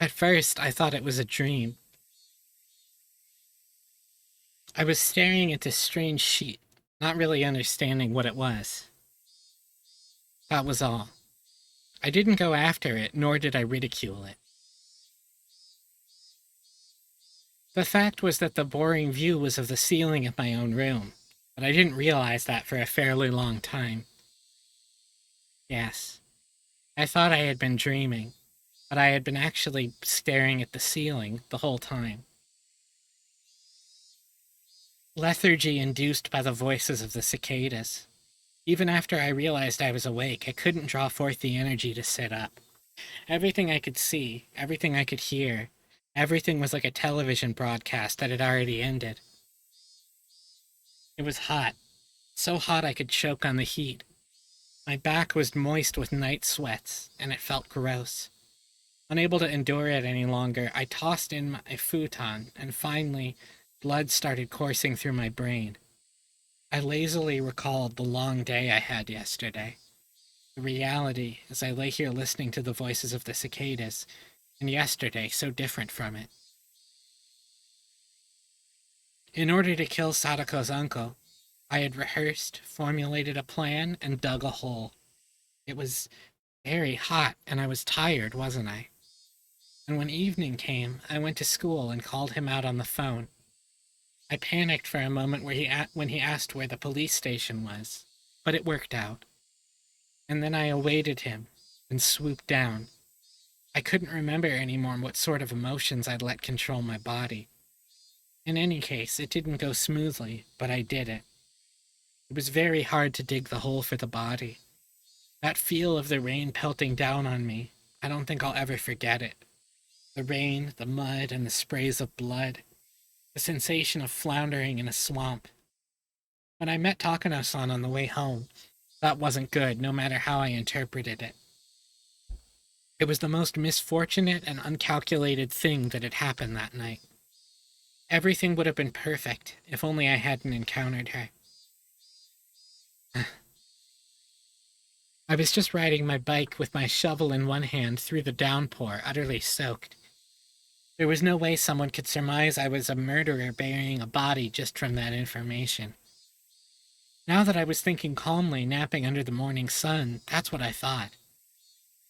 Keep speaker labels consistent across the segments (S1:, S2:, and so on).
S1: At first, I thought it was a dream. I was staring at this strange sheet, not really understanding what it was. That was all. I didn't go after it, nor did I ridicule it. The fact was that the boring view was of the ceiling of my own room, but I didn't realize that for a fairly long time. Yes, I thought I had been dreaming, but I had been actually staring at the ceiling the whole time. Lethargy induced by the voices of the cicadas. Even after I realized I was awake, I couldn't draw forth the energy to sit up. Everything I could see, everything I could hear, everything was like a television broadcast that had already ended. It was hot, so hot I could choke on the heat. My back was moist with night sweats, and it felt gross. Unable to endure it any longer, I tossed in my futon, and finally, blood started coursing through my brain. I lazily recalled the long day I had yesterday. The reality, as I lay here listening to the voices of the cicadas, and yesterday so different from it. In order to kill Sadako's uncle, I had rehearsed, formulated a plan, and dug a hole. It was very hot, and I was tired, wasn't I? And when evening came, I went to school and called him out on the phone. I panicked for a moment when he asked where the police station was, but it worked out. And then I awaited him and swooped down. I couldn't remember anymore what sort of emotions I'd let control my body. In any case, it didn't go smoothly, but I did it. It was very hard to dig the hole for the body. That feel of the rain pelting down on me, I don't think I'll ever forget it. The rain, the mud, and the sprays of blood. The sensation of floundering in a swamp. When I met Takano-san on the way home, that wasn't good, no matter how I interpreted it. It was the most misfortunate and uncalculated thing that had happened that night. Everything would have been perfect if only I hadn't encountered her. I was just riding my bike with my shovel in one hand through the downpour, utterly soaked. There was no way someone could surmise I was a murderer burying a body just from that information. Now that I was thinking calmly, napping under the morning sun, that's what I thought.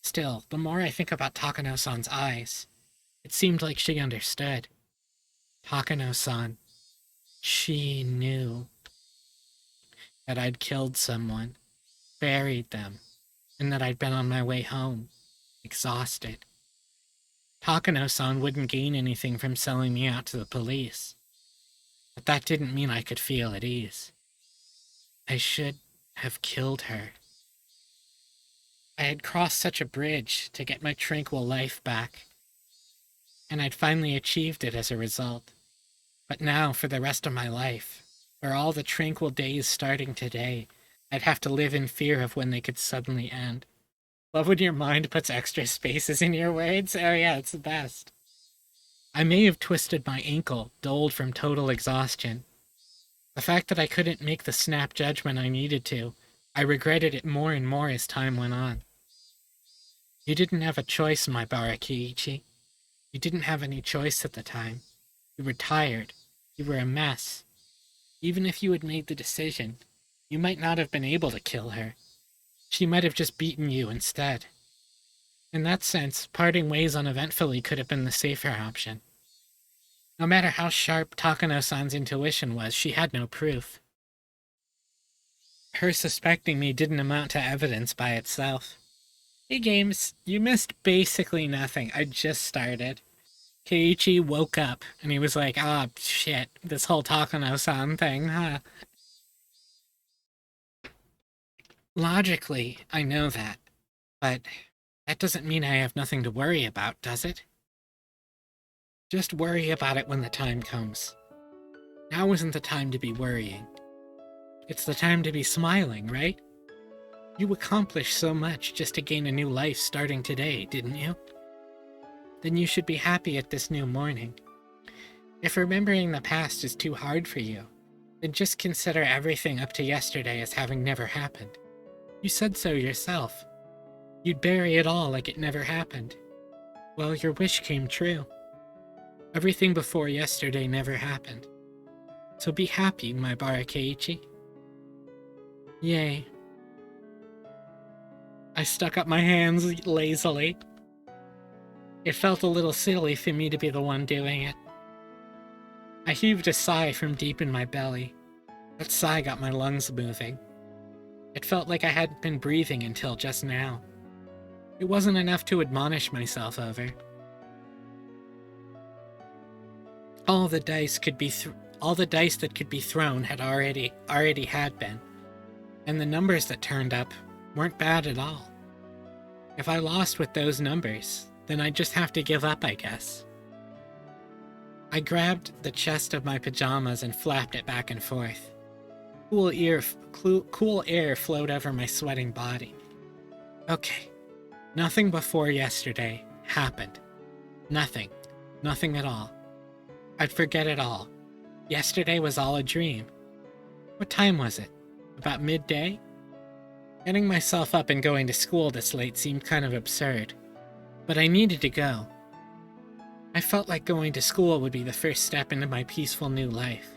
S1: Still, the more I think about Takano-san's eyes, it seemed like she understood. Takano-san, she knew that I'd killed someone, buried them, and that I'd been on my way home, exhausted. Takano-san wouldn't gain anything from selling me out to the police, but that didn't mean I could feel at ease. I should have killed her. I had crossed such a bridge to get my tranquil life back, and I'd finally achieved it as a result. But now, for the rest of my life, for all the tranquil days starting today, I'd have to live in fear of when they could suddenly end. Love when your mind puts extra spaces in your words. Oh yeah, it's the best. I may have twisted my ankle, dulled from total exhaustion. The fact that I couldn't make the snap judgment I needed to, I regretted it more and more as time went on. You didn't have a choice, my Barakiichi. You didn't have any choice at the time. You were tired. You were a mess. Even if you had made the decision, you might not have been able to kill her. She might have just beaten you instead. In that sense, parting ways uneventfully could have been the safer option. No matter how sharp Takano-san's intuition was, she had no proof. Her suspecting me didn't amount to evidence by itself. Hey games, you missed basically nothing. I just started. Keiichi woke up, and he was like, ah, shit, this whole Takano-san thing, huh? Logically, I know that, but that doesn't mean I have nothing to worry about, does it? Just worry about it when the time comes. Now isn't the time to be worrying. It's the time to be smiling, right? You accomplished so much just to gain a new life starting today, didn't you? Then you should be happy at this new morning. If remembering the past is too hard for you, then just consider everything up to yesterday as having never happened. You said so yourself. You'd bury it all like it never happened. Well, your wish came true. Everything before yesterday never happened. So be happy, my Barakeiichi. Yay. I stuck up my hands lazily. It felt a little silly for me to be the one doing it. I heaved a sigh from deep in my belly. That sigh got my lungs moving. It felt like I hadn't been breathing until just now. It wasn't enough to admonish myself over. All the dice that could be thrown had already had been, and the numbers that turned up weren't bad at all. If I lost with those numbers, then I'd just have to give up, I guess. I grabbed the chest of my pajamas and flapped it back and forth. Cool air flowed over my sweating body. Okay, nothing before yesterday happened. Nothing. Nothing at all. I'd forget it all. Yesterday was all a dream. What time was it? About midday? Getting myself up and going to school this late seemed kind of absurd, but I needed to go. I felt like going to school would be the first step into my peaceful new life.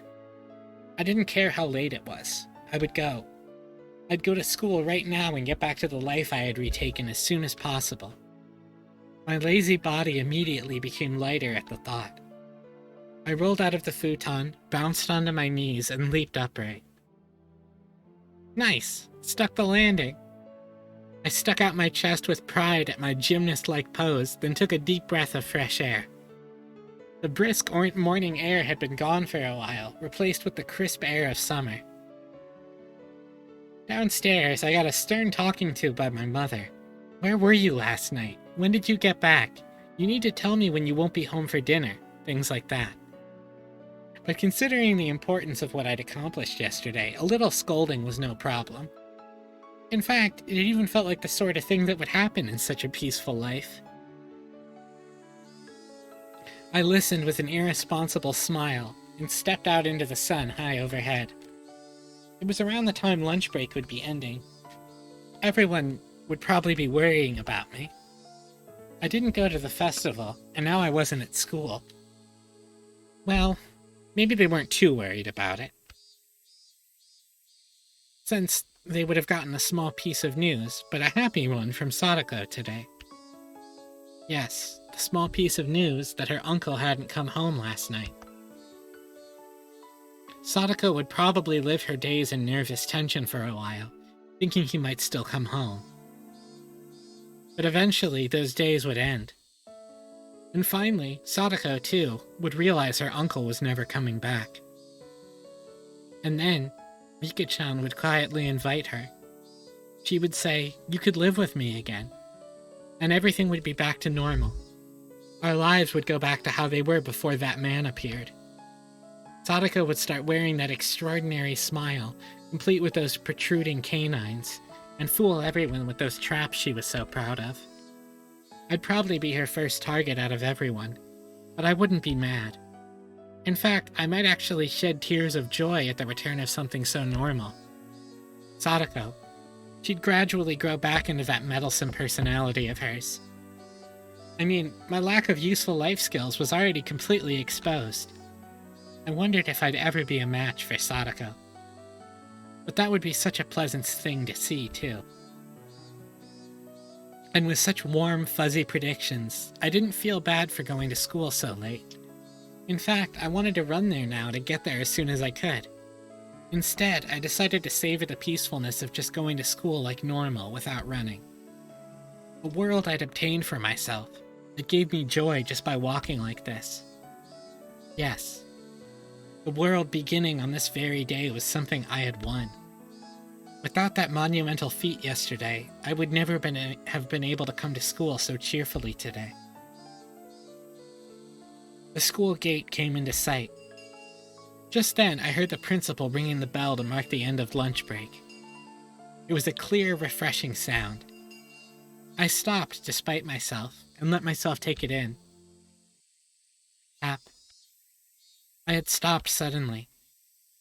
S1: I didn't care how late it was. I would go. I'd go to school right now and get back to the life I had retaken as soon as possible. My lazy body immediately became lighter at the thought. I rolled out of the futon, bounced onto my knees, and leaped upright. Nice! Stuck the landing! I stuck out my chest with pride at my gymnast-like pose, then took a deep breath of fresh air. The brisk morning air had been gone for a while, replaced with the crisp air of summer. Downstairs, I got a stern talking to by my mother. Where were you last night? When did you get back? You need to tell me when you won't be home for dinner. Things like that. But considering the importance of what I'd accomplished yesterday, a little scolding was no problem. In fact, it even felt like the sort of thing that would happen in such a peaceful life. I listened with an irresponsible smile and stepped out into the sun high overhead. It was around the time lunch break would be ending. Everyone would probably be worrying about me. I didn't go to the festival, and now I wasn't at school. Well, maybe they weren't too worried about it, since they would have gotten a small piece of news, but a happy one from Sadako today. Yes, the small piece of news that her uncle hadn't come home last night. Sadako would probably live her days in nervous tension for a while, thinking he might still come home. But eventually, those days would end. And finally, Sadako, too, would realize her uncle was never coming back. And then, Mika-chan would quietly invite her. She would say, "You could live with me again." And everything would be back to normal. Our lives would go back to how they were before that man appeared. Sadako would start wearing that extraordinary smile, complete with those protruding canines, and fool everyone with those traps she was so proud of. I'd probably be her first target out of everyone, but I wouldn't be mad. In fact, I might actually shed tears of joy at the return of something so normal. Sadako. She'd gradually grow back into that meddlesome personality of hers. I mean, my lack of useful life skills was already completely exposed. I wondered if I'd ever be a match for Sadako. But that would be such a pleasant thing to see, too. And with such warm, fuzzy predictions, I didn't feel bad for going to school so late. In fact, I wanted to run there now to get there as soon as I could. Instead, I decided to savor the peacefulness of just going to school like normal without running. A world I'd obtained for myself. It gave me joy just by walking like this. Yes, the world beginning on this very day was something I had won. Without that monumental feat yesterday, I would never have been able to come to school so cheerfully today. The school gate came into sight. Just then, I heard the principal ringing the bell to mark the end of lunch break. It was a clear, refreshing sound. I stopped despite myself and let myself take it in. Tap. I had stopped suddenly,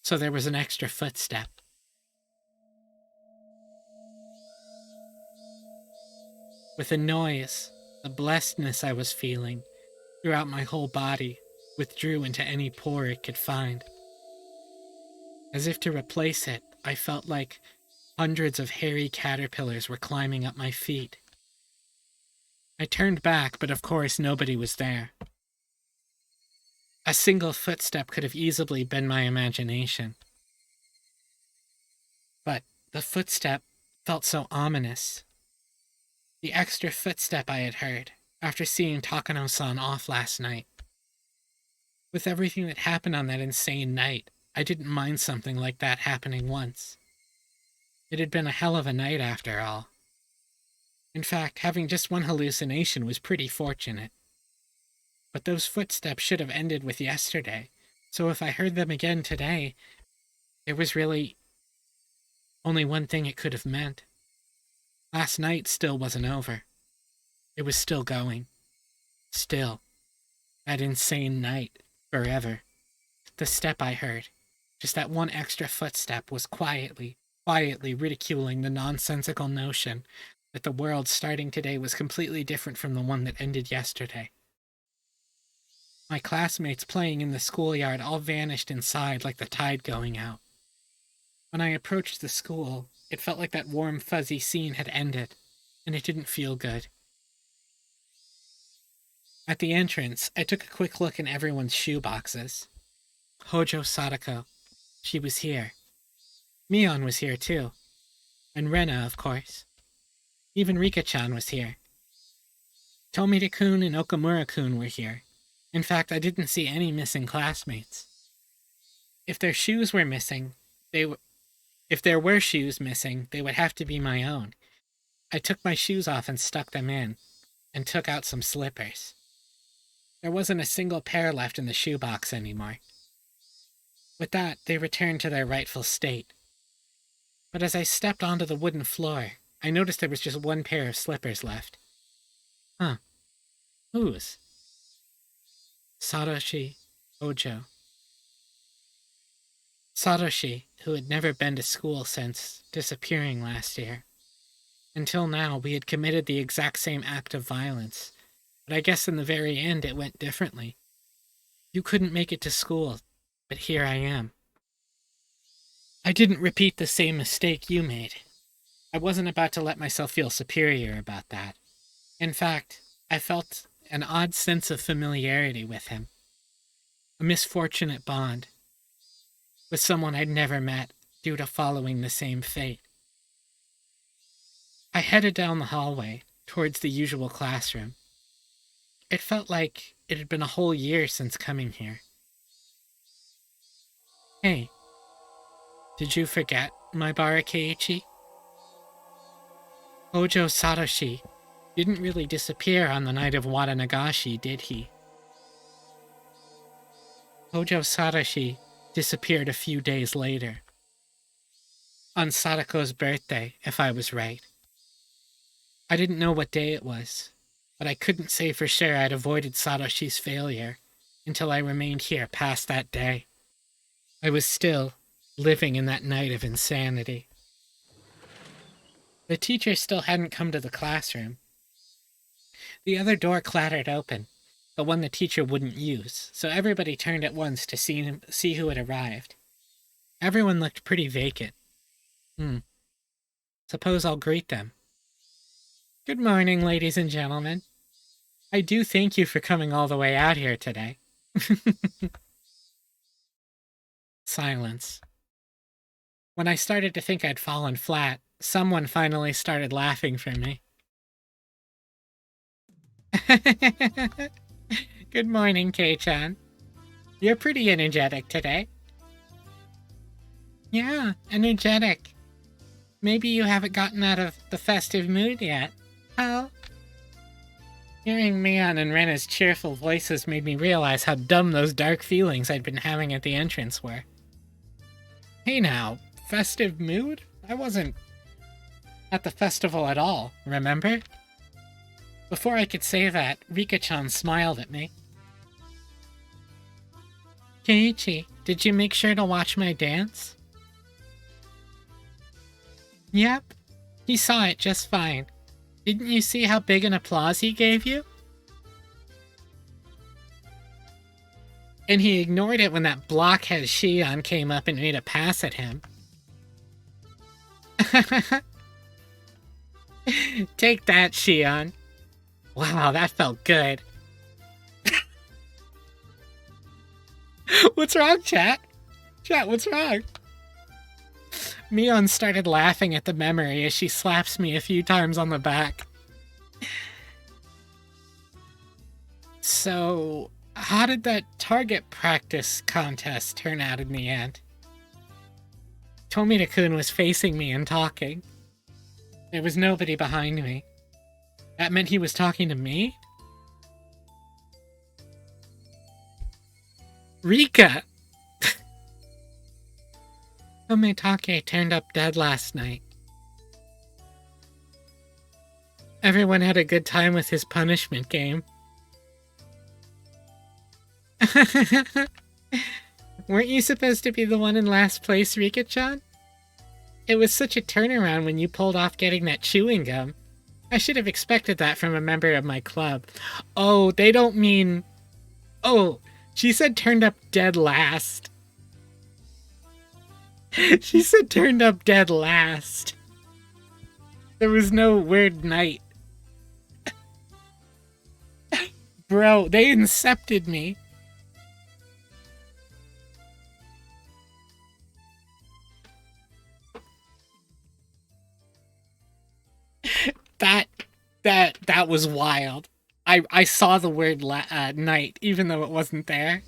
S1: so there was an extra footstep. With a noise, The blessedness I was feeling throughout my whole body withdrew into any pore it could find. As if to replace it, I felt like hundreds of hairy caterpillars were climbing up my feet. I turned back, but of course nobody was there. A single footstep could have easily been my imagination. But the footstep felt so ominous. The extra footstep I had heard after seeing Takano-san off last night. With everything that happened on that insane night, I didn't mind something like that happening once. It had been a hell of a night after all. In fact, having just one hallucination was pretty fortunate. But those footsteps should have ended with yesterday, so if I heard them again today, there was really only one thing it could have meant. Last night still wasn't over. It was still going. Still. That insane night. Forever. The step I heard, just that one extra footstep, was quietly ridiculing the nonsensical notion that the world starting today was completely different from the one that ended yesterday. My classmates playing in the schoolyard all vanished inside like the tide going out. When I approached the school, it felt like that warm, fuzzy scene had ended, and it didn't feel good. At the entrance, I took a quick look in everyone's shoe boxes. Hojo Sadako, she was here. Mion was here too. And Rena, of course. Even Rika-chan was here. Tomita-kun and Okamura-kun were here. In fact, I didn't see any missing classmates. If their shoes were missing, if there were shoes missing, they would have to be my own. I took my shoes off and stuck them in, and took out some slippers. There wasn't a single pair left in the shoebox anymore. With that, they returned to their rightful state. But as I stepped onto the wooden floor, I noticed there was just one pair of slippers left. Huh. Whose? Satoshi Hojo. Satoshi, who had never been to school since disappearing last year. Until now, we had committed the exact same act of violence, but I guess in the very end it went differently. You couldn't make it to school, but here I am. I didn't repeat the same mistake you made. I wasn't about to let myself feel superior about that. In fact, I felt an odd sense of familiarity with him. A misfortunate bond with someone I'd never met due to following the same fate. I headed down the hallway towards the usual classroom. It felt like it had been a whole year since coming here. Hey, did you forget my Bara Keiichi? Hojo Satoshi didn't really disappear on the night of Wada Nagashi, did he? Hojo Satoshi disappeared a few days later. On Sadako's birthday, if I was right. I didn't know what day it was, but I couldn't say for sure I'd avoided Satoshi's failure until I remained here past that day. I was still living in that night of insanity. The teacher still hadn't come to the classroom. The other door clattered open, the one the teacher wouldn't use, so everybody turned at once to see who had arrived. Everyone looked pretty vacant. Suppose I'll greet them. Good morning, ladies and gentlemen. I do thank you for coming all the way out here today. Silence. When I started to think I'd fallen flat, someone finally started laughing for me. Good morning, Kei-chan. You're pretty energetic today. Yeah, energetic. Maybe you haven't gotten out of the festive mood yet. Oh? Hearing Mion and Rena's cheerful voices made me realize how dumb those dark feelings I'd been having at the entrance were. Hey now, festive mood? I wasn't at the festival at all, remember? Before I could say that, Rika-chan smiled at me. Keiichi, did you make sure to watch my dance? Yep, he saw it just fine. Didn't you see how big an applause he gave you? And he ignored it when that blockhead Shion came up and made a pass at him. Take that, Shion. Wow, that felt good. What's wrong, chat? Chat, what's wrong? Mion started laughing at the memory as she slaps me a few times on the back. So, how did that target practice contest turn out in the end? Tomita-kun was facing me and talking. There was nobody behind me. That meant he was talking to me? Rika! Tomitake turned up dead last night. Everyone had a good time with his punishment game. Weren't you supposed to be the one in last place, Rika-chan? It was such a turnaround when you pulled off getting that chewing gum. I should have expected that from a member of my club. Oh, they don't mean... Oh, she said turned up dead last. She said turned up dead last. There was no word night. Bro, they incepted me. That was wild. I saw the word night, even though it wasn't there.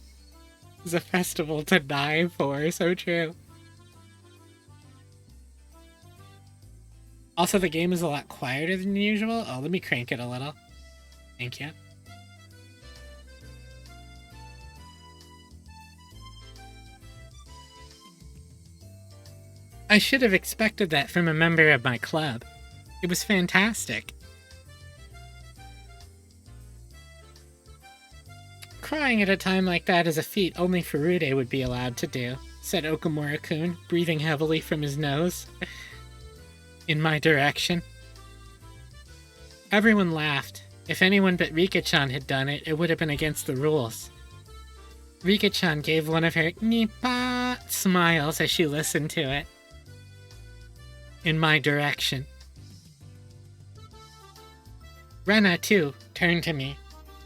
S1: It was a festival to die for, so true. Also, the game is a lot quieter than usual. Oh, let me crank it a little. Thank you. I should have expected that from a member of my club. It was fantastic. Crying at a time like that is a feat only Furude would be allowed to do, said Okamura-kun, breathing heavily from his nose. In my direction. Everyone laughed. If anyone but Rika-chan had done it, it would have been against the rules. Rika-chan gave one of her Nippa smiles as she listened to it. In my direction. Rena, too, turned to me.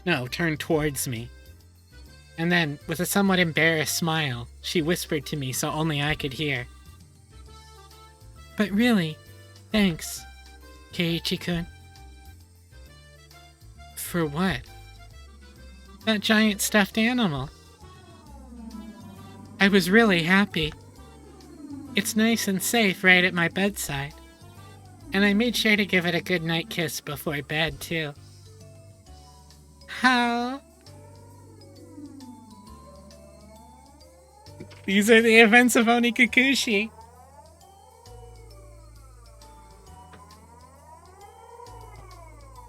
S1: No, turned towards me. And then, with a somewhat embarrassed smile, she whispered to me so only I could hear. But really, thanks, Keiichi-kun. For what? That giant stuffed animal. I was really happy. It's nice and safe right at my bedside. And I made sure to give it a good night kiss before bed, too. How? These are the events of Onikakushi.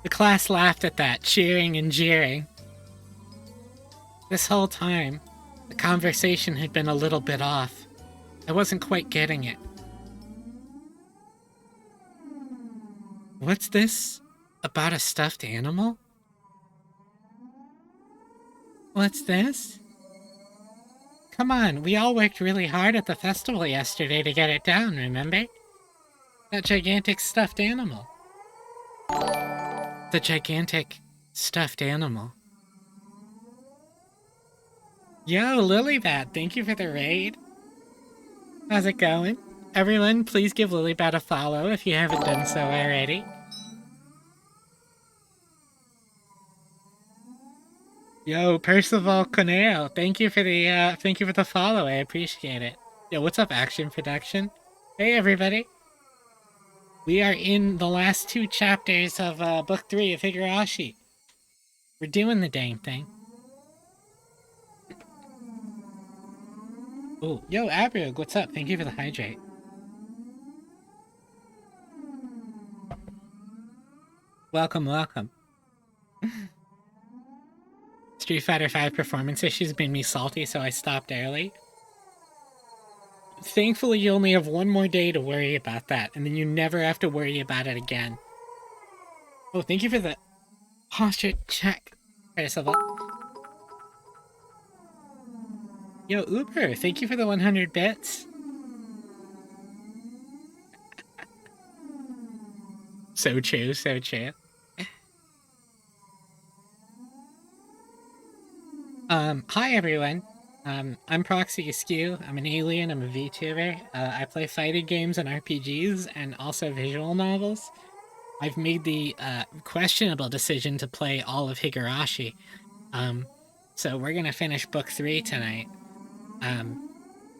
S1: The class laughed at that, cheering and jeering. This whole time, the conversation had been a little bit off. I wasn't quite getting it. What's this? About a stuffed animal? What's this? Come on, we all worked really hard at the festival yesterday to get it down, remember? That gigantic stuffed animal. The gigantic stuffed animal. Yo, Lilybat, thank you for the raid. How's it going? Everyone, please give Lilybat a follow if you haven't done so already. Yo, Percival Coneo, thank you for the follow. I appreciate it. Yo, what's up, Action Production? Hey, everybody. We are in the last 2 chapters of Book 3 of Higurashi. We're doing the dang thing. Oh, yo, Abrug, what's up? Thank you for the hydrate. Welcome, welcome. Street Fighter V performance issues made me salty, so I stopped early. Thankfully, you only have 1 more day to worry about that, and then you never have to worry about it again. Oh, thank you for the posture check, first of all. Yo, Uber, thank you for the 100 bits. So true, so true. Hi everyone. I'm Proxy Askew. I'm an alien. I'm a VTuber. I play fighting games and RPGs and also visual novels. I've made the questionable decision to play all of Higurashi. So we're gonna finish book 3 tonight.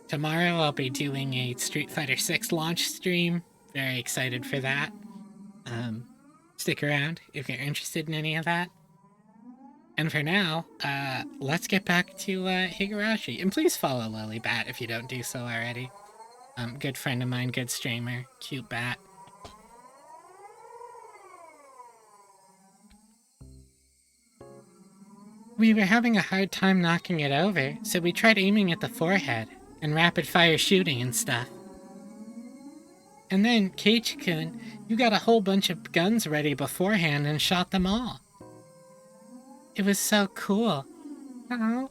S1: Tomorrow I'll be doing a Street Fighter 6 launch stream. Very excited for that. Stick around if you're interested in any of that. And for now, let's get back to Higurashi. And please follow Lily Bat if you don't do so already. Good friend of mine, good streamer, cute bat. We were having a hard time knocking it over, so we tried aiming at the forehead and rapid fire shooting and stuff. And then, Keiichi-kun, you got a whole bunch of guns ready beforehand and shot them all. It was so cool. Oh.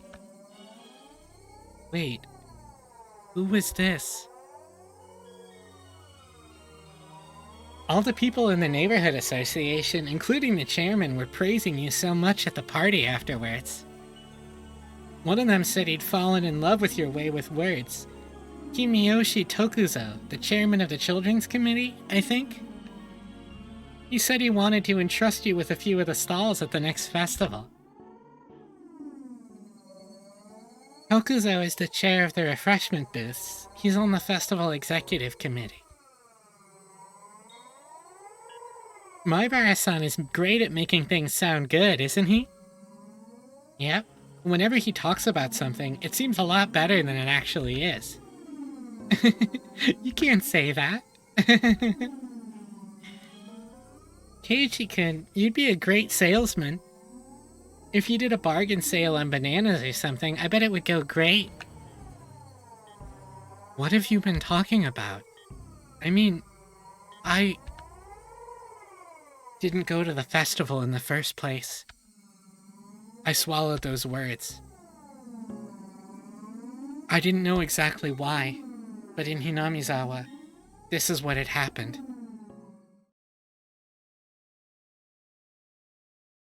S1: Wait. Who was this? All the people in the neighborhood association, including the chairman, were praising you so much at the party afterwards. One of them said he'd fallen in love with your way with words. Kimiyoshi Tokuzo, the chairman of the children's committee, I think? He said he wanted to entrust you with a few of the stalls at the next festival. Tokuzo is the chair of the refreshment booths. He's on the festival executive committee. Maibara-san is great at making things sound good, isn't he? Yep. Whenever he talks about something, it seems a lot better than it actually is. You can't say that. Keiichi-kun, you'd be a great salesman. If you did a bargain sale on bananas or something, I bet it would go great. What have you been talking about? I mean, I didn't go to the festival in the first place. I swallowed those words. I didn't know exactly why, but in Hinamizawa, this is what had happened.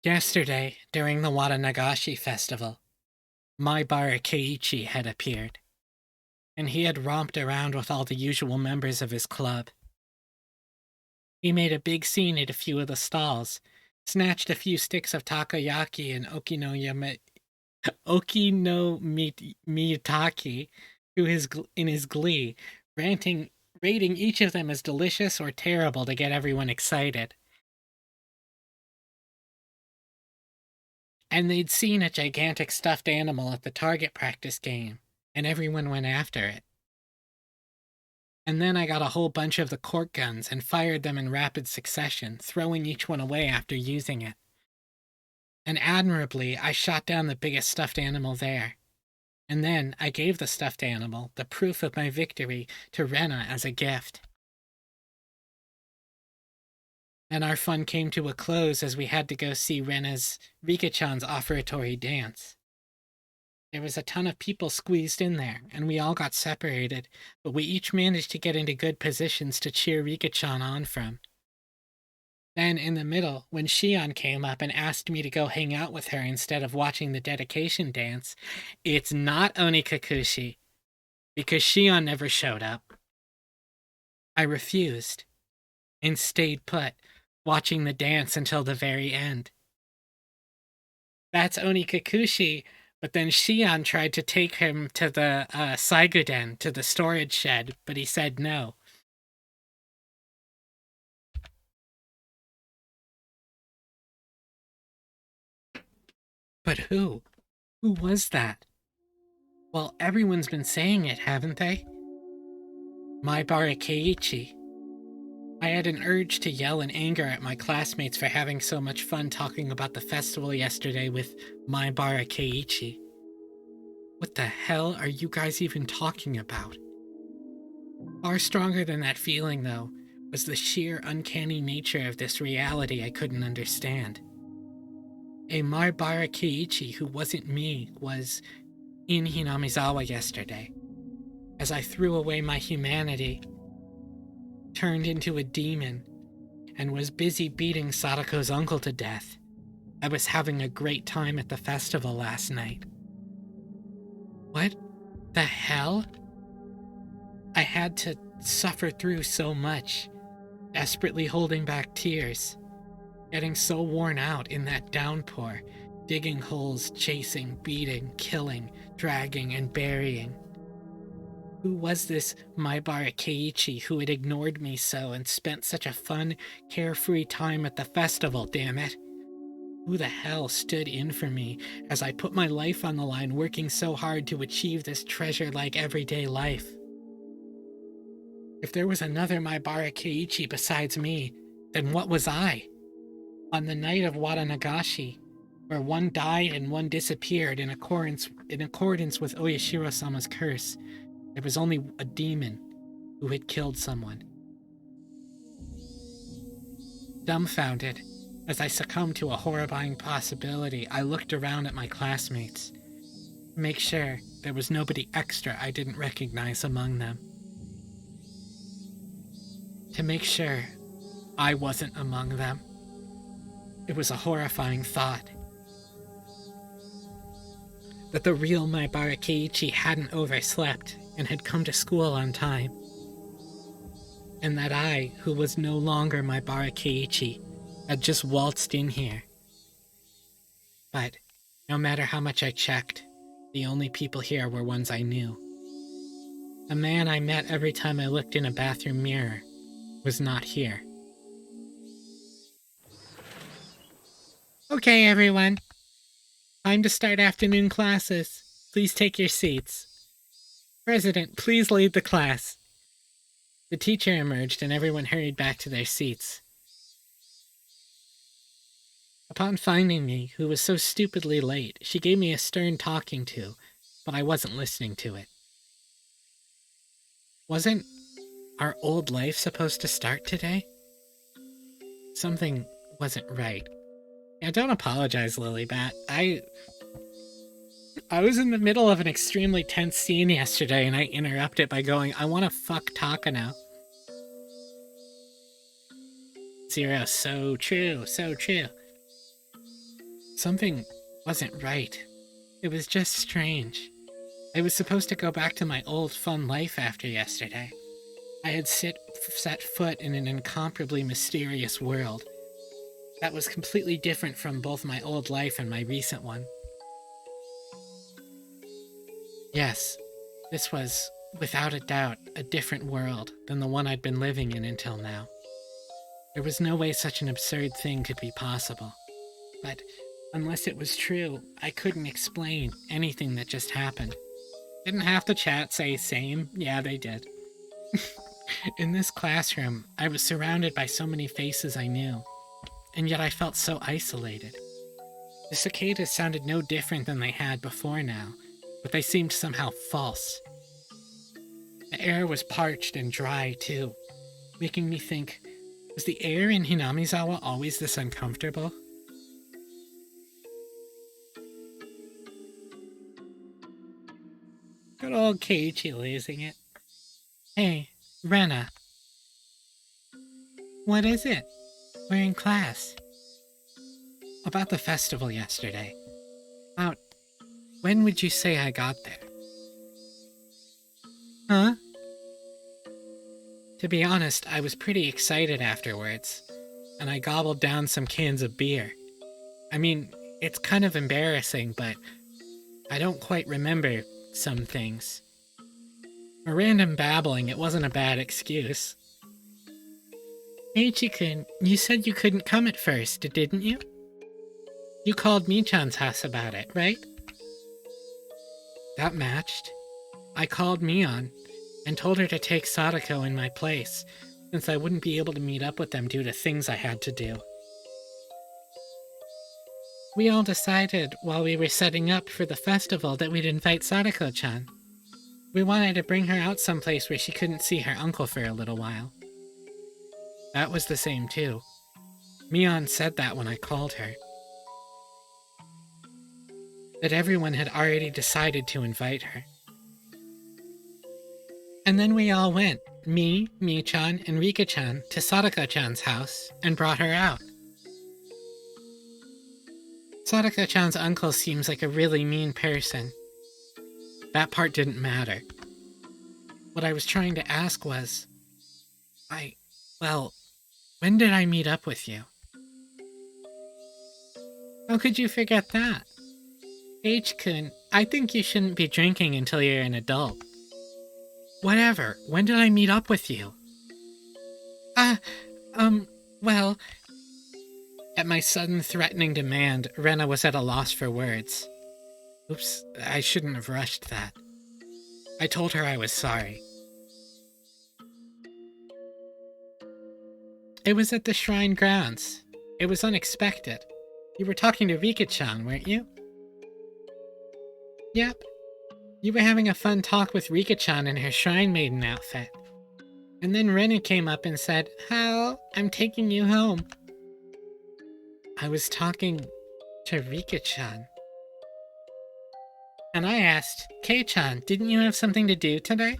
S1: Yesterday, during the Watanagashi festival, Maibara Keiichi had appeared, and he had romped around with all the usual members of his club. He made a big scene at a few of the stalls, snatched a few sticks of takoyaki and okinomiyataki in his glee, rating each of them as delicious or terrible to get everyone excited. And they'd seen a gigantic stuffed animal at the target practice game, and everyone went after it. And then I got a whole bunch of the cork guns and fired them in rapid succession, throwing each one away after using it. And admirably, I shot down the biggest stuffed animal there. And then I gave the stuffed animal, the proof of my victory, to Rena as a gift. And our fun came to a close as we had to go see Rika-chan's offertory dance. There was a ton of people squeezed in there, and we all got separated, but we each managed to get into good positions to cheer Rika-chan on from. Then, in the middle, when Shion came up and asked me to go hang out with her instead of watching the dedication dance, it's not Onikakushi, because Shion never showed up. I refused, and stayed put, watching the dance until the very end. That's Onikakushi, but then Shion tried to take him to the Saiguden, to the storage shed, but he said no. But who? Who was that? Well, everyone's been saying it, haven't they? Maibara Keiichi. I had an urge to yell in anger at my classmates for having so much fun talking about the festival yesterday with Maibara Keiichi. What the hell are you guys even talking about? Far stronger than that feeling, though, was the sheer uncanny nature of this reality I couldn't understand. A Marbara Keiichi who wasn't me was in Hinamizawa yesterday. As I threw away my humanity, turned into a demon, and was busy beating Sadako's uncle to death. I was having a great time at the festival last night. What the hell? I had to suffer through so much, desperately holding back tears, getting so worn out in that downpour, digging holes, chasing, beating, killing, dragging, and burying. Who was this Maibara Keiichi who had ignored me so and spent such a fun, carefree time at the festival, damn it? Who the hell stood in for me as I put my life on the line working so hard to achieve this treasure-like everyday life? If there was another Maibara Keiichi besides me, then what was I? On the night of Watanagashi, where one died and one disappeared in accordance with Oyashiro-sama's curse, there was only a demon who had killed someone. Dumbfounded, as I succumbed to a horrifying possibility, I looked around at my classmates to make sure there was nobody extra I didn't recognize among them. To make sure I wasn't among them. It was a horrifying thought. That the real Maibara Keiichi hadn't overslept and had come to school on time. And that I, who was no longer Maibara Keiichi, had just waltzed in here. But no matter how much I checked, the only people here were ones I knew. The man I met every time I looked in a bathroom mirror was not here. Okay, everyone. Time to start afternoon classes. Please take your seats. President, please lead the class. The teacher emerged and everyone hurried back to their seats. Upon finding me, who was so stupidly late, she gave me a stern talking to, but I wasn't listening to it. Wasn't our old life supposed to start today? Something wasn't right. Yeah, don't apologize, Lilybat. I was in the middle of an extremely tense scene yesterday and I interrupted by going, I want to fuck Takano. Zero, so true, so true. Something wasn't right. It was just strange. I was supposed to go back to my old fun life after yesterday. I had set foot in an incomparably mysterious world that was completely different from both my old life and my recent one. Yes, this was, without a doubt, a different world than the one I'd been living in until now. There was no way such an absurd thing could be possible. But unless it was true, I couldn't explain anything that just happened. Didn't half the chat say same? Yeah, they did. In this classroom, I was surrounded by so many faces I knew, and yet I felt so isolated. The cicadas sounded no different than they had before now, but they seemed somehow false. The air was parched and dry, too, making me think, was the air in Hinamizawa always this uncomfortable? Good old Keiichi losing it. Hey, Rena. What is it? We're in class. About the festival yesterday. About when would you say I got there? Huh? To be honest, I was pretty excited afterwards, and I gobbled down some cans of beer. I mean, it's kind of embarrassing, but I don't quite remember some things. A random babbling, it wasn't a bad excuse. Eiichi-kun, you said you couldn't come at first, didn't you? You called Michan's house about it, right? That matched. I called Mion and told her to take Sadako in my place, since I wouldn't be able to meet up with them due to things I had to do. We all decided while we were setting up for the festival that we'd invite Sadako-chan. We wanted to bring her out someplace where she couldn't see her uncle for a little while. That was the same too. Mion said that when I called her. That everyone had already decided to invite her. And then we all went, me, Mi-chan, and Rika-chan, to Sadako-chan's house and brought her out. Sadako-chan's uncle seems like a really mean person. That part didn't matter. What I was trying to ask was, when did I meet up with you? How could you forget that? H-kun, I think you shouldn't be drinking until you're an adult. Whatever, when did I meet up with you? Well... At my sudden threatening demand, Rena was at a loss for words. Oops, I shouldn't have rushed that. I told her I was sorry. It was at the shrine grounds. It was unexpected. You were talking to Rika-chan, weren't you? Yep. You were having a fun talk with Rika-chan in her shrine maiden outfit. And then Rena came up and said, Hal, I'm taking you home. I was talking to Rika-chan. And I asked, Kei-chan, didn't you have something to do today?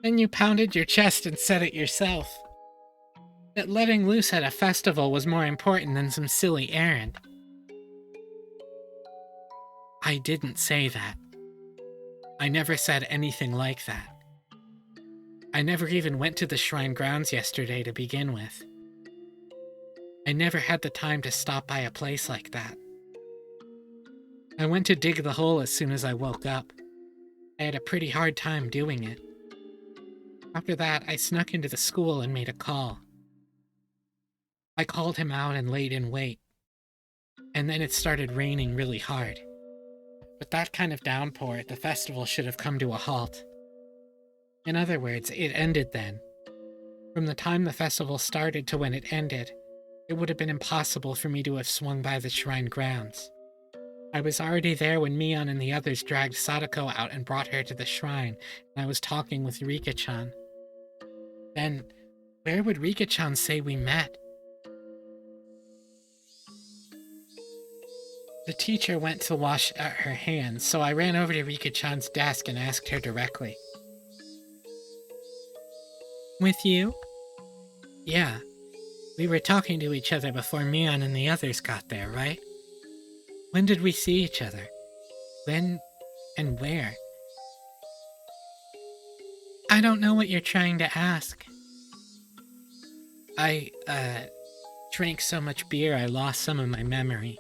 S1: Then you pounded your chest and said it yourself. That letting loose at a festival was more important than some silly errand. I didn't say that. I never said anything like that. I never even went to the shrine grounds yesterday to begin with. I never had the time to stop by a place like that. I went to dig the hole as soon as I woke up. I had a pretty hard time doing it. After that, I snuck into the school and made a call. I called him out and laid in wait. And then it started raining really hard. With that kind of downpour, the festival should have come to a halt. In other words, it ended then. From the time the festival started to when it ended, it would have been impossible for me to have swung by the shrine grounds. I was already there when Mion and the others dragged Sadako out and brought her to the shrine, and I was talking with Rika-chan. Then, where would Rika-chan say we met? The teacher went to wash her hands, so I ran over to Rika-chan's desk and asked her directly. With you? Yeah. We were talking to each other before Mion and the others got there, right? When did we see each other? When and where? I don't know what you're trying to ask. I drank so much beer I lost some of my memory.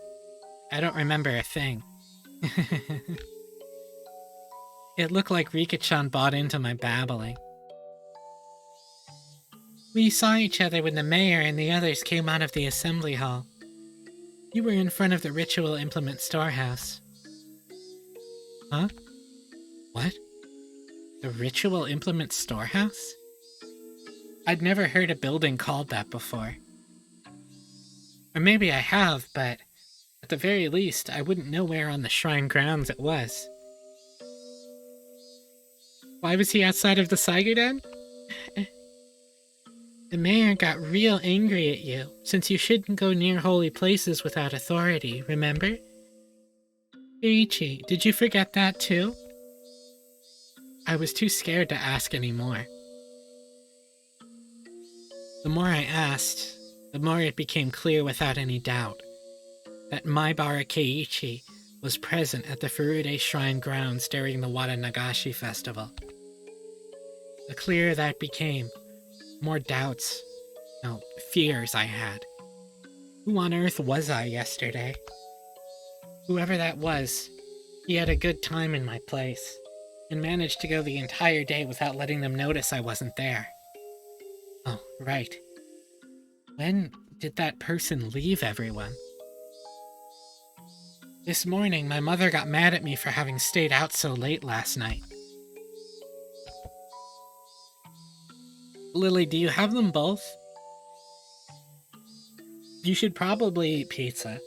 S1: I don't remember a thing. It looked like Rika-chan bought into my babbling. We saw each other when the mayor and the others came out of the assembly hall. You were in front of the ritual implement storehouse. Huh? What? The ritual implement storehouse? I'd never heard a building called that before. Or maybe I have, but at the very least, I wouldn't know where on the shrine grounds it was. Why was he outside of the Saiguden? The mayor got real angry at you, since you shouldn't go near holy places without authority, remember? Eiichi, did you forget that too? I was too scared to ask anymore. The more I asked, the more it became clear without any doubt that Maibara Keiichi was present at the Furude Shrine grounds during the Wada Nagashi festival. The clearer that became, more doubts, no, fears I had. Who on earth was I yesterday? Whoever that was, he had a good time in my place, and managed to go the entire day without letting them notice I wasn't there. Oh, right. When did that person leave everyone? This morning, my mother got mad at me for having stayed out so late last night. Lily, do you have them both? You should probably eat pizza.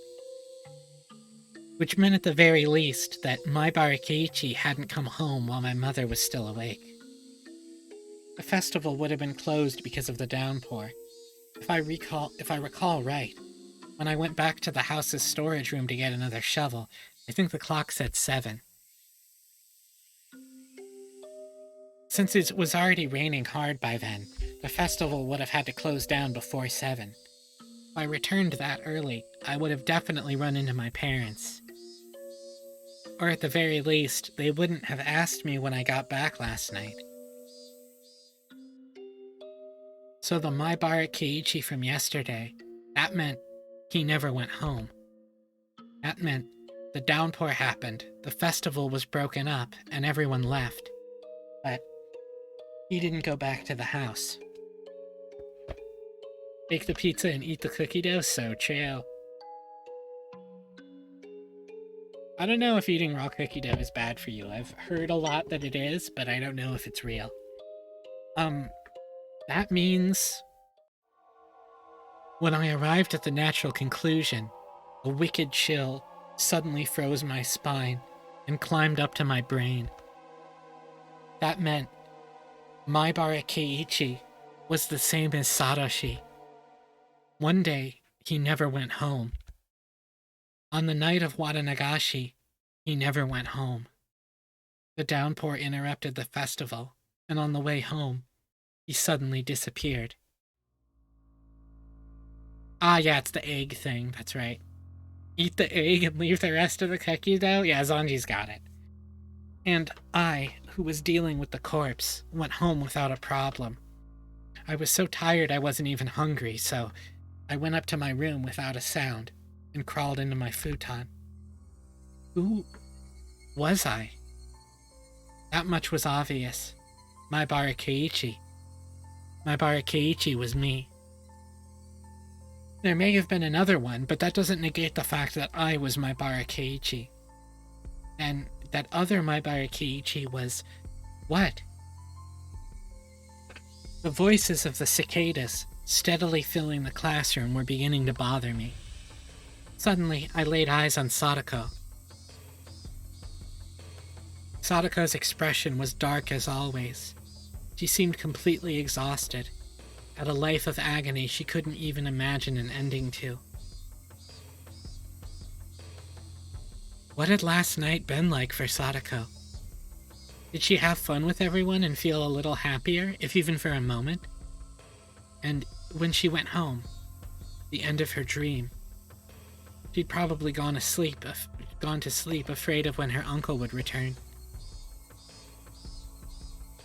S1: Which meant at the very least that Maibara Keiichi hadn't come home while my mother was still awake. The festival would have been closed because of the downpour. If I recall right, when I went back to the house's storage room to get another shovel, I think the clock said 7. Since it was already raining hard by then, the festival would have had to close down before 7. If I returned that early, I would have definitely run into my parents. Or at the very least, they wouldn't have asked me when I got back last night. So the Maibara Keiichi from yesterday, that meant he never went home. That meant the downpour happened, the festival was broken up, and everyone left. But he didn't go back to the house. Bake the pizza and eat the cookie dough, so chill. I don't know if eating raw cookie dough is bad for you. I've heard a lot that it is, but I don't know if it's real. That means when I arrived at the natural conclusion, a wicked chill suddenly froze my spine and climbed up to my brain. That meant Maibara Keiichi was the same as Satoshi. One day, he never went home. On the night of Watanagashi, he never went home. The downpour interrupted the festival, and on the way home, he suddenly disappeared. Ah, yeah, it's the egg thing, that's right. Eat the egg and leave the rest of the cookie dough? Yeah, Zanji's got it. And I, who was dealing with the corpse, went home without a problem. I was so tired I wasn't even hungry, so I went up to my room without a sound and crawled into my futon. Who was I? That much was obvious. Maibara Keiichi. Maibara Keiichi was me. There may have been another one, but that doesn't negate the fact that I was Maibara Keiichi. And that other Maibara Keiichi was what? The voices of the cicadas steadily filling the classroom were beginning to bother me. Suddenly, I laid eyes on Sadako. Sadako's expression was dark as always. She seemed completely exhausted, had a life of agony she couldn't even imagine an ending to. What had last night been like for Sadako? Did she have fun with everyone and feel a little happier, if even for a moment? And when she went home, the end of her dream, she'd probably gone to sleep afraid of when her uncle would return.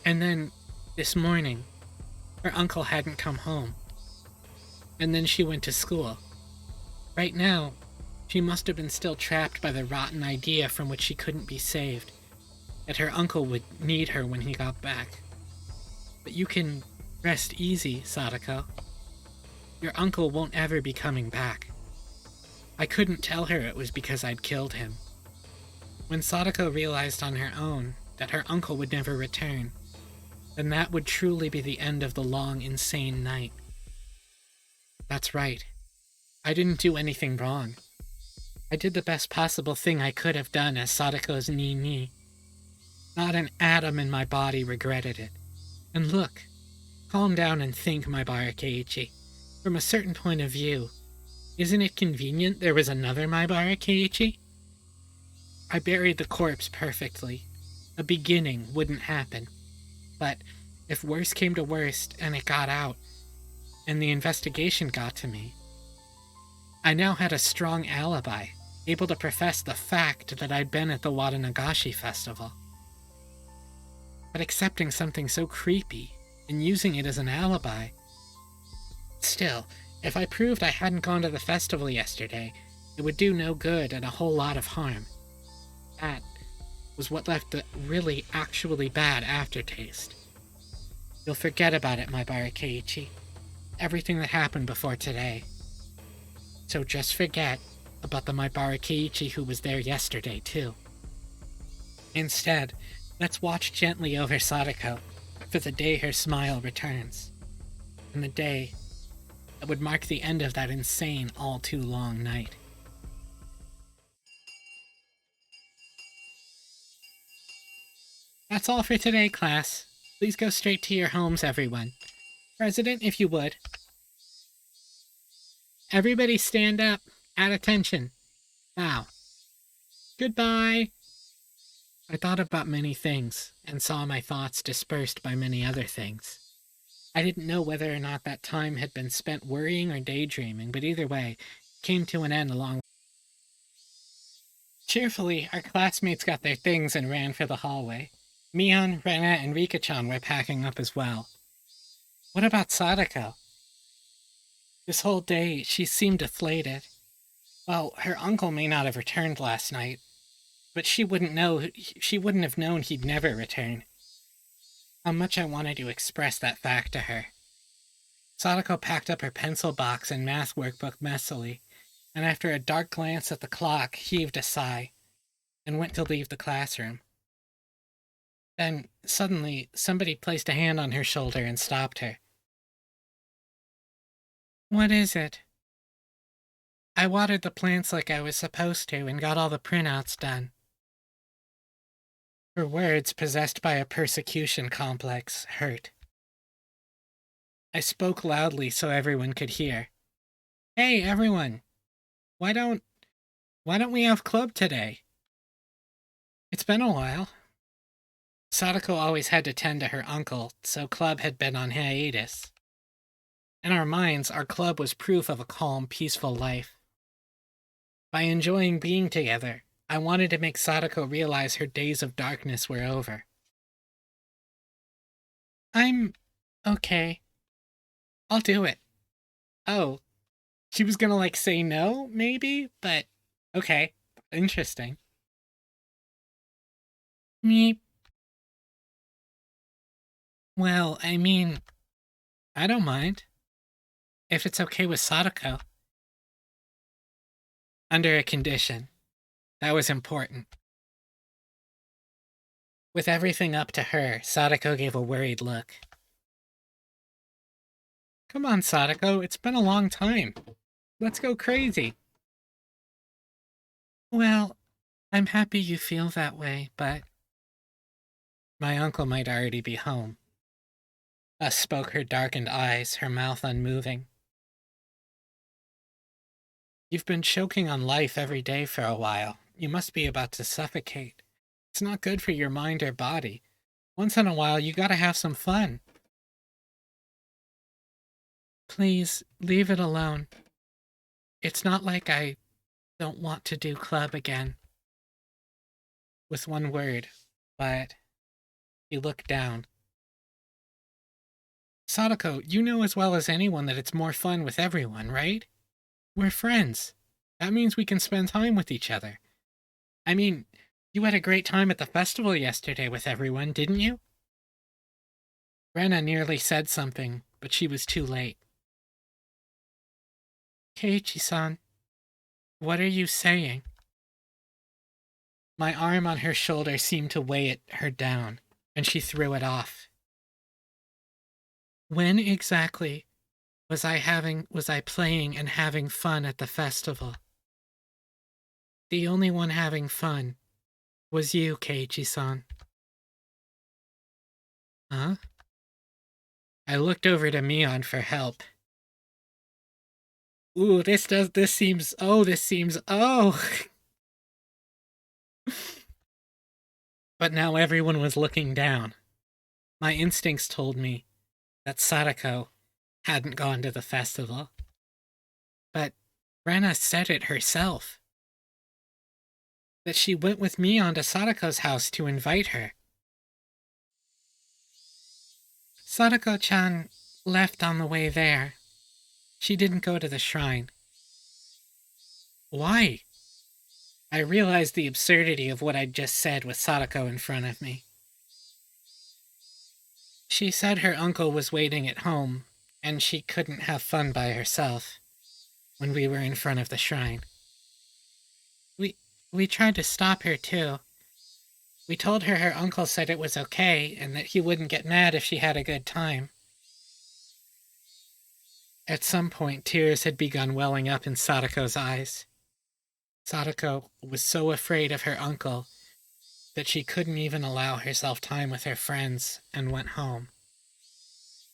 S1: And then, this morning, her uncle hadn't come home. And then she went to school. Right now, she must have been still trapped by the rotten idea from which she couldn't be saved, that her uncle would need her when he got back. But you can rest easy, Sadako. Your uncle won't ever be coming back. I couldn't tell her it was because I'd killed him. When Sadako realized on her own that her uncle would never return, then that would truly be the end of the long, insane night. That's right. I didn't do anything wrong. I did the best possible thing I could have done as Sadako's Ni. Not an atom in my body regretted it. And look, calm down and think, Maibara Keiichi. From a certain point of view, isn't it convenient there was another Maibara Keiichi? I buried the corpse perfectly. A beginning wouldn't happen. But if worst came to worst and it got out, and the investigation got to me, I now had a strong alibi, able to profess the fact that I'd been at the Watanagashi festival. But accepting something so creepy and using it as an alibi... Still, if I proved I hadn't gone to the festival yesterday, it would do no good and a whole lot of harm. That was what left the really actually bad aftertaste. You'll forget about it, Maibara Keiichi. Everything that happened before today. So just forget about the Maibara Keiichi who was there yesterday, too. Instead, let's watch gently over Sadako for the day her smile returns. And the day that would mark the end of that insane, all-too-long night. That's all for today, class. Please go straight to your homes, everyone. President, if you would. Everybody stand up. At attention. Now. Goodbye. I thought about many things, and saw my thoughts dispersed by many other things. I didn't know whether or not that time had been spent worrying or daydreaming, but either way, it came to an end along. Cheerfully, our classmates got their things and ran for the hallway. Mion, Rena, and Rika-chan were packing up as well. What about Sadako? This whole day, she seemed deflated. Well, her uncle may not have returned last night, but she wouldn't have known he'd never return. How much I wanted to express that fact to her. Sadako packed up her pencil box and math workbook messily, and after a dark glance at the clock, heaved a sigh, and went to leave the classroom. Then, suddenly, somebody placed a hand on her shoulder and stopped her. What is it? I watered the plants like I was supposed to and got all the printouts done. Her words, possessed by a persecution complex, hurt. I spoke loudly so everyone could hear. Hey, everyone! Why don't we have club today? It's been a while. Sadako always had to tend to her uncle, so club had been on hiatus. In our minds, our club was proof of a calm, peaceful life. By enjoying being together, I wanted to make Sadako realize her days of darkness were over. I'm okay. I'll do it. Oh, she was gonna say no, maybe? But, okay, interesting. Meep. Well, I mean, I don't mind. If it's okay with Sadako. Under a condition. That was important. With everything up to her, Sadako gave a worried look. Come on, Sadako, it's been a long time. Let's go crazy. Well, I'm happy you feel that way, but... My uncle might already be home. Thus spoke her darkened eyes, her mouth unmoving. You've been choking on life every day for a while. You must be about to suffocate. It's not good for your mind or body. Once in a while, you gotta have some fun. Please, leave it alone. It's not like I don't want to do club again. With one word, but he looked down. Sadako, you know as well as anyone that it's more fun with everyone, right? We're friends. That means we can spend time with each other. I mean, you had a great time at the festival yesterday with everyone, didn't you? Rena nearly said something, but she was too late. Keiichi-san, what are you saying? My arm on her shoulder seemed to weigh her down, and she threw it off. When exactly was I playing and having fun at the festival? The only one having fun was you, Keiichi-san. Huh? I looked over to Mion for help. Ooh, this seems, But now everyone was looking down. My instincts told me that Sadako hadn't gone to the festival. But Rena said it herself. That she went with Mion to Sadako's house to invite her. Sadako-chan left on the way there. She didn't go to the shrine. Why? I realized the absurdity of what I'd just said with Sadako in front of me. She said her uncle was waiting at home, and she couldn't have fun by herself when we were in front of the shrine. We tried to stop her, too. We told her her uncle said it was okay, and that he wouldn't get mad if she had a good time. At some point, tears had begun welling up in Sadako's eyes. Sadako was so afraid of her uncle that she couldn't even allow herself time with her friends and went home.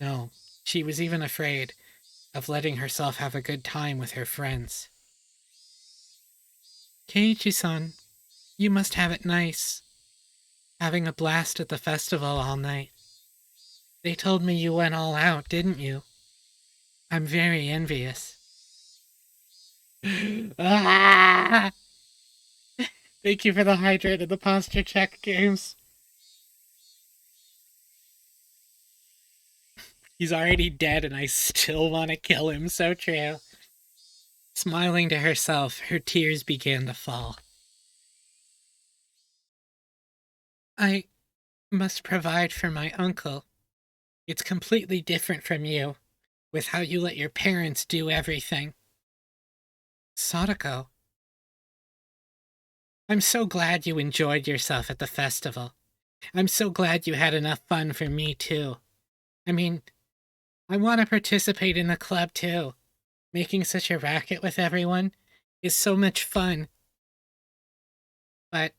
S1: No, she was even afraid of letting herself have a good time with her friends. Keiichi-san, you must have it nice, having a blast at the festival all night. They told me you went all out, didn't you? I'm very envious. Ah! Thank you for the hydrate and the posture check, Games. He's already dead and I still want to kill him, so true. Smiling to herself, her tears began to fall. I must provide for my uncle. It's completely different from you, with how you let your parents do everything. Sadako, I'm so glad you enjoyed yourself at the festival. I'm so glad you had enough fun for me, too. I mean, I want to participate in the club, too. Making such a racket with everyone is so much fun. But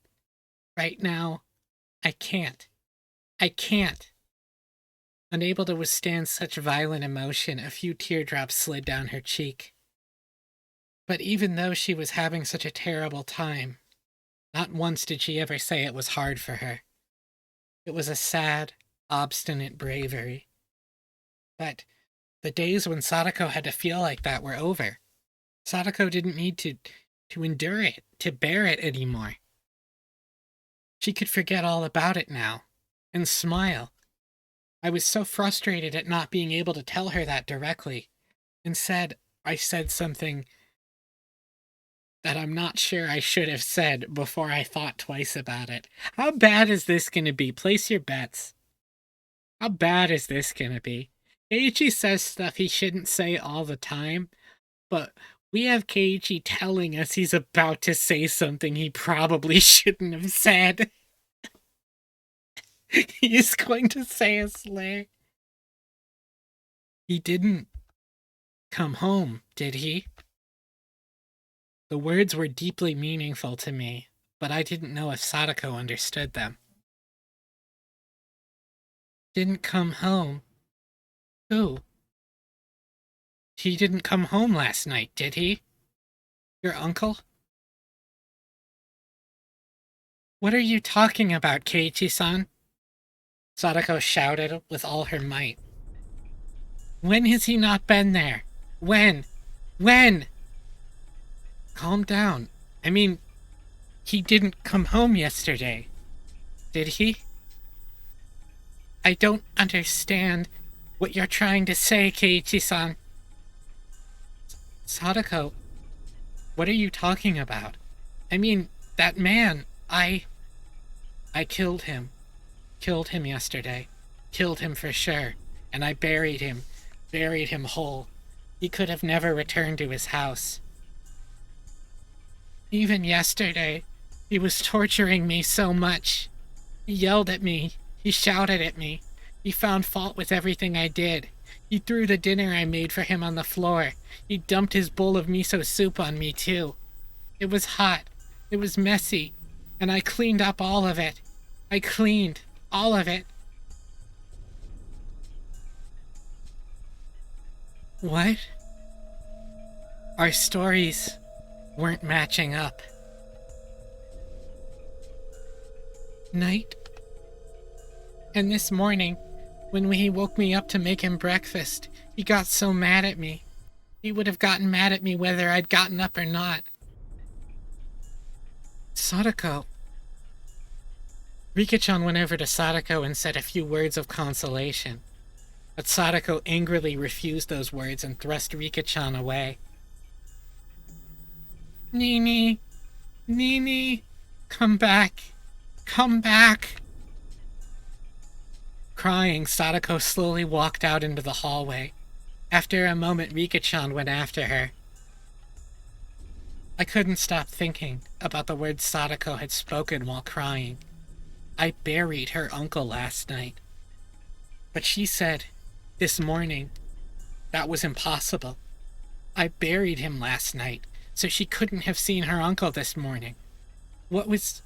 S1: right now, I can't. I can't. Unable to withstand such violent emotion, a few teardrops slid down her cheek. But even though she was having such a terrible time, not once did she ever say it was hard for her. It was a sad, obstinate bravery. But the days when Sadako had to feel like that were over. Sadako didn't need to endure it, to bear it anymore. She could forget all about it now, and smile. I was so frustrated at not being able to tell her that directly. Instead, I said something that I'm not sure I should have said before I thought twice about it. How bad is this gonna be? Place your bets. How bad is this gonna be? Keiichi says stuff he shouldn't say all the time, but we have Keiichi telling us he's about to say something he probably shouldn't have said. He's going to say a slur. He didn't come home, did he? The words were deeply meaningful to me, but I didn't know if Sadako understood them. Didn't come home? Who? He didn't come home last night, did he? Your uncle? What are you talking about, Keiichi-san? Sadako shouted with all her might. When has he not been there? When? When? Calm down. I mean, he didn't come home yesterday. Did he? I don't understand what you're trying to say, Keiichi-san. Sadako, what are you talking about? I mean, that man, I killed him. Killed him yesterday. Killed him for sure. And I buried him. Buried him whole. He could have never returned to his house. Even yesterday, he was torturing me so much. He yelled at me. He shouted at me. He found fault with everything I did. He threw the dinner I made for him on the floor. He dumped his bowl of miso soup on me, too. It was hot. It was messy. And I cleaned up all of it. I cleaned all of it. What? Our stories weren't matching up. Night. And this morning, when he woke me up to make him breakfast, he got so mad at me. He would have gotten mad at me whether I'd gotten up or not. Sadako. Rika-chan went over to Sadako and said a few words of consolation. But Sadako angrily refused those words and thrust Rika-chan away. Nini! Nini! Come back! Come back! Crying, Sadako slowly walked out into the hallway. After a moment, Rika-chan went after her. I couldn't stop thinking about the words Sadako had spoken while crying. I buried her uncle last night. But she said, this morning, that was impossible. I buried him last night, so she couldn't have seen her uncle this morning. What was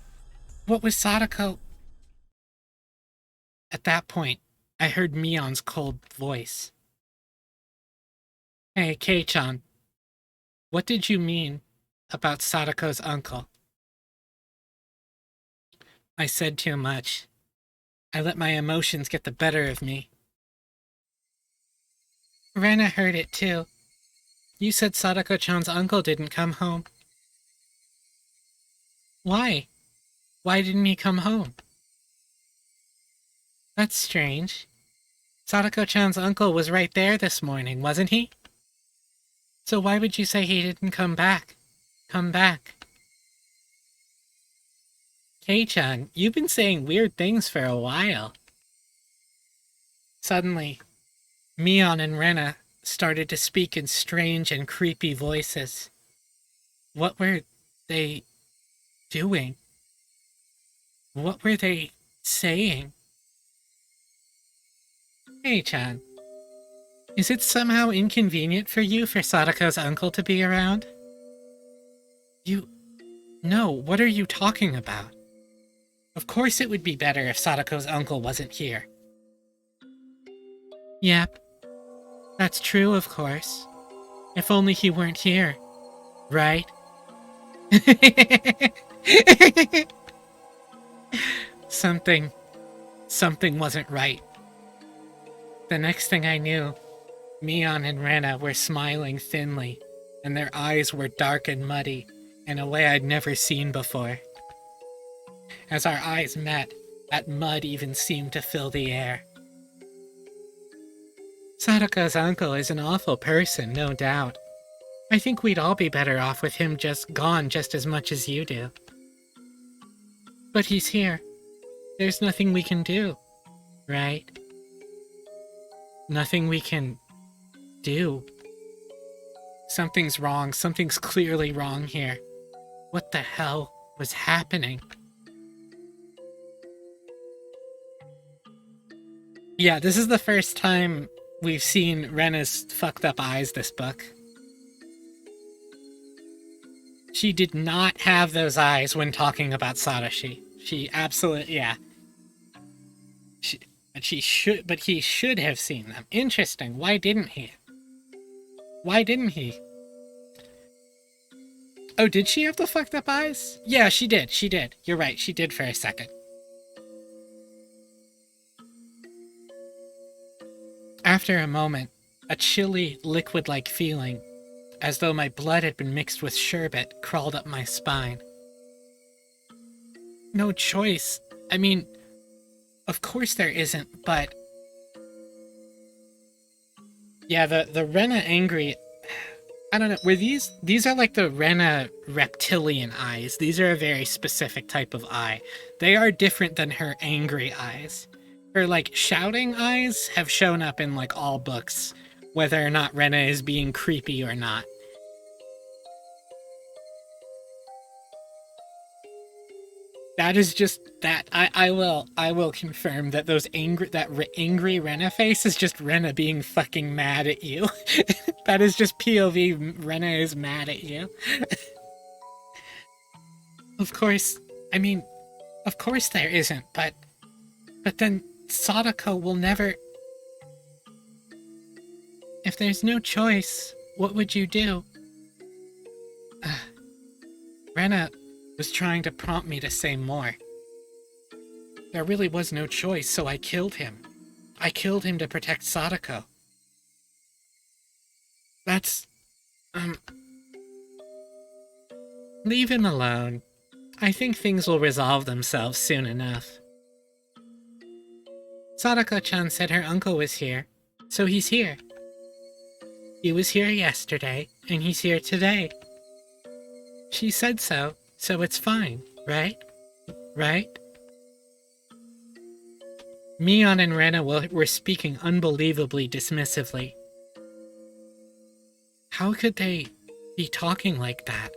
S1: What was Sadako? At that point, I heard Mion's cold voice. Hey, Kei-chan, what did you mean about Sadako's uncle? I said too much. I let my emotions get the better of me. Rena heard it too. You said Sadako-chan's uncle didn't come home. Why? Why didn't he come home? That's strange. Sadako-chan's uncle was right there this morning, wasn't he? So why would you say he didn't come back? Come back. Kei-chan, you've been saying weird things for a while. Suddenly, Mion and Rena started to speak in strange and creepy voices. What were they doing? What were they saying? Kei-chan, is it somehow inconvenient for you for Sadako's uncle to be around? No, what are you talking about? Of course it would be better if Sadako's uncle wasn't here. Yep, that's true, of course. If only he weren't here, right? Something wasn't right. The next thing I knew, Mion and Rena were smiling thinly, and their eyes were dark and muddy in a way I'd never seen before. As our eyes met, that mud even seemed to fill the air. Sadako's uncle is an awful person, no doubt. I think we'd all be better off with him just gone just as much as you do. But he's here. There's nothing we can do, right? Nothing we can do. Something's wrong. Something's clearly wrong here. What the hell was happening? Yeah, this is the first time we've seen Rena's fucked up eyes this book. She did not have those eyes when talking about Satoshi. She absolutely, yeah. But he should have seen them. Interesting. Why didn't he? Why didn't he? Oh, did she have the fucked up eyes? Yeah, she did. She did. You're right. She did for a second. After a moment, a chilly, liquid-like feeling, as though my blood had been mixed with sherbet, crawled up my spine. No choice. I mean, of course there isn't, but... Yeah, the Rena angry... I don't know, were these are like the Rena reptilian eyes. These are a very specific type of eye. They are different than her angry eyes. Her, like, shouting eyes have shown up in, like, all books, whether or not Rena is being creepy or not. That is just that I will confirm that angry Rena face is just Rena being fucking mad at you. That is just POV Rena is mad at you. Of course there isn't, but then Sadako will never... If there's no choice, what would you do? Rena was trying to prompt me to say more. There really was no choice, so I killed him. I killed him to protect Sadako. That's... Leave him alone. I think things will resolve themselves soon enough. Sadako-chan said her uncle was here, so he's here. He was here yesterday, and he's here today. She said so it's fine, right? Right? Mion and Rena were speaking unbelievably dismissively. How could they be talking like that?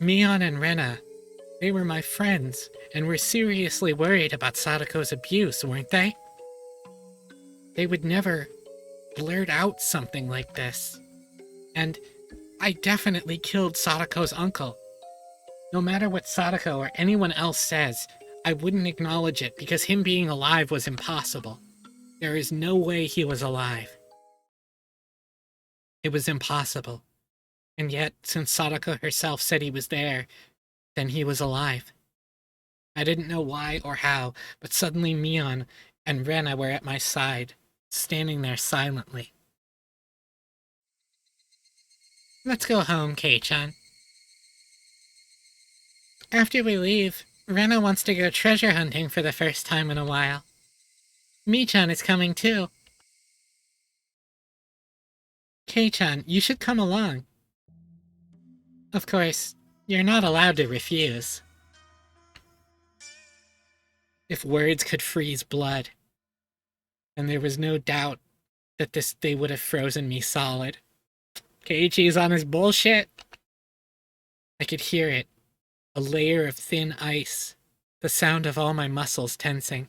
S1: Mion and Rena, they were my friends, and were seriously worried about Sadako's abuse, weren't they? They would never blurt out something like this. And I definitely killed Sadako's uncle. No matter what Sadako or anyone else says, I wouldn't acknowledge it because him being alive was impossible. There is no way he was alive. It was impossible. And yet, since Sadako herself said he was there, then he was alive. I didn't know why or how, but suddenly Mion and Rena were at my side, standing there silently. Let's go home, Kei-chan. After we leave, Rena wants to go treasure hunting for the first time in a while. Mi-chan is coming too. Kei-chan, you should come along. Of course, you're not allowed to refuse. If words could freeze blood, then there was no doubt that they would have frozen me solid. Keiichi's on his bullshit. I could hear it. A layer of thin ice. The sound of all my muscles tensing.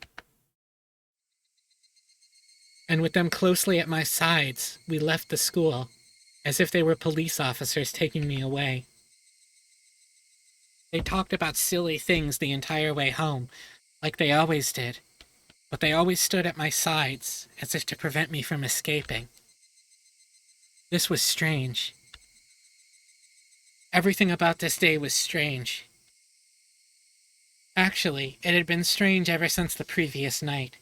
S1: And with them closely at my sides, we left the school, as if they were police officers taking me away. They talked about silly things the entire way home, like they always did, but they always stood at my sides, as if to prevent me from escaping. This was strange. Everything about this day was strange. Actually, it had been strange ever since the previous night.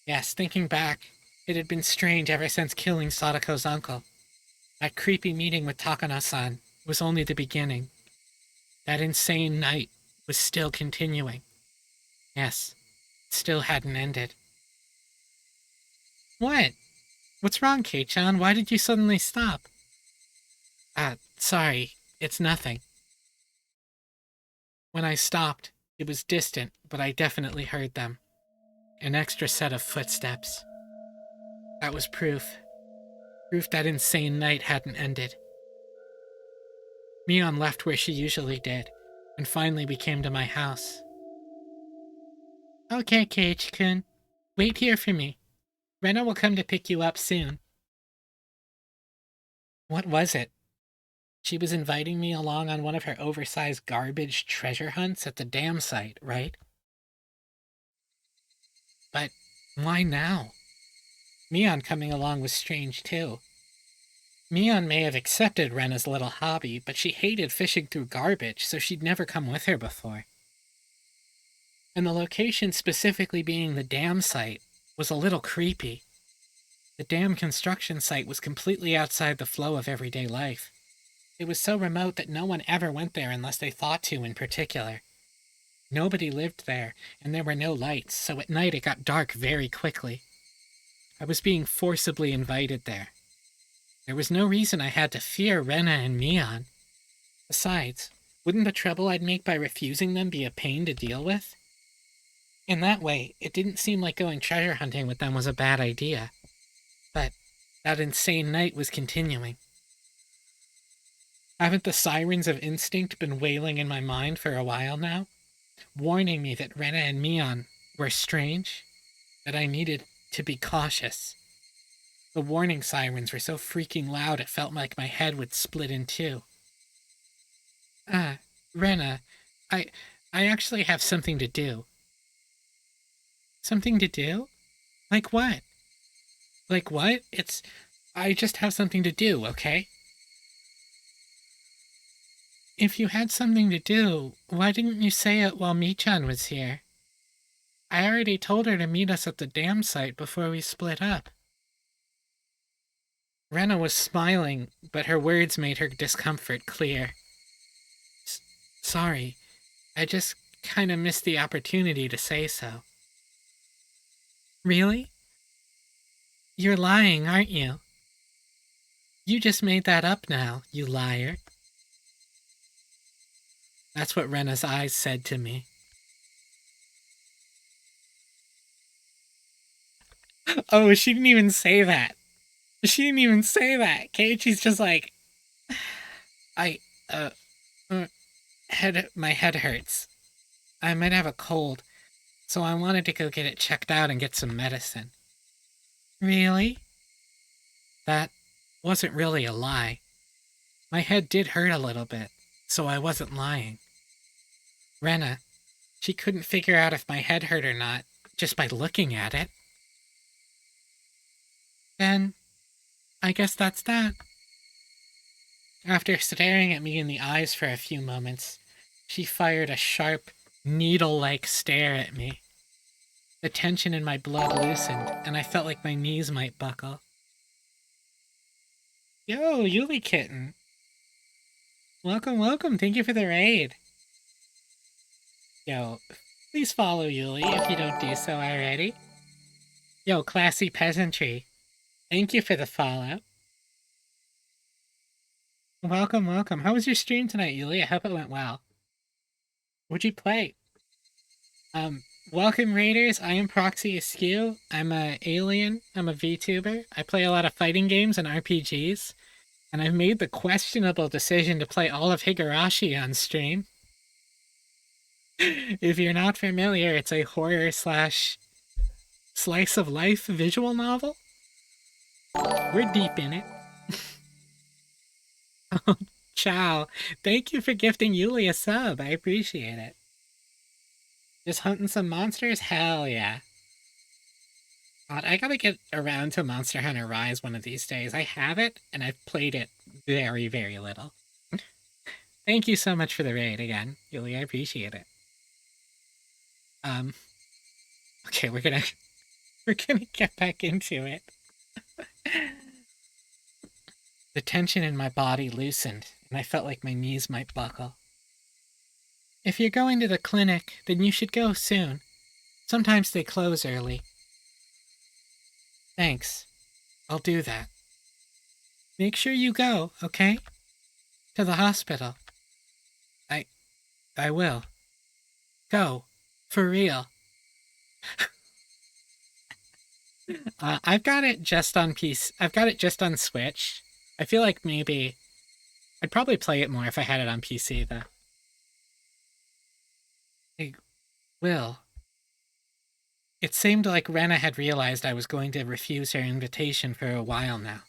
S1: Yes, thinking back, it had been strange ever since killing Sadako's uncle. That creepy meeting with Takano-san was only the beginning. That insane night was still continuing. Yes, it still hadn't ended. What? What's wrong, Kei-chan? Why did you suddenly stop? Sorry, it's nothing. When I stopped, it was distant, but I definitely heard them. An extra set of footsteps. That was proof. Proof that insane night hadn't ended. Mion left where she usually did, and finally we came to my house. Okay, Keiichi-kun. Wait here for me. Rena will come to pick you up soon. What was it? She was inviting me along on one of her oversized garbage treasure hunts at the dam site, right? But why now? Mion coming along was strange too. Mion may have accepted Rena's little hobby, but she hated fishing through garbage, so she'd never come with her before. And the location specifically being the dam site was a little creepy. The dam construction site was completely outside the flow of everyday life. It was so remote that no one ever went there unless they thought to in particular. Nobody lived there, and there were no lights, so at night it got dark very quickly. I was being forcibly invited there. There was no reason I had to fear Rena and Mion. Besides, wouldn't the trouble I'd make by refusing them be a pain to deal with? In that way, it didn't seem like going treasure hunting with them was a bad idea. But that insane night was continuing. Haven't the sirens of instinct been wailing in my mind for a while now? Warning me that Rena and Mion were strange, that I needed to be cautious. The warning sirens were so freaking loud it felt like my head would split in two. Rena, I actually have something to do. Something to do? Like what? Like what? I just have something to do, okay? If you had something to do, why didn't you say it while Mi-chan was here? I already told her to meet us at the dam site before we split up. Rena was smiling, but her words made her discomfort clear. Sorry, I just kinda missed the opportunity to say so. Really? You're lying, aren't you? You just made that up now, you liar. That's what Rena's eyes said to me. Oh, she didn't even say that. She didn't even say that. Keiichi's just like, I, my head hurts. I might have a cold, so I wanted to go get it checked out and get some medicine. Really? That wasn't really a lie. My head did hurt a little bit, so I wasn't lying. Rena, she couldn't figure out if my head hurt or not, just by looking at it. Then, I guess that's that. After staring at me in the eyes for a few moments, she fired a sharp, needle-like stare at me. The tension in my blood loosened, and I felt like my knees might buckle. Yo, Yuli Kitten. Welcome, welcome. Thank you for the raid. Yo, please follow Yuli if you don't do so already. Yo, classy peasantry. Thank you for the follow. Welcome, welcome. How was your stream tonight, Yuli? I hope it went well. What'd you play? Welcome Raiders, I am Proxy Askew. I'm a alien, I'm a VTuber. I play a lot of fighting games and RPGs, and I've made the questionable decision to play all of Higurashi on stream. If you're not familiar, it's a horror slash slice of life visual novel. We're deep in it. Oh, ciao. Thank you for gifting Yuli a sub. I appreciate it. Just hunting some monsters? Hell yeah. God, I gotta get around to Monster Hunter Rise one of these days. I have it, and I've played it very, very little. Thank you so much for the raid again, Yuli. I appreciate it. Okay, we're gonna get back into it. The tension in my body loosened, and I felt like my knees might buckle. If you're going to the clinic, then you should go soon. Sometimes they close early. Thanks. I'll do that. Make sure you go, okay? To the hospital. I will. Go. For real. I've got it just on PC. I've got it just on Switch. I feel like maybe I'd probably play it more if I had it on PC, though. I will. It seemed like Rena had realized I was going to refuse her invitation for a while now.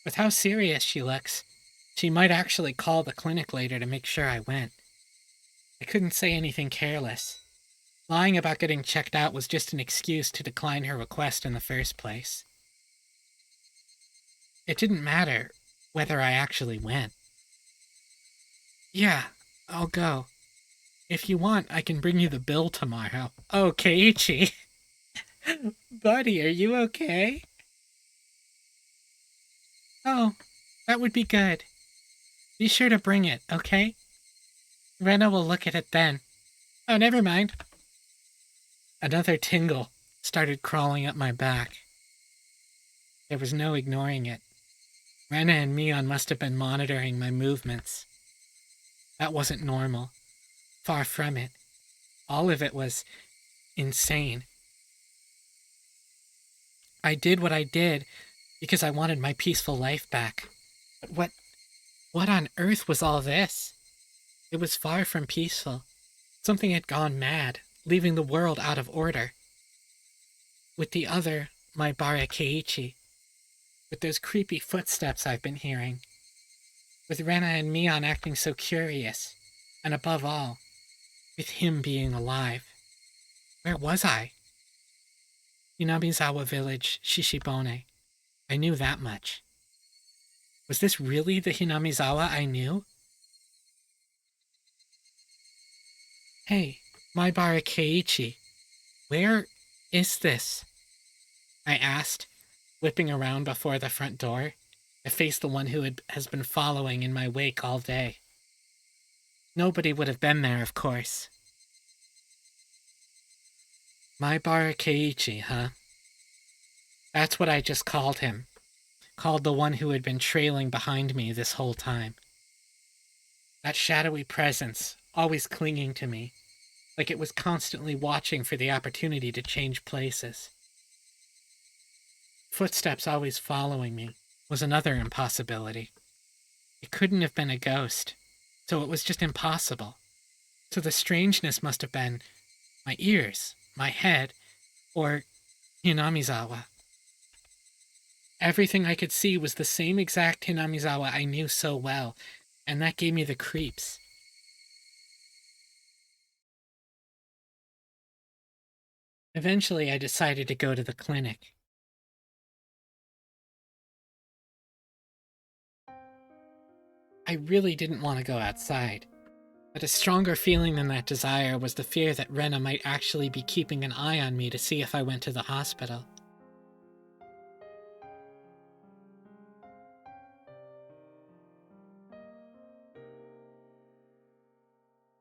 S1: With how serious she looks, she might actually call the clinic later to make sure I went. I couldn't say anything careless. Lying about getting checked out was just an excuse to decline her request in the first place. It didn't matter whether I actually went. Yeah, I'll go. If you want, I can bring you the bill tomorrow. Oh, Keiichi. Buddy, are you okay? Oh, that would be good. Be sure to bring it, okay? Rena will look at it then. Oh, never mind. Another tingle started crawling up my back. There was no ignoring it. Rena and Mion must have been monitoring my movements. That wasn't normal. Far from it. All of it was insane. I did what I did because I wanted my peaceful life back. But what on earth was all this? It was far from peaceful. Something had gone mad, leaving the world out of order. With the other, my Bara Keiichi. With those creepy footsteps I've been hearing. With Rena and Mion acting so curious. And above all, with him being alive. Where was I? Hinamizawa Village, Shishibone. I knew that much. Was this really the Hinamizawa I knew? Hey, my Bara Keiichi, where is this? I asked, whipping around before the front door, to face the one who has been following in my wake all day. Nobody would have been there, of course. My Bara Keiichi, huh? That's what I just called him. Called the one who had been trailing behind me this whole time. That shadowy presence, always clinging to me, like it was constantly watching for the opportunity to change places. Footsteps always following me was another impossibility. It couldn't have been a ghost, so it was just impossible. So the strangeness must have been my ears, my head, or Hinamizawa. Everything I could see was the same exact Hinamizawa I knew so well, and that gave me the creeps. Eventually, I decided to go to the clinic. I really didn't want to go outside, but a stronger feeling than that desire was the fear that Rena might actually be keeping an eye on me to see if I went to the hospital.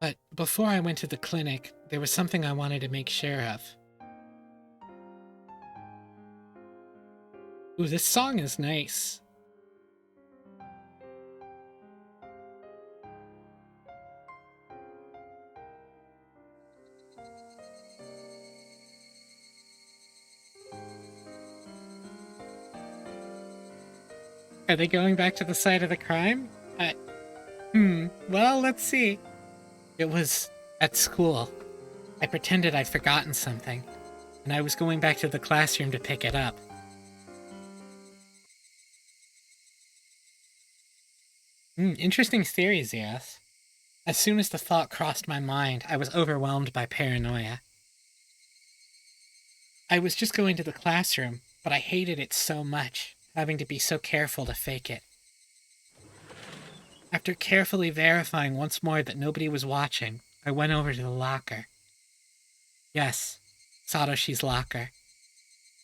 S1: But before I went to the clinic, there was something I wanted to make sure of. Ooh, this song is nice. Are they going back to the site of the crime? Well, let's see. It was at school. I pretended I'd forgotten something, and I was going back to the classroom to pick it up. Interesting theories, yes. As soon as the thought crossed my mind, I was overwhelmed by paranoia. I was just going to the classroom, but I hated it so much, having to be so careful to fake it. After carefully verifying once more that nobody was watching, I went over to the locker. Yes, Satoshi's locker.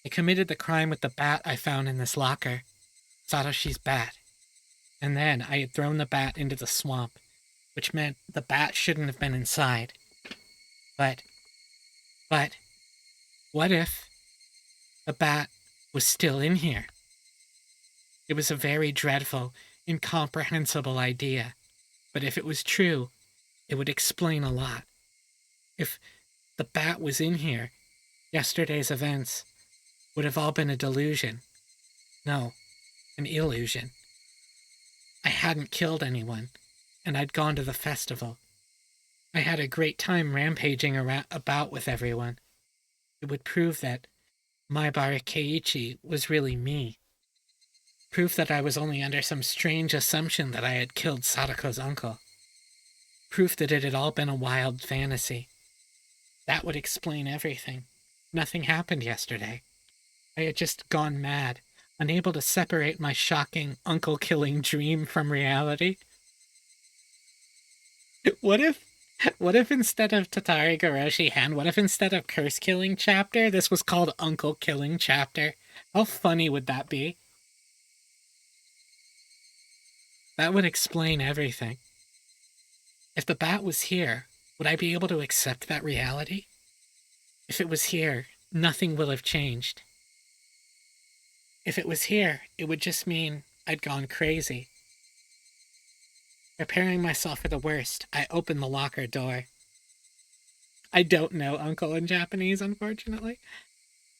S1: I committed the crime with the bat I found in this locker, Satoshi's bat. And then I had thrown the bat into the swamp, which meant the bat shouldn't have been inside. But, what if the bat was still in here? It was a very dreadful, incomprehensible idea, but if it was true, it would explain a lot. If the bat was in here, yesterday's events would have all been a delusion. No, an illusion. I hadn't killed anyone, and I'd gone to the festival. I had a great time rampaging about with everyone. It would prove that Maibara Keiichi was really me. Proof that I was only under some strange assumption that I had killed Sadako's uncle. Proof that it had all been a wild fantasy. That would explain everything. Nothing happened yesterday. I had just gone mad, unable to separate my shocking uncle-killing dream from reality. What if instead of Tatarigoroshi-hen, what if instead of curse-killing chapter, this was called uncle-killing chapter? How funny would that be? That would explain everything. If the bat was here, would I be able to accept that reality? If it was here, nothing will have changed. If it was here, it would just mean I'd gone crazy. Preparing myself for the worst, I opened the locker door. I don't know uncle in Japanese, unfortunately.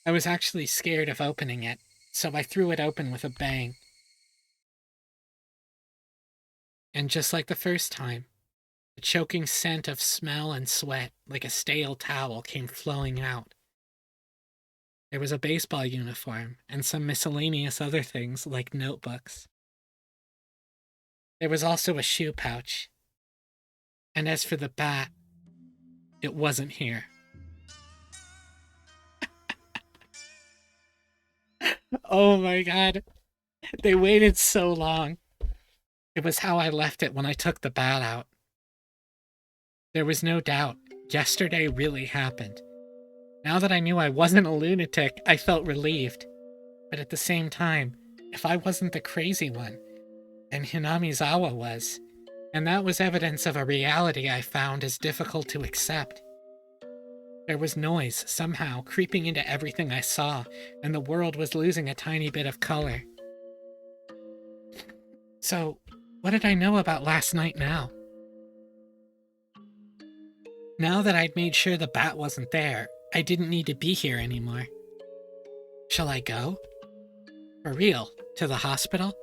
S1: I was actually scared of opening it, so I threw it open with a bang. And just like the first time, the choking scent of smell and sweat, like a stale towel, came flowing out. There was a baseball uniform and some miscellaneous other things, like notebooks. There was also a shoe pouch. And as for the bat, it wasn't here. Oh my god. They waited so long. It was how I left it when I took the bat out. There was no doubt. Yesterday really happened. Now that I knew I wasn't a lunatic, I felt relieved. But at the same time, if I wasn't the crazy one, then Hinamizawa was. And that was evidence of a reality I found as difficult to accept. There was noise, somehow, creeping into everything I saw, and the world was losing a tiny bit of color. So, what did I know about last night now? Now that I'd made sure the bat wasn't there, I didn't need to be here anymore. Shall I go? For real, to the hospital?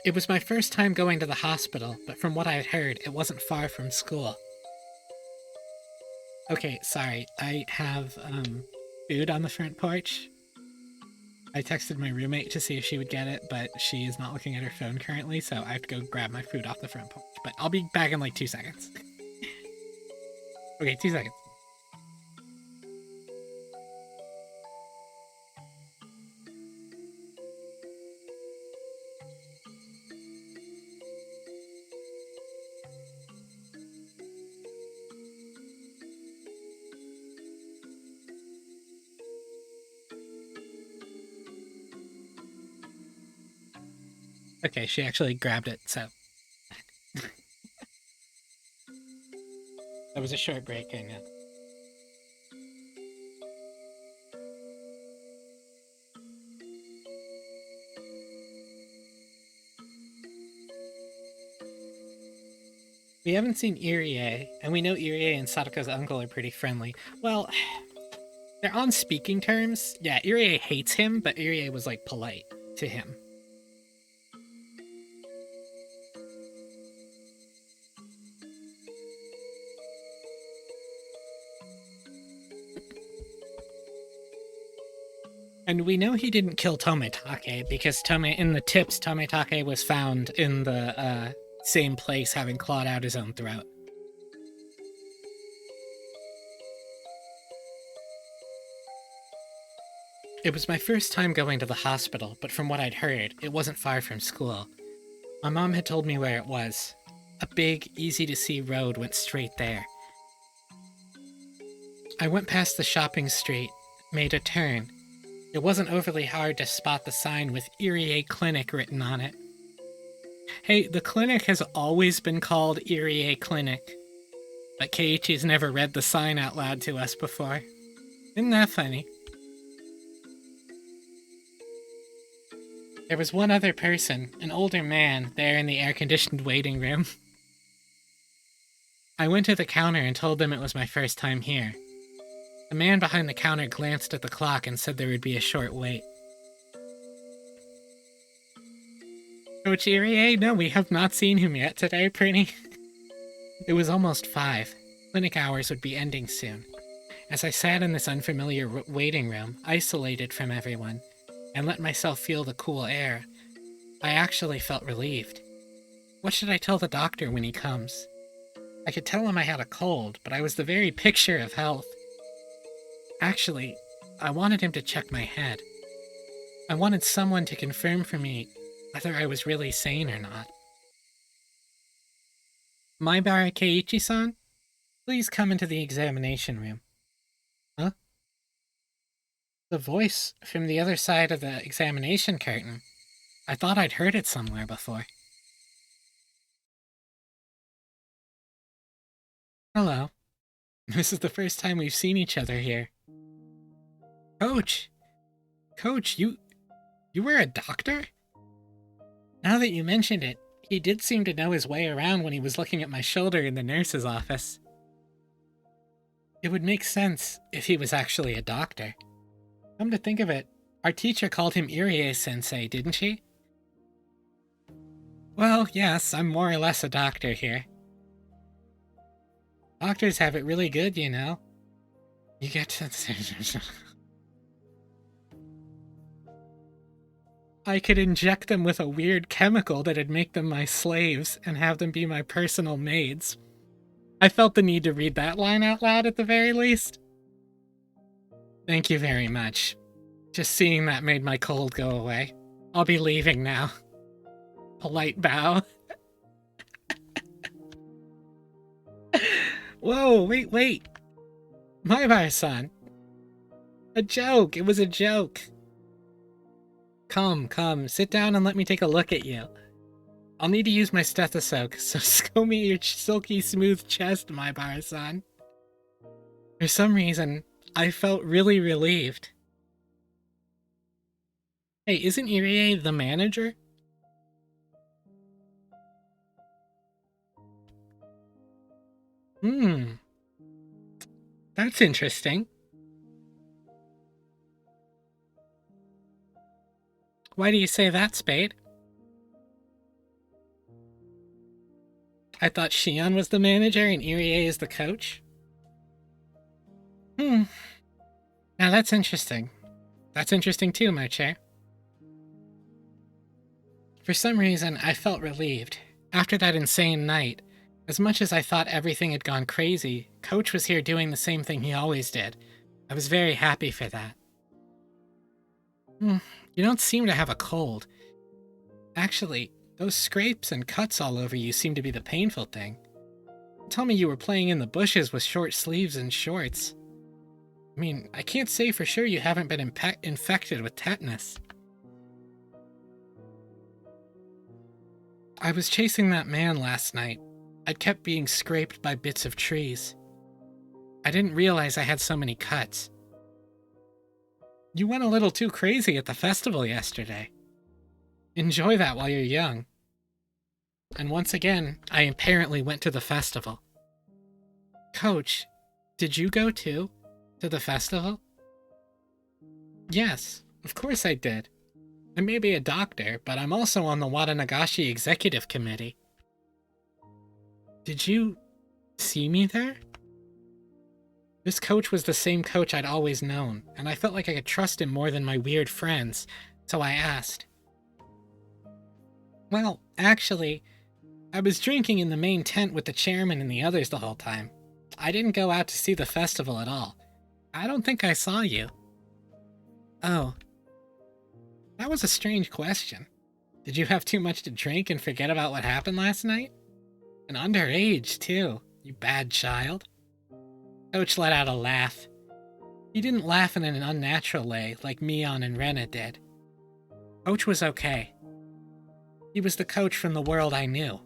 S1: It was my first time going to the hospital, but from what I had heard, it wasn't far from school. Okay, sorry, I have, food on the front porch. I texted my roommate to see if she would get it, but she is not looking at her phone currently, so I have to go grab my food off the front porch. But I'll be back in like 2 seconds. Okay, 2 seconds. Okay, she actually grabbed it, so. That was a short break, I know. We haven't seen Irie, and we know Irie and Sadako's uncle are pretty friendly. Well, they're on speaking terms. Yeah, Irie hates him, but Irie was, like, polite to him. And we know he didn't kill Tometake, because in the tips, Tometake was found in the same place having clawed out his own throat. It was my first time going to the hospital, but from what I'd heard, it wasn't far from school. My mom had told me where it was. A big, easy-to-see road went straight there. I went past the shopping street, made a turn. It wasn't overly hard to spot the sign with Irie Clinic written on it. Hey, the clinic has always been called Irie Clinic, but Keiichi's never read the sign out loud to us before. Isn't that funny? There was one other person, an older man, there in the air-conditioned waiting room. I went to the counter and told them it was my first time here. The man behind the counter glanced at the clock and said there would be a short wait. Coach Irie? No, we have not seen him yet today, Pretty. It was almost 5. Clinic hours would be ending soon. As I sat in this unfamiliar waiting room, isolated from everyone, and let myself feel the cool air, I actually felt relieved. What should I tell the doctor when he comes? I could tell him I had a cold, but I was the very picture of health. Actually, I wanted him to check my head. I wanted someone to confirm for me whether I was really sane or not. Maibara Keiichi-san, please come into the examination room. Huh? The voice from the other side of the examination curtain. I thought I'd heard it somewhere before. Hello. This is the first time we've seen each other here. Coach! Coach, you were a doctor? Now that you mentioned it, he did seem to know his way around when he was looking at my shoulder in the nurse's office. It would make sense if he was actually a doctor. Come to think of it, our teacher called him Irie-sensei, didn't she? Well, yes, I'm more or less a doctor here. Doctors have it really good, you know. You get to... I could inject them with a weird chemical that'd make them my slaves and have them be my personal maids. I felt the need to read that line out loud at the very least. Thank you very much. Just seeing that made my cold go away. I'll be leaving now. Polite bow. Whoa, wait. Maibara-san. A joke. It was a joke. Come, sit down and let me take a look at you. I'll need to use my stethoscope, so show me your silky smooth chest, Maibara-san. For some reason, I felt really relieved. Hey, isn't Irie the manager? That's interesting. Why do you say that, Spade? I thought Shion was the manager and Irie is the coach? Now that's interesting. That's interesting too, my chair. For some reason, I felt relieved. After that insane night, As much as I thought everything had gone crazy, Coach was here doing the same thing he always did. I was very happy for that. You don't seem to have a cold. Actually, those scrapes and cuts all over you seem to be the painful thing. Tell me you were playing in the bushes with short sleeves and shorts. I mean, I can't say for sure you haven't been infected with tetanus. I was chasing that man last night. I'd kept being scraped by bits of trees. I didn't realize I had so many cuts. You went a little too crazy at the festival yesterday. Enjoy that while you're young. And once again, I apparently went to the festival. Coach, did you go too? To the festival? Yes, of course I did. I may be a doctor, but I'm also on the Watanagashi Executive Committee. Did you see me there? This coach was the same coach I'd always known, and I felt like I could trust him more than my weird friends, so I asked. Well, actually, I was drinking in the main tent with the chairman and the others the whole time. I didn't go out to see the festival at all. I don't think I saw you. Oh. That was a strange question. Did you have too much to drink and forget about what happened last night? And underage, too, you bad child. Coach let out a laugh. He didn't laugh in an unnatural way like Mion and Rena did. Coach was okay. He was the coach from the world I knew.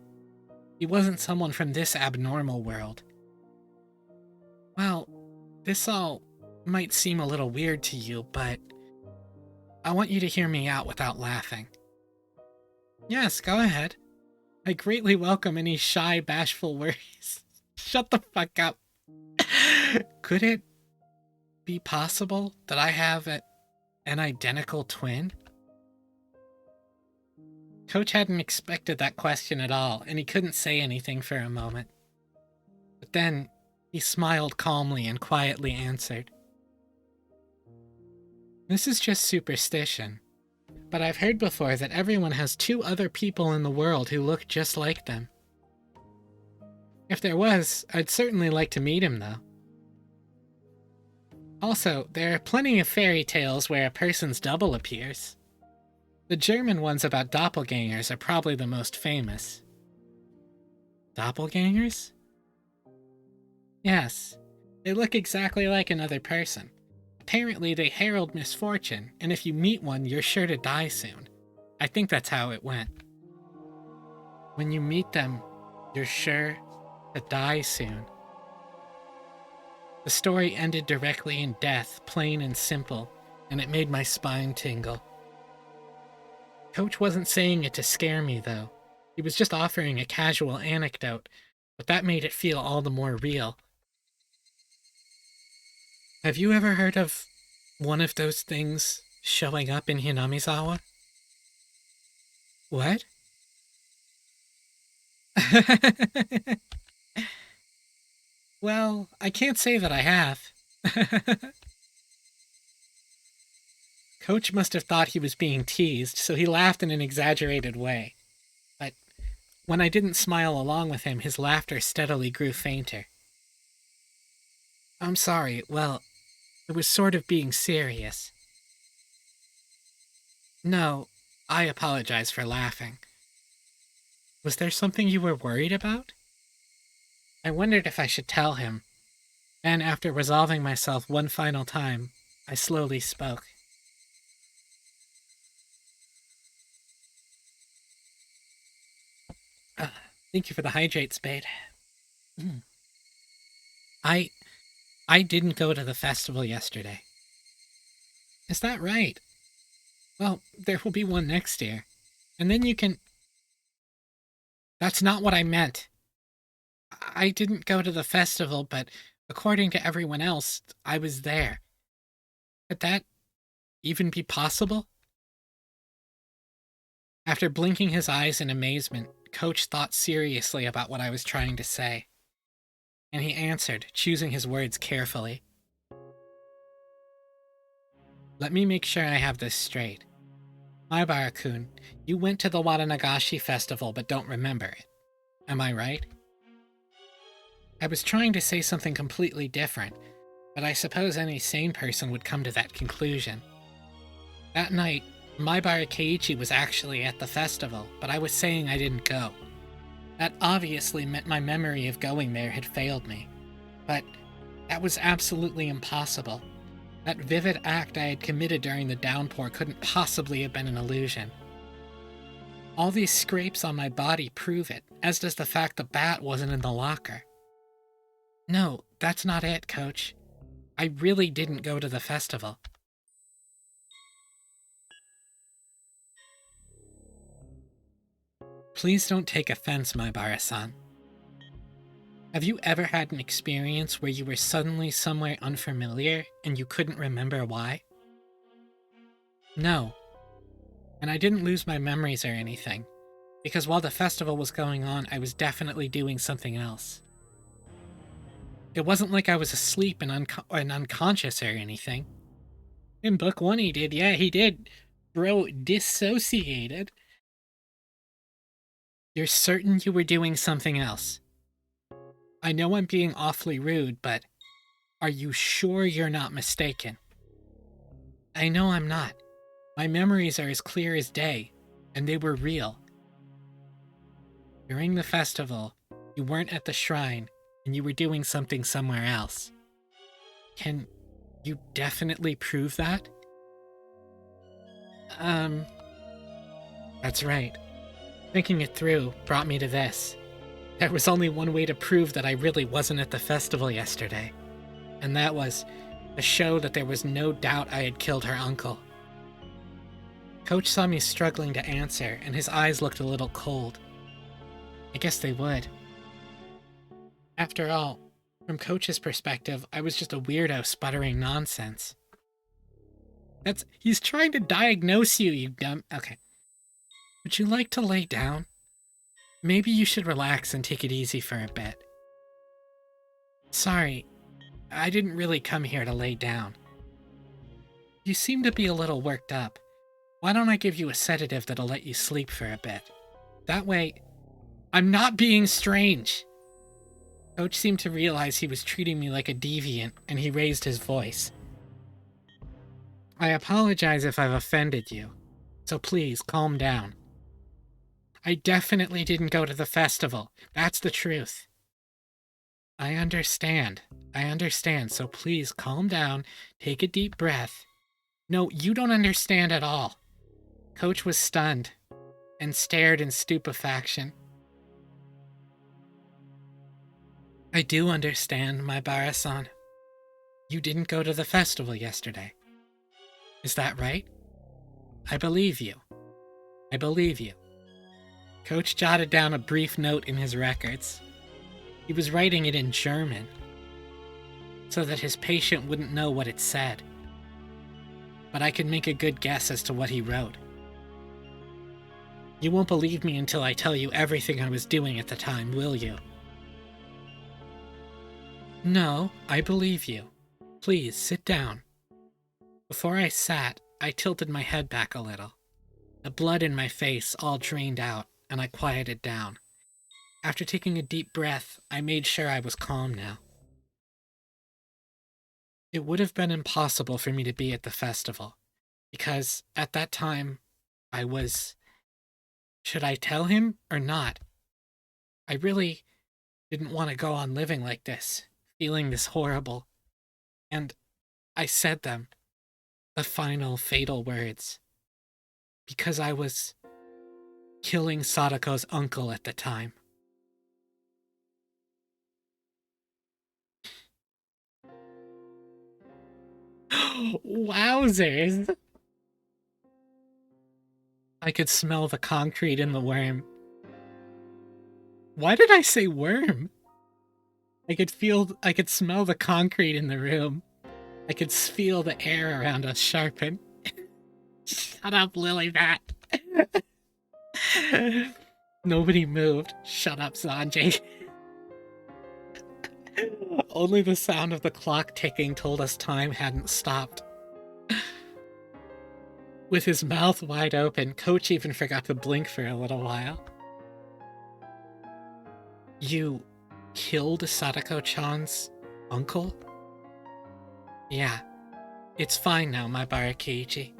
S1: He wasn't someone from this abnormal world. Well, this all might seem a little weird to you, but I want you to hear me out without laughing. Yes, go ahead. I greatly welcome any shy, bashful worries. Shut the fuck up. Could it be possible that I have an identical twin? Coach hadn't expected that question at all, and he couldn't say anything for a moment. But then, he smiled calmly and quietly answered. This is just superstition, but I've heard before that everyone has two other people in the world who look just like them. If there was, I'd certainly like to meet him, though. Also, there are plenty of fairy tales where a person's double appears. The German ones about doppelgangers are probably the most famous. Doppelgangers? Yes, they look exactly like another person. Apparently, they herald misfortune, and if you meet one, you're sure to die soon. I think that's how it went. When you meet them, you're sure to die soon. The story ended directly in death, plain and simple, and it made my spine tingle. Coach wasn't saying it to scare me, though. He was just offering a casual anecdote, but that made it feel all the more real. Have you ever heard of one of those things showing up in Hinamizawa? What? Well, I can't say that I have. Coach must have thought he was being teased, so he laughed in an exaggerated way. But when I didn't smile along with him, his laughter steadily grew fainter. I'm sorry, well, it was sort of being serious. No, I apologize for laughing. Was there something you were worried about? I wondered if I should tell him. Then, after resolving myself one final time, I slowly spoke. Thank you for the hydrate, Spade. I didn't go to the festival yesterday. Is that right? Well, there will be one next year. And then you can... That's not what I meant. I didn't go to the festival, but according to everyone else, I was there. Could that even be possible? After blinking his eyes in amazement, Coach thought seriously about what I was trying to say. And he answered, choosing his words carefully. Let me make sure I have this straight. Maibara-kun, you went to the Watanagashi festival but don't remember it. Am I right? I was trying to say something completely different, but I suppose any sane person would come to that conclusion. That night, Maibara Keiichi was actually at the festival, but I was saying I didn't go. That obviously meant my memory of going there had failed me. But that was absolutely impossible. That vivid act I had committed during the downpour couldn't possibly have been an illusion. All these scrapes on my body prove it, as does the fact the bat wasn't in the locker. No, that's not it, Coach. I really didn't go to the festival. Please don't take offense, Maibara-san. Have you ever had an experience where you were suddenly somewhere unfamiliar and you couldn't remember why? No. And I didn't lose my memories or anything, because while the festival was going on, I was definitely doing something else. It wasn't like I was asleep and unconscious or anything. In book 1 he did, yeah, he did. Bro, dissociated. You're certain you were doing something else? I know I'm being awfully rude, but are you sure you're not mistaken? I know I'm not. My memories are as clear as day, and they were real. During the festival, you weren't at the shrine, and you were doing something somewhere else. Can you definitely prove that? That's right. Thinking it through brought me to this. There was only one way to prove that I really wasn't at the festival yesterday, and that was to show that there was no doubt I had killed her uncle. Coach saw me struggling to answer, and his eyes looked a little cold. I guess they would. After all, from Coach's perspective, I was just a weirdo sputtering nonsense. He's trying to diagnose you, you dumb... Okay. Would you like to lay down? Maybe you should relax and take it easy for a bit. Sorry, I didn't really come here to lay down. You seem to be a little worked up. Why don't I give you a sedative that'll let you sleep for a bit? That way... I'm not being strange! Coach seemed to realize he was treating me like a deviant, and he raised his voice. I apologize if I've offended you, so please calm down. I definitely didn't go to the festival. That's the truth. I understand, so please calm down, take a deep breath. No, you don't understand at all. Coach was stunned, and stared in stupefaction. I do understand, Maibara-san. You didn't go to the festival yesterday. Is that right? I believe you. Coach jotted down a brief note in his records. He was writing it in German, so that his patient wouldn't know what it said. But I could make a good guess as to what he wrote. You won't believe me until I tell you everything I was doing at the time, will you? No, I believe you. Please, sit down. Before I sat, I tilted my head back a little. The blood in my face all drained out, and I quieted down. After taking a deep breath, I made sure I was calm now. It would have been impossible for me to be at the festival, because at that time, I was... Should I tell him or not? I really didn't want to go on living like this, feeling this horrible. And I said them, the final fatal words, because I was killing Sadako's uncle at the time. Wowzers! I could smell the concrete in the worm. Why did I say worm? I could smell the concrete in the room. I could feel the air around us sharpen. Shut up, Lilybat. Nobody moved. Shut up, Sanjay. Only the sound of the clock ticking told us time hadn't stopped. With his mouth wide open, Coach even forgot to blink for a little while. You killed Sadako-chan's uncle? Yeah, it's fine now, Maibara Keiichi.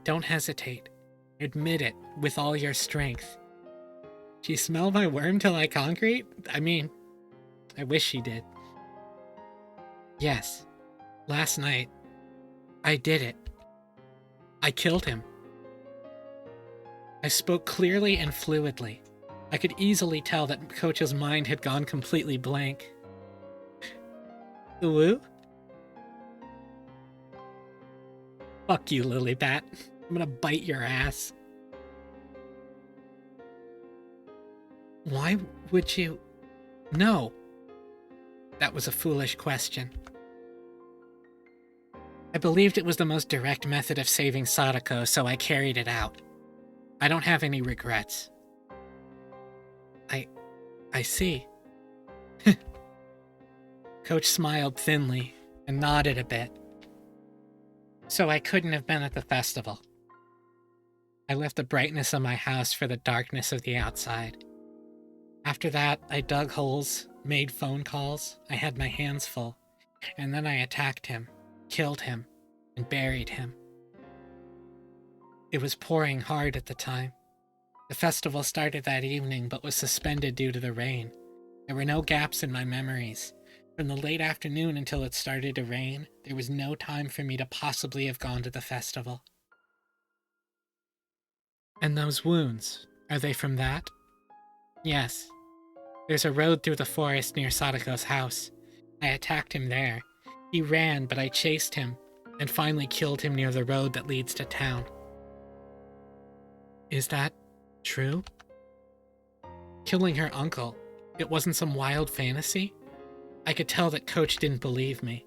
S1: Don't hesitate. Admit it with all your strength. She smelled my worm till I concrete? I mean, I wish she did. Yes, last night, I did it. I killed him. I spoke clearly and fluidly. I could easily tell that Coach's mind had gone completely blank. Woo? Fuck you, Lilybat. I'm gonna bite your ass. Why would you... No. That was a foolish question. I believed it was the most direct method of saving Sadako, so I carried it out. I don't have any regrets. I see. Coach smiled thinly and nodded a bit. So I couldn't have been at the festival. I left the brightness of my house for the darkness of the outside. After that, I dug holes, made phone calls, I had my hands full, and then I attacked him, killed him, and buried him. It was pouring hard at the time. The festival started that evening but was suspended due to the rain. There were no gaps in my memories. From the late afternoon until it started to rain, there was no time for me to possibly have gone to the festival. And those wounds, are they from that? Yes. There's a road through the forest near Sadako's house. I attacked him there. He ran, but I chased him, and finally killed him near the road that leads to town. Is that true? Killing her uncle, it wasn't some wild fantasy? I could tell that Coach didn't believe me.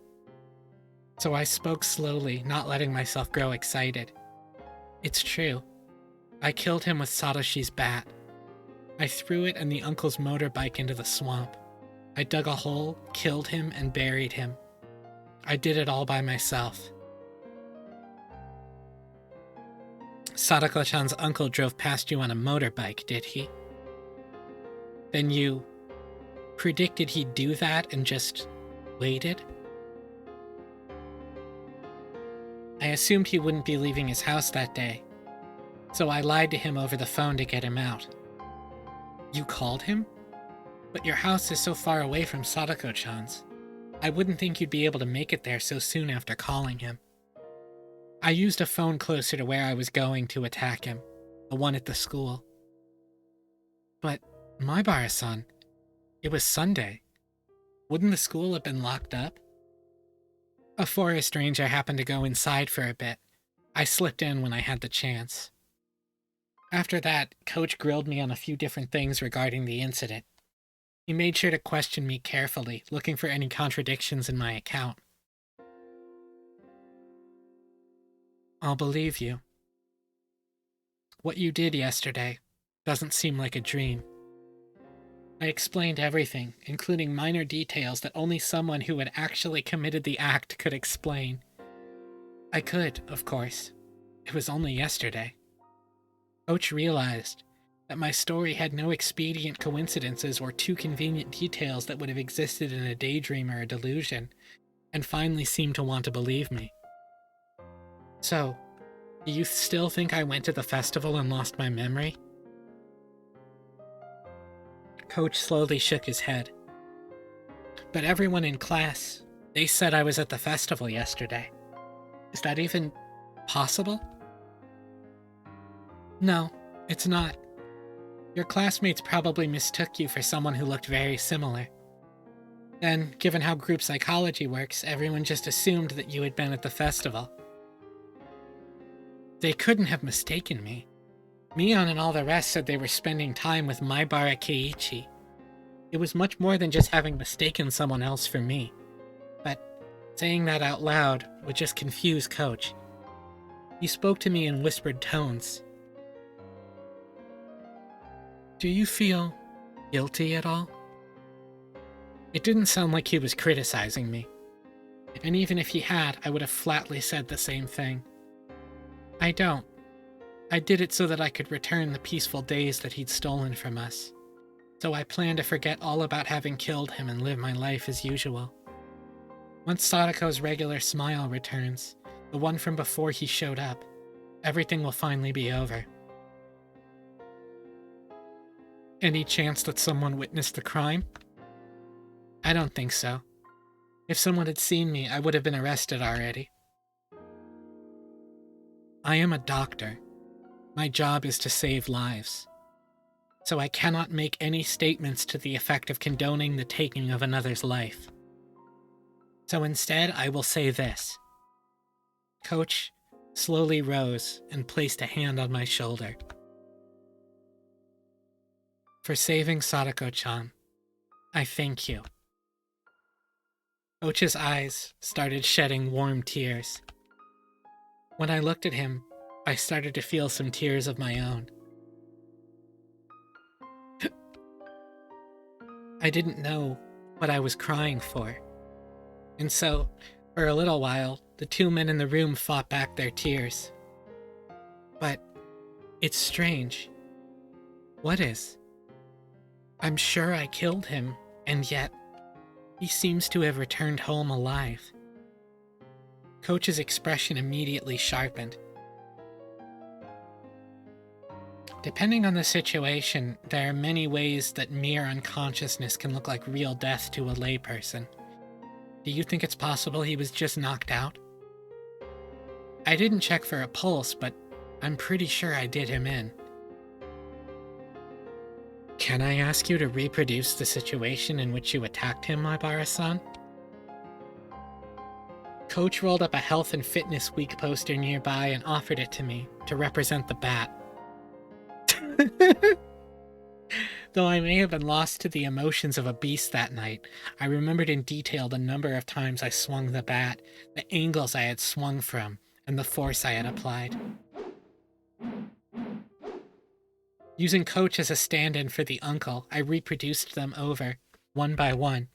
S1: So I spoke slowly, not letting myself grow excited. It's true. I killed him with Satoshi's bat. I threw it and the uncle's motorbike into the swamp. I dug a hole, killed him, and buried him. I did it all by myself. Sadako-chan's uncle drove past you on a motorbike, did he? Then you predicted he'd do that and just waited? I assumed he wouldn't be leaving his house that day, so I lied to him over the phone to get him out. You called him? But your house is so far away from Sadako-chan's. I wouldn't think you'd be able to make it there so soon after calling him. I used a phone closer to where I was going to attack him, the one at the school. But, Maibara-san, it was Sunday. Wouldn't the school have been locked up? A forest ranger happened to go inside for a bit. I slipped in when I had the chance. After that, Coach grilled me on a few different things regarding the incident. He made sure to question me carefully, looking for any contradictions in my account. I'll believe you. What you did yesterday doesn't seem like a dream. I explained everything, including minor details that only someone who had actually committed the act could explain. I could, of course. It was only yesterday. Coach realized that my story had no expedient coincidences or too convenient details that would have existed in a daydream or a delusion, and finally seemed to want to believe me. So, do you still think I went to the festival and lost my memory? Coach slowly shook his head. But everyone in class, they said I was at the festival yesterday. Is that even possible? No, it's not. Your classmates probably mistook you for someone who looked very similar. Then, given how group psychology works, everyone just assumed that you had been at the festival. They couldn't have mistaken me. Mion and all the rest said they were spending time with Maibara Keiichi. It was much more than just having mistaken someone else for me. But saying that out loud would just confuse Coach. He spoke to me in whispered tones. Do you feel guilty at all? It didn't sound like he was criticizing me. And even if he had, I would have flatly said the same thing. I don't. I did it so that I could return the peaceful days that he'd stolen from us. So I plan to forget all about having killed him and live my life as usual. Once Sadako's regular smile returns, the one from before he showed up, everything will finally be over. Any chance that someone witnessed the crime? I don't think so. If someone had seen me, I would have been arrested already. I am a doctor. My job is to save lives. So I cannot make any statements to the effect of condoning the taking of another's life. So instead, I will say this. Coach slowly rose and placed a hand on my shoulder. For saving Sadako-chan, I thank you. Coach's eyes started shedding warm tears. When I looked at him, I started to feel some tears of my own. I didn't know what I was crying for. And so, for a little while, the two men in the room fought back their tears. But it's strange. What is? I'm sure I killed him, and yet he seems to have returned home alive. Coach's expression immediately sharpened. Depending on the situation, there are many ways that mere unconsciousness can look like real death to a layperson. Do you think it's possible he was just knocked out? I didn't check for a pulse, but I'm pretty sure I did him in. Can I ask you to reproduce the situation in which you attacked him, Maibara-san? Coach rolled up a Health and Fitness Week poster nearby and offered it to me to represent the bat. Though I may have been lost to the emotions of a beast that night, I remembered in detail the number of times I swung the bat, the angles I had swung from, and the force I had applied. Using Coach as a stand-in for the uncle, I reproduced them over, one by one.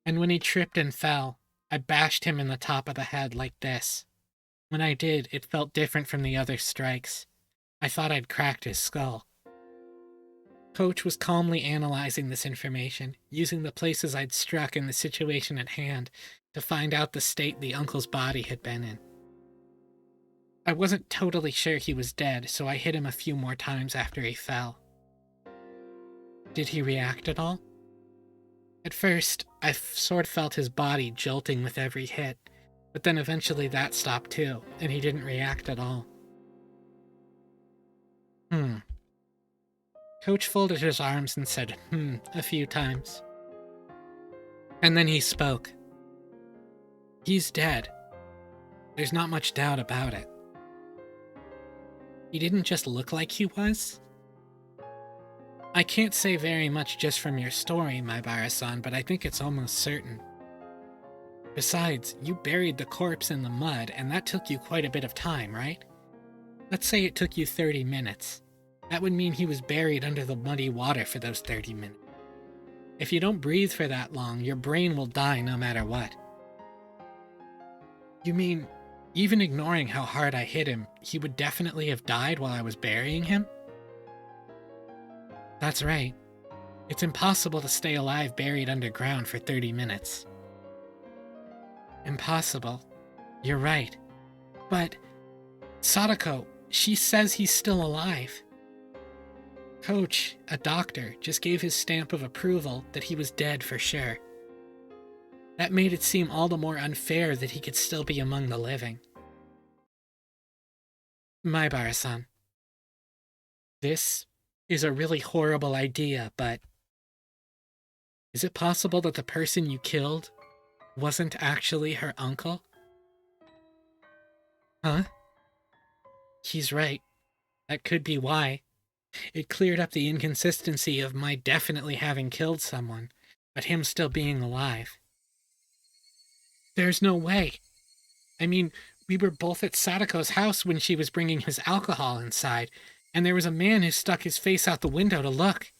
S1: And when he tripped and fell, I bashed him in the top of the head like this. When I did, it felt different from the other strikes. I thought I'd cracked his skull. Coach was calmly analyzing this information, using the places I'd struck in the situation at hand to find out the state the uncle's body had been in. I wasn't totally sure he was dead, so I hit him a few more times after he fell. Did he react at all? At first, I sort of felt his body jolting with every hit, but then eventually that stopped too, and he didn't react at all. Coach folded his arms and said, a few times. And then he spoke. He's dead. There's not much doubt about it. He didn't just look like he was? I can't say very much just from your story, Maibara-san, but I think it's almost certain. Besides, you buried the corpse in the mud, and that took you quite a bit of time, right? Let's say it took you 30 minutes. That would mean he was buried under the muddy water for those 30 minutes. If you don't breathe for that long, your brain will die no matter what. You mean, even ignoring how hard I hit him, he would definitely have died while I was burying him? That's right. It's impossible to stay alive buried underground for 30 minutes. Impossible. You're right. But Sadako, she says he's still alive. Coach, a doctor, just gave his stamp of approval that he was dead for sure. That made it seem all the more unfair that he could still be among the living. Maibara-san, this is a really horrible idea, but is it possible that the person you killed wasn't actually her uncle? Huh? He's right. That could be why. It cleared up the inconsistency of my definitely having killed someone, but him still being alive. There's no way. I mean, we were both at Sadako's house when she was bringing his alcohol inside, and there was a man who stuck his face out the window to look.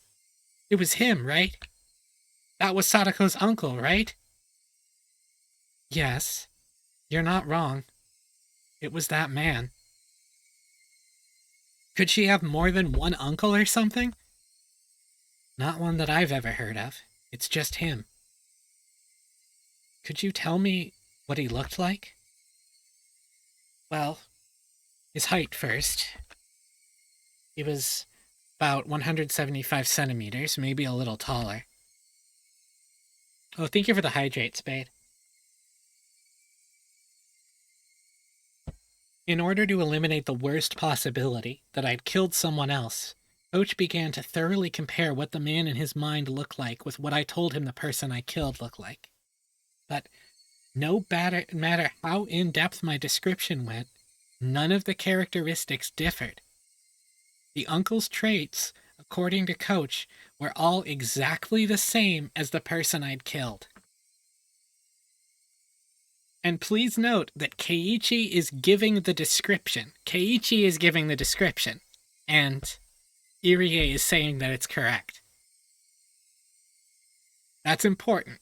S1: It was him, right? That was Sadako's uncle, right? Yes, you're not wrong. It was that man. Could she have more than one uncle or something? Not one that I've ever heard of. It's just him. Could you tell me what he looked like? Well, his height first. He was about 175 centimeters, maybe a little taller. Oh, thank you for the hydrate, Spade. In order to eliminate the worst possibility that I'd killed someone else, Coach began to thoroughly compare what the man in his mind looked like with what I told him the person I killed looked like. But no matter how in-depth my description went, none of the characteristics differed. The uncle's traits, according to Coach, were all exactly the same as the person I'd killed. And please note that Keiichi is giving the description. Keiichi is giving the description, and Irie is saying that it's correct. That's important.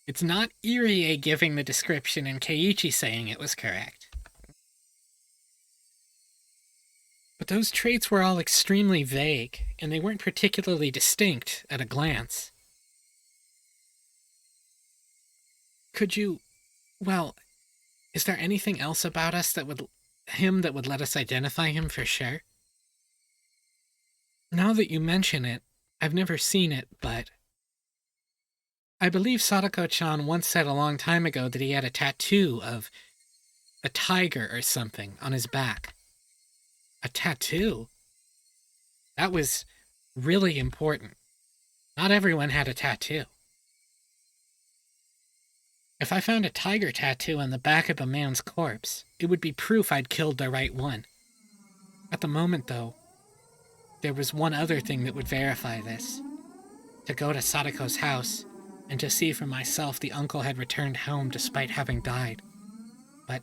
S1: It's not Irie giving the description and Keiichi saying it was correct. But those traits were all extremely vague, and they weren't particularly distinct at a glance. Could you... well, is there anything else about us that would let us identify him for sure? Now that you mention it, I've never seen it, but I believe Sadako-chan once said a long time ago that he had a tattoo of a tiger or something on his back. A tattoo? That was really important. Not everyone had a tattoo. If I found a tiger tattoo on the back of a man's corpse, it would be proof I'd killed the right one. At the moment, though, there was one other thing that would verify this. To go to Sadako's house, and to see for myself the uncle had returned home despite having died. But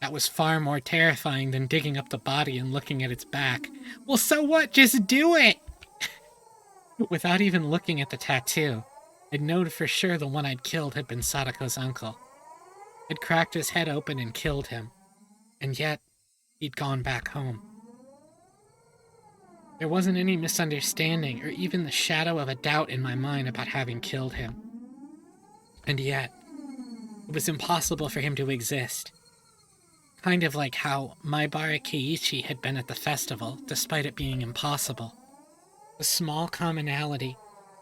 S1: that was far more terrifying than digging up the body and looking at its back. Well, so what? Just do it! Without even looking at the tattoo, I'd known for sure the one I'd killed had been Sadako's uncle. I'd cracked his head open and killed him, and yet he'd gone back home. There wasn't any misunderstanding or even the shadow of a doubt in my mind about having killed him. And yet, it was impossible for him to exist. Kind of like how Maibara Keiichi had been at the festival, despite it being impossible. The small commonality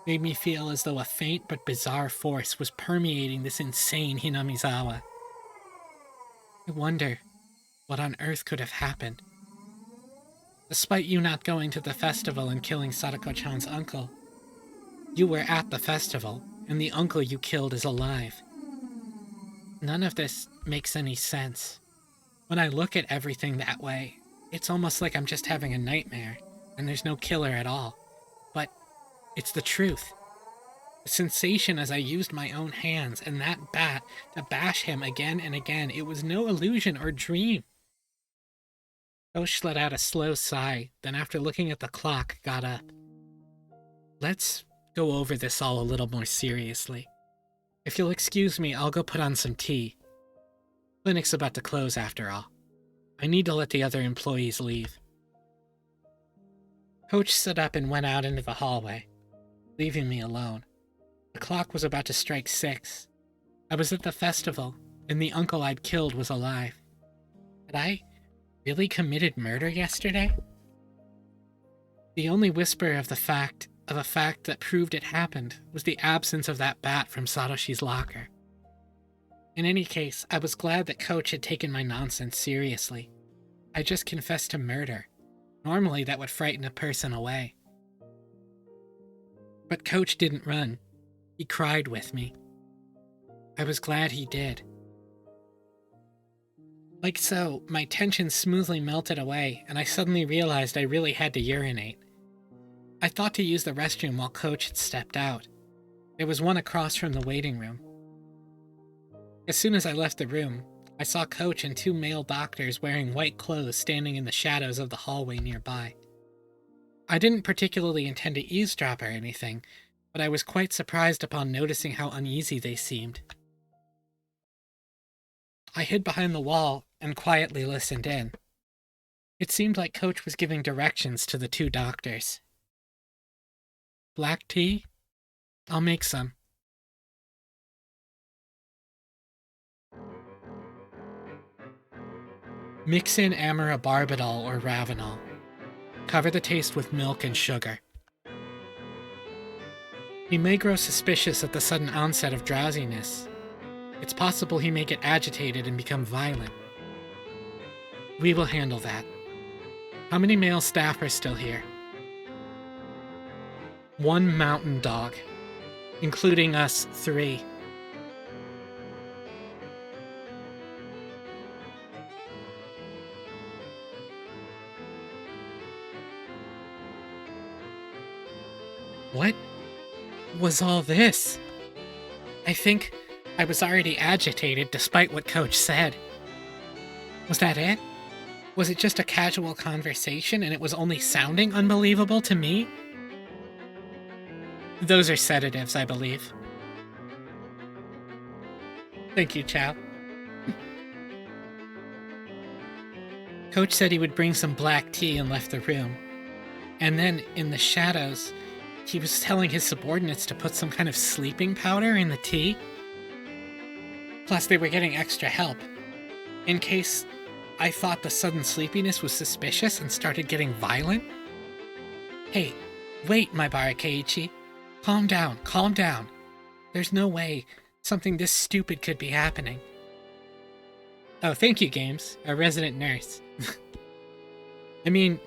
S1: made me feel as though a faint but bizarre force was permeating this insane Hinamizawa. I wonder what on earth could have happened. Despite you not going to the festival and killing Sadako-chan's uncle, you were at the festival, and the uncle you killed is alive. None of this makes any sense. When I look at everything that way, it's almost like I'm just having a nightmare, and there's no killer at all. But it's the truth. The sensation as I used my own hands and that bat to bash him again and again, it was no illusion or dream. Kosh let out a slow sigh, then after looking at the clock, got up. Let's go over this all a little more seriously. If you'll excuse me, I'll go put on some tea. Clinic's about to close after all. I need to let the other employees leave. Coach stood up and went out into the hallway, leaving me alone. The clock was about to strike 6. I was at the festival, and the uncle I'd killed was alive. Had I really committed murder yesterday? The only whisper of a fact that proved it happened was the absence of that bat from Satoshi's locker. In any case, I was glad that Coach had taken my nonsense seriously. I just confessed to murder. Normally that would frighten a person away. But Coach didn't run. He cried with me. I was glad he did. Like so, my tension smoothly melted away, and I suddenly realized I really had to urinate. I thought to use the restroom while Coach had stepped out. There was one across from the waiting room. As soon as I left the room, I saw Coach and 2 male doctors wearing white clothes standing in the shadows of the hallway nearby. I didn't particularly intend to eavesdrop or anything, but I was quite surprised upon noticing how uneasy they seemed. I hid behind the wall and quietly listened in. It seemed like Coach was giving directions to the two doctors. Black tea? I'll make some. Mix in amorabarbitol or Ravenol. Cover the taste with milk and sugar. He may grow suspicious at the sudden onset of drowsiness. It's possible he may get agitated and become violent. We will handle that. How many male staff are still here? 1 mountain dog, including us 3. What was all this? I think I was already agitated despite what Coach said. Was that it? Was it just a casual conversation and it was only sounding unbelievable to me? Those are sedatives, I believe. Thank you, Chow. Coach said he would bring some black tea and left the room. And then, in the shadows, he was telling his subordinates to put some kind of sleeping powder in the tea. Plus, they were getting extra help. In case I thought the sudden sleepiness was suspicious and started getting violent. Hey, wait, Maibara Keiichi. Calm down, calm down. There's no way something this stupid could be happening. Oh, thank you, Games, our resident nurse. I mean,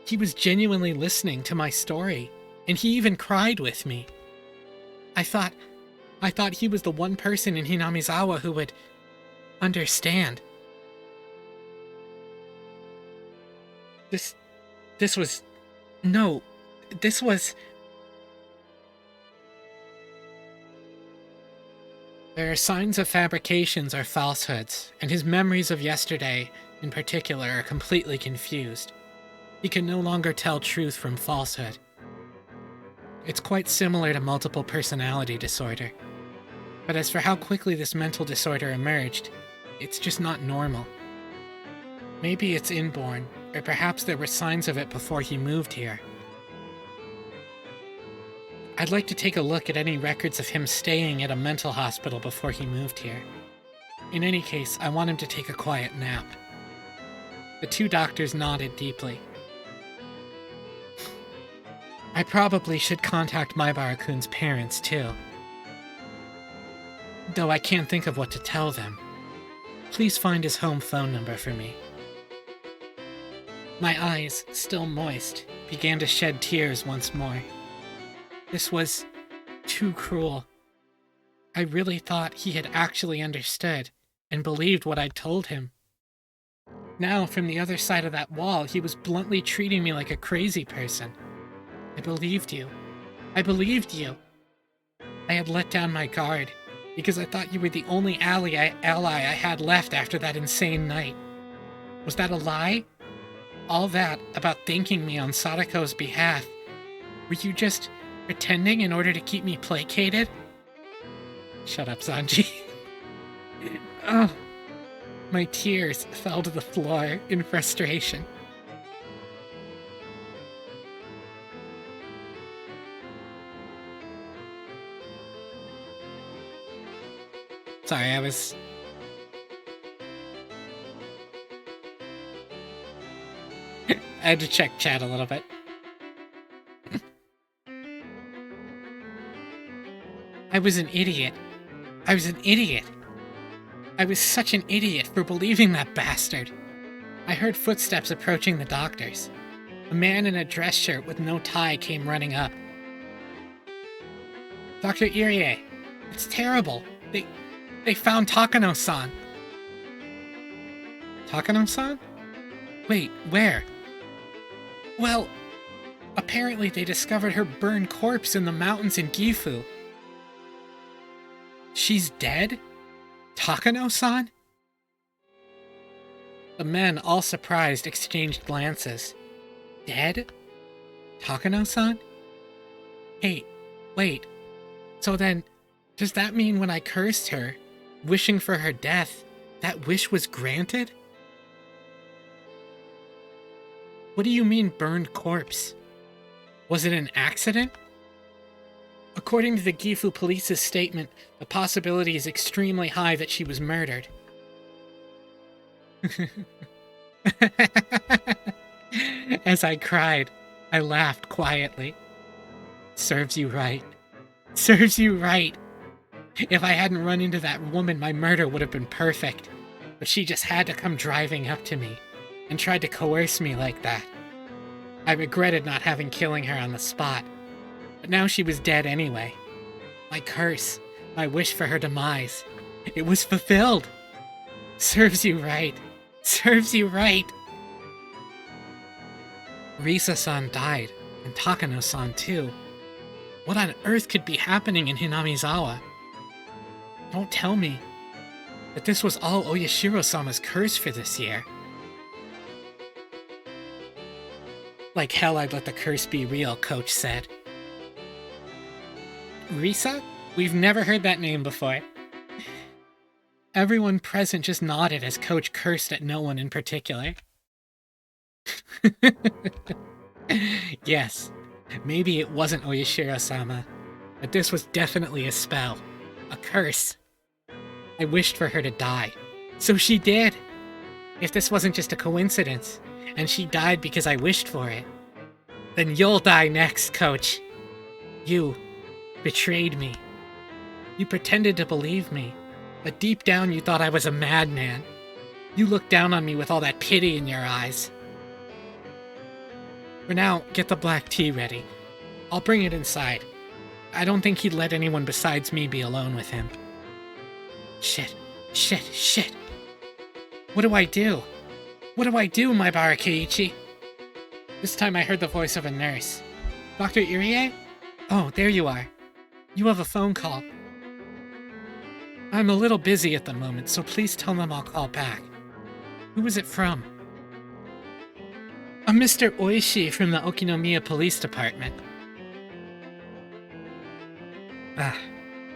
S1: he was genuinely listening to my story, and he even cried with me. I thought he was the one person in Hinamizawa who would understand. This was... There are signs of fabrications or falsehoods, and his memories of yesterday, in particular, are completely confused. He can no longer tell truth from falsehood. It's quite similar to multiple personality disorder. But as for how quickly this mental disorder emerged, it's just not normal. Maybe it's inborn, or perhaps there were signs of it before he moved here. I'd like to take a look at any records of him staying at a mental hospital before he moved here. In any case, I want him to take a quiet nap. The two doctors nodded deeply. I probably should contact Maibara-kun's parents, too. Though I can't think of what to tell them. Please find his home phone number for me. My eyes, still moist, began to shed tears once more. This was too cruel. I really thought he had actually understood and believed what I'd told him. Now, from the other side of that wall, he was bluntly treating me like a crazy person. I believed you. I believed you. I had let down my guard because I thought you were the only ally I had left after that insane night. Was that a lie? All that about thanking me on Sadako's behalf. Were you just pretending in order to keep me placated? Shut up, Sanji. Oh, my tears fell to the floor in frustration. Sorry, I had to check chat a little bit. I was an idiot. I was such an idiot for believing that bastard. I heard footsteps approaching the doctors. A man in a dress shirt with no tie came running up. Dr. Irie, it's terrible. They found Takano-san. Takano-san? Wait, where? Well, apparently they discovered her burned corpse in the mountains in Gifu. She's dead? Takano-san? The men, all surprised, exchanged glances. Dead? Takano-san? Hey, wait. So then, does that mean when I cursed her, wishing for her death, that wish was granted? What do you mean, burned corpse? Was it an accident? According to the Gifu police's statement, the possibility is extremely high that she was murdered. As I cried, I laughed quietly. Serves you right. Serves you right. If I hadn't run into that woman, my murder would have been perfect. But she just had to come driving up to me and tried to coerce me like that. I regretted not having killing her on the spot. But now she was dead anyway. My curse, my wish for her demise, it was fulfilled. Serves you right. Serves you right. Risa-san died, and Takano-san too. What on earth could be happening in Hinamizawa? Don't tell me that this was all Oyashiro-sama's curse for this year. Like hell I'd let the curse be real, Coach said. Risa? We've never heard that name before. Everyone present just nodded as Coach cursed at no one in particular. Yes, maybe it wasn't Oyashiro-sama, but this was definitely a spell. A curse. I wished for her to die. So she did! If this wasn't just a coincidence, and she died because I wished for it, then you'll die next, Coach. You betrayed me. You pretended to believe me, but deep down you thought I was a madman. You looked down on me with all that pity in your eyes. For now, get the black tea ready. I'll bring it inside. I don't think he'd let anyone besides me be alone with him. Shit. What do I do? What do I do, Maibara Keiichi? This time I heard the voice of a nurse. Dr. Irie? Oh, there you are. You have a phone call. I'm a little busy at the moment, so please tell them I'll call back. Who was it from? A Mr. Oishi from the Okinomiya Police Department.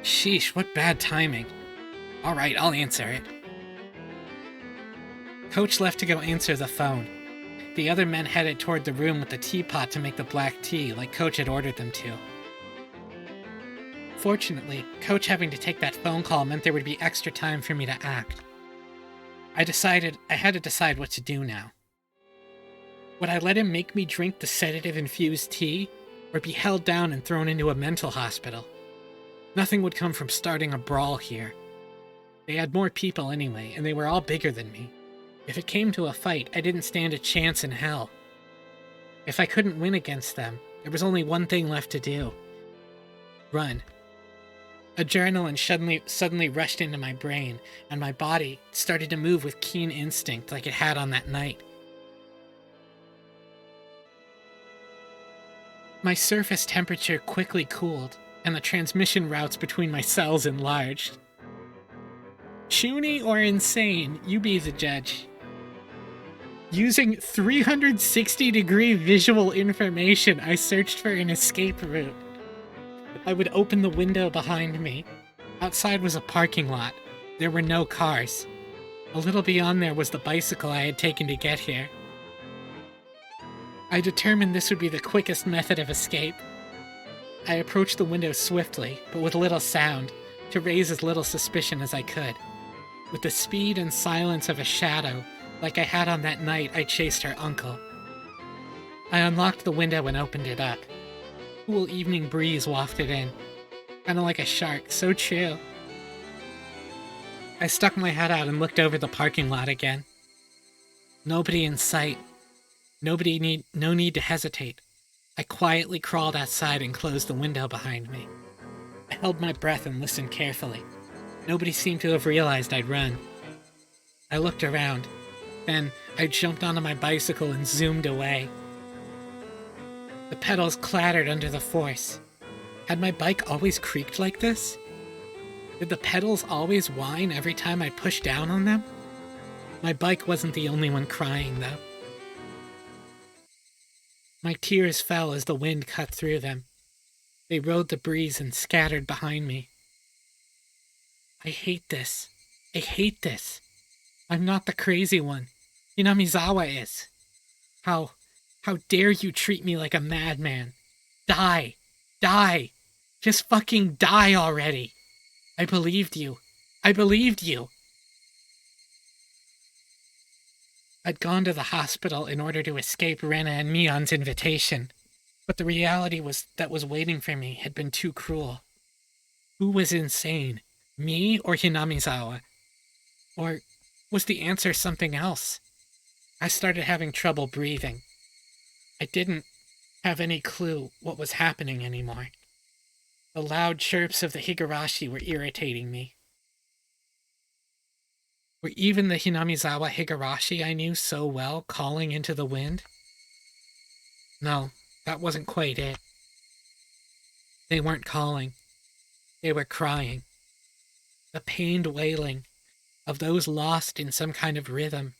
S1: Sheesh, what bad timing. Alright, I'll answer it. Coach left to go answer the phone. The other men headed toward the room with the teapot to make the black tea, like Coach had ordered them to. Fortunately, Coach having to take that phone call meant there would be extra time for me to act. I had to decide what to do now. Would I let him make me drink the sedative-infused tea, or be held down and thrown into a mental hospital? Nothing would come from starting a brawl here. They had more people anyway, and they were all bigger than me. If it came to a fight, I didn't stand a chance in hell. If I couldn't win against them, there was only one thing left to do. Run. Adrenaline suddenly rushed into my brain, and my body started to move with keen instinct like it had on that night. My surface temperature quickly cooled, and the transmission routes between my cells enlarged. Chuny or insane, you be the judge. Using 360-degree visual information, I searched for an escape route. I would open the window behind me. Outside was a parking lot. There were no cars. A little beyond there was the bicycle I had taken to get here. I determined this would be the quickest method of escape. I approached the window swiftly, but with little sound, to raise as little suspicion as I could. With the speed and silence of a shadow, like I had on that night I chased her uncle. I unlocked the window and opened it up. Cool evening breeze wafted in. Kinda like a shark, so true. I stuck my head out and looked over the parking lot again. Nobody in sight. No need to hesitate. I quietly crawled outside and closed the window behind me. I held my breath and listened carefully. Nobody seemed to have realized I'd run. I looked around. Then I jumped onto my bicycle and zoomed away. The pedals clattered under the force. Had my bike always creaked like this? Did the pedals always whine every time I pushed down on them? My bike wasn't the only one crying, though. My tears fell as the wind cut through them. They rode the breeze and scattered behind me. I hate this. I hate this. I'm not the crazy one. Hinamizawa is. How How dare you treat me like a madman? Die! Die! Just fucking die already! I believed you. I believed you! I'd gone to the hospital in order to escape Rena and Mion's invitation, but the reality that was waiting for me had been too cruel. Who was insane? Me or Hinamizawa? Or was the answer something else? I started having trouble breathing. I didn't have any clue what was happening anymore. The loud chirps of the Higurashi were irritating me. Were even the Hinamizawa Higurashi I knew so well calling into the wind? No, that wasn't quite it. They weren't calling. They were crying. The pained wailing of those lost in some kind of rhythm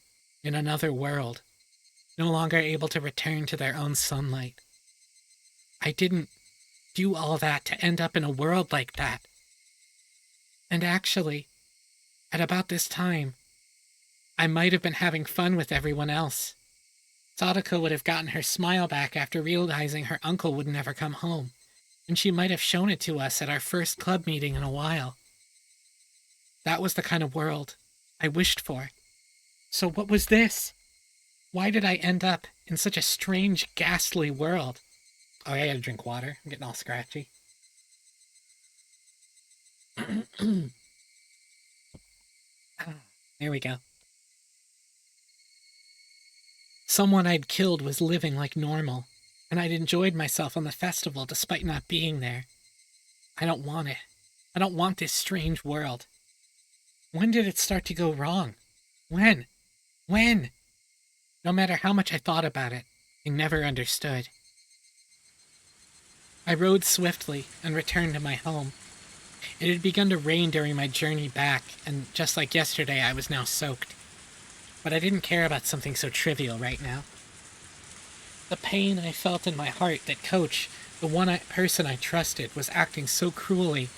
S1: in another world, no longer able to return to their own sunlight. I didn't do all that to end up in a world like that. And actually, at about this time, I might have been having fun with everyone else. Sadako would have gotten her smile back after realizing her uncle would never come home, and she might have shown it to us at our first club meeting in a while. That was the kind of world I wished for. So what was this? Why did I end up in such a strange, ghastly world? Oh, I gotta drink water. I'm getting all scratchy. There we go. Someone I'd killed was living like normal, and I'd enjoyed myself on the festival despite not being there. I don't want it. I don't want this strange world. When did it start to go wrong? When? When? No matter how much I thought about it, I never understood. I rode swiftly and returned to my home. It had begun to rain during my journey back, and just like yesterday, I was now soaked. But I didn't care about something so trivial right now. The pain I felt in my heart that Coach, the one person I trusted, was acting so cruelly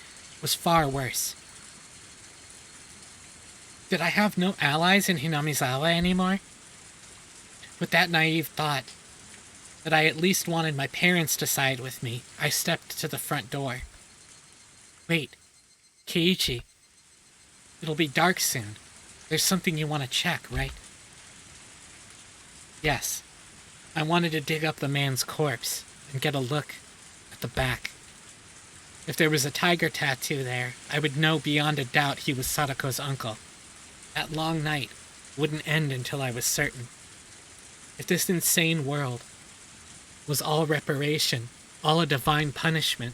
S1: was far worse. Did I have no allies in Hinamizawa anymore? With that naive thought, that I at least wanted my parents to side with me, I stepped to the front door. Wait, Keiichi. It'll be dark soon. There's something you want to check, right? Yes. I wanted to dig up the man's corpse and get a look at the back. If there was a tiger tattoo there, I would know beyond a doubt he was Sadako's uncle. That long night wouldn't end until I was certain. If this insane world was all reparation, all a divine punishment,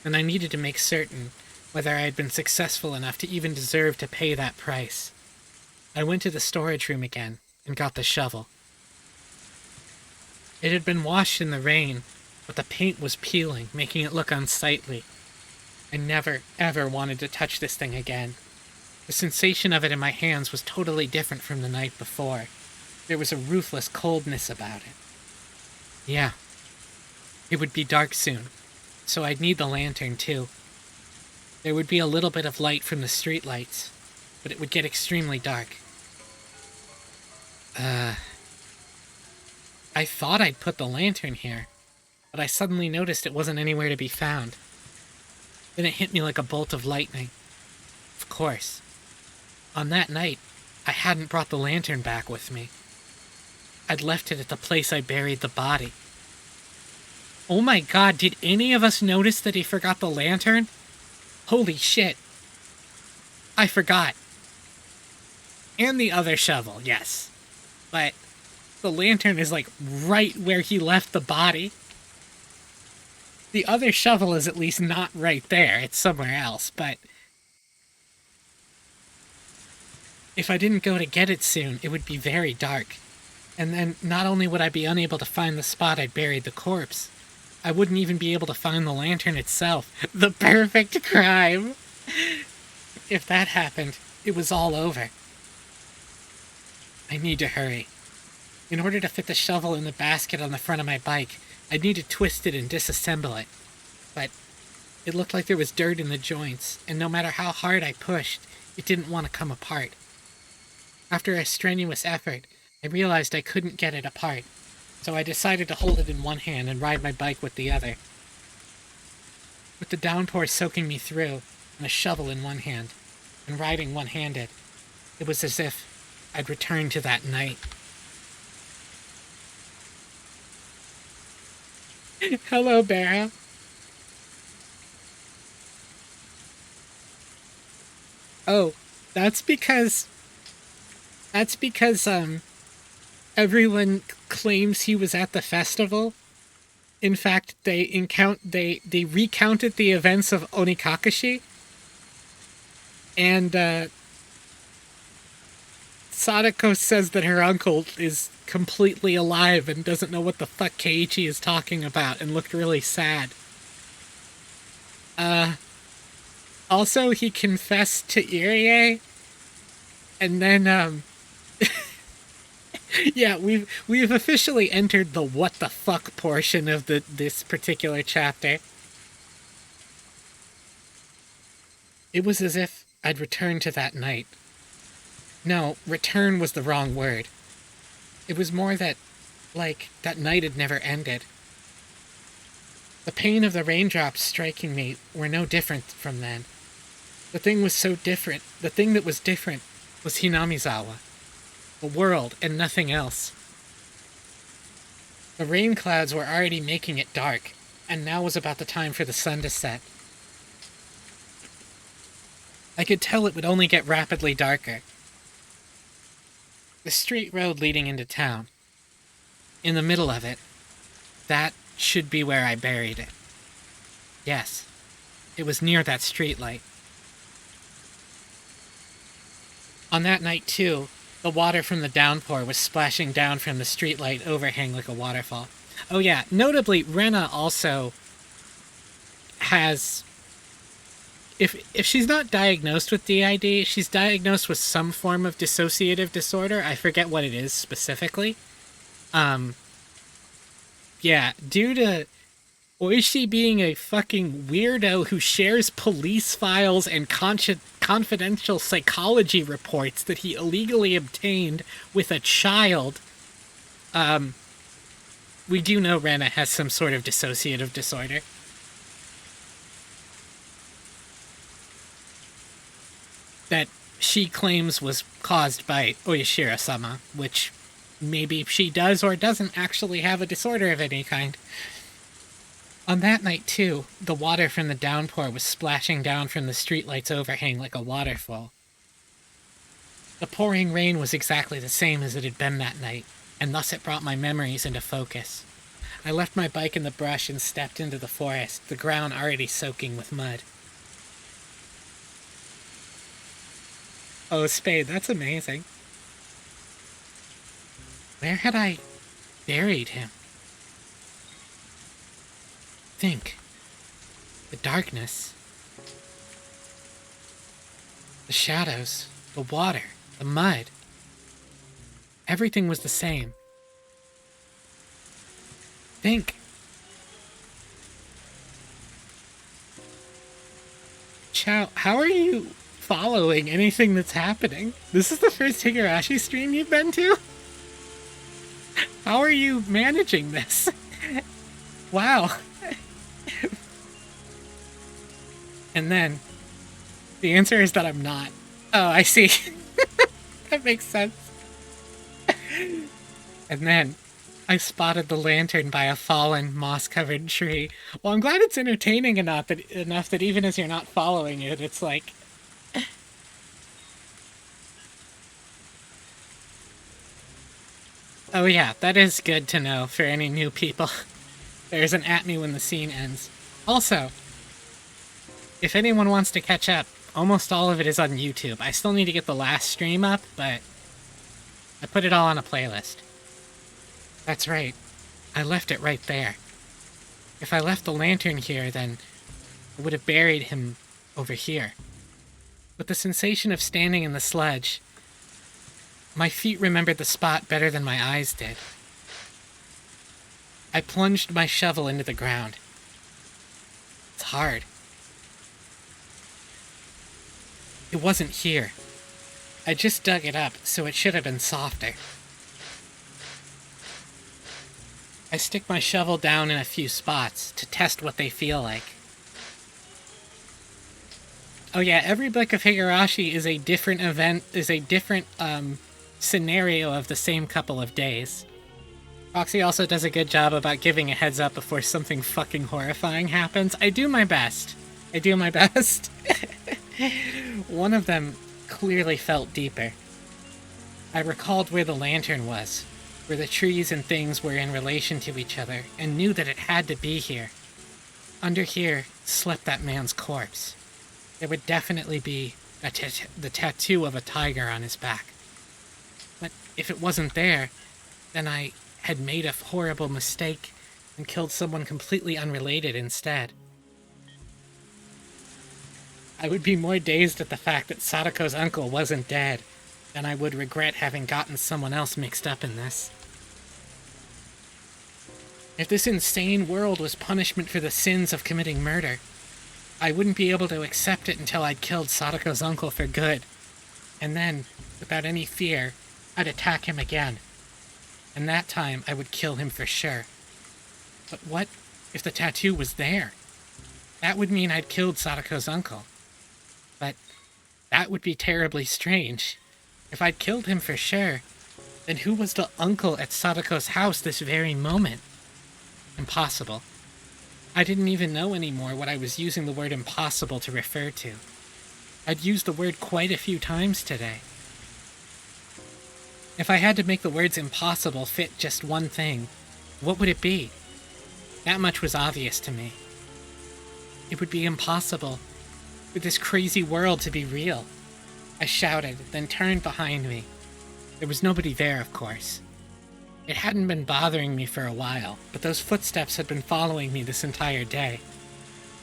S1: then I needed to make certain whether I had been successful enough to even deserve to pay that price. I went to the storage room again and got the shovel. It had been washed in the rain, but the paint was peeling, making it look unsightly. I never, ever wanted to touch this thing again. The sensation of it in my hands was totally different from the night before. There was a ruthless coldness about it. Yeah. It would be dark soon, so I'd need the lantern too. There would be a little bit of light from the streetlights, but it would get extremely dark. I thought I'd put the lantern here, but I suddenly noticed it wasn't anywhere to be found. Then it hit me like a bolt of lightning. Of course. On that night, I hadn't brought the lantern back with me. I'd left it at the place I buried the body. Oh my god, did any of us notice that he forgot the lantern? Holy shit. I forgot. And the other shovel, yes. But the lantern is like right where he left the body. The other shovel is at least not right there. It's somewhere else, but if I didn't go to get it soon, it would be very dark. And then not only would I be unable to find the spot I'd buried the corpse, I wouldn't even be able to find the lantern itself. The perfect crime! If that happened, it was all over. I need to hurry. In order to fit the shovel in the basket on the front of my bike, I'd need to twist it and disassemble it. But it looked like there was dirt in the joints, and no matter how hard I pushed, it didn't want to come apart. After a strenuous effort, I realized I couldn't get it apart. So I decided to hold it in one hand and ride my bike with the other. With the downpour soaking me through, and a shovel in one hand, and riding one-handed, it was as if I'd returned to that night. Hello, Barra. Oh, that's because everyone claims he was at the festival. In fact, they recounted the events of Onikakashi, and Sadako says that her uncle is completely alive and doesn't know what the fuck Keiichi is talking about and looked really sad. Also, he confessed to Irie, and then, yeah, we've officially entered the what the fuck portion of this particular chapter. It was as if I'd returned to that night. No, return was the wrong word. It was more that, like, that night had never ended. The pain of the raindrops striking me were no different from then. The thing was so different. The thing that was different was Hinamizawa. The world and nothing else. The rain clouds were already making it dark, and now was about the time for the sun to set. I could tell it would only get rapidly darker. The straight road leading into town. In the middle of it, that should be where I buried it. Yes, it was near that streetlight. On that night, too, the water from the downpour was splashing down from the streetlight overhang like a waterfall. Oh yeah, notably, Rena also has... If she's not diagnosed with DID, she's diagnosed with some form of dissociative disorder. I forget what it is specifically. Yeah, due to Oishi being a fucking weirdo who shares police files and confidential psychology reports that he illegally obtained with a child, we do know Rena has some sort of dissociative disorder. That she claims was caused by Oyashiro-sama, which maybe she does or doesn't actually have a disorder of any kind. On that night, too, the water from the downpour was splashing down from the streetlight's overhang like a waterfall. The pouring rain was exactly the same as it had been that night, and thus it brought my memories into focus. I left my bike in the brush and stepped into the forest, the ground already soaking with mud. Oh, Spade, that's amazing. Where had I buried him? Think. The darkness. The shadows. The water. The mud. Everything was the same. Think. Chow, how are you following anything that's happening? This is the first Higurashi stream you've been to? How are you managing this? Wow. And then, the answer is that I'm not. Oh, I see. That makes sense. And then, I spotted the lantern by a fallen, moss-covered tree. Well, I'm glad it's entertaining enough that even as you're not following it, it's like... Oh yeah, that is good to know for any new people. There's an at me when the scene ends. Also, if anyone wants to catch up, almost all of it is on YouTube. I still need to get the last stream up, but I put it all on a playlist. That's right. I left it right there. If I left the lantern here, then I would have buried him over here. With the sensation of standing in the sludge, my feet remembered the spot better than my eyes did. I plunged my shovel into the ground. It's hard. It wasn't here. I just dug it up, so it should have been softer. I stick my shovel down in a few spots to test what they feel like. Oh yeah, every book of Higurashi is a different scenario of the same couple of days. Proxy also does a good job about giving a heads up before something fucking horrifying happens. I do my best. One of them clearly felt deeper. I recalled where the lantern was, where the trees and things were in relation to each other, and knew that it had to be here. Under here slept that man's corpse. There would definitely be the tattoo of a tiger on his back. But if it wasn't there, then I had made a horrible mistake and killed someone completely unrelated instead. I would be more dazed at the fact that Sadako's uncle wasn't dead than I would regret having gotten someone else mixed up in this. If this insane world was punishment for the sins of committing murder, I wouldn't be able to accept it until I'd killed Sadako's uncle for good. And then, without any fear, I'd attack him again. And that time, I would kill him for sure. But what if the tattoo was there? That would mean I'd killed Sadako's uncle. But that would be terribly strange. If I'd killed him for sure, then who was the uncle at Sadako's house this very moment? Impossible. I didn't even know anymore what I was using the word impossible to refer to. I'd used the word quite a few times today. If I had to make the words impossible fit just one thing, what would it be? That much was obvious to me. It would be impossible for this crazy world to be real. I shouted, then turned behind me. There was nobody there, of course. It hadn't been bothering me for a while, but those footsteps had been following me this entire day.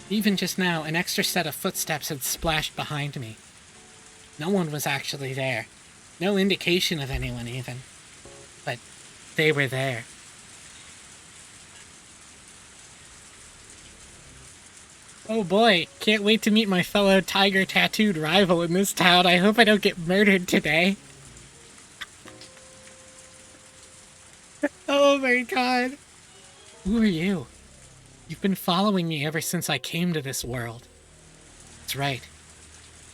S1: Even just now, an extra set of footsteps had splashed behind me. No one was actually there. No indication of anyone, even. But they were there. Oh boy, can't wait to meet my fellow tiger-tattooed rival in this town. I hope I don't get murdered today. Oh my god. Who are you? You've been following me ever since I came to this world. That's right.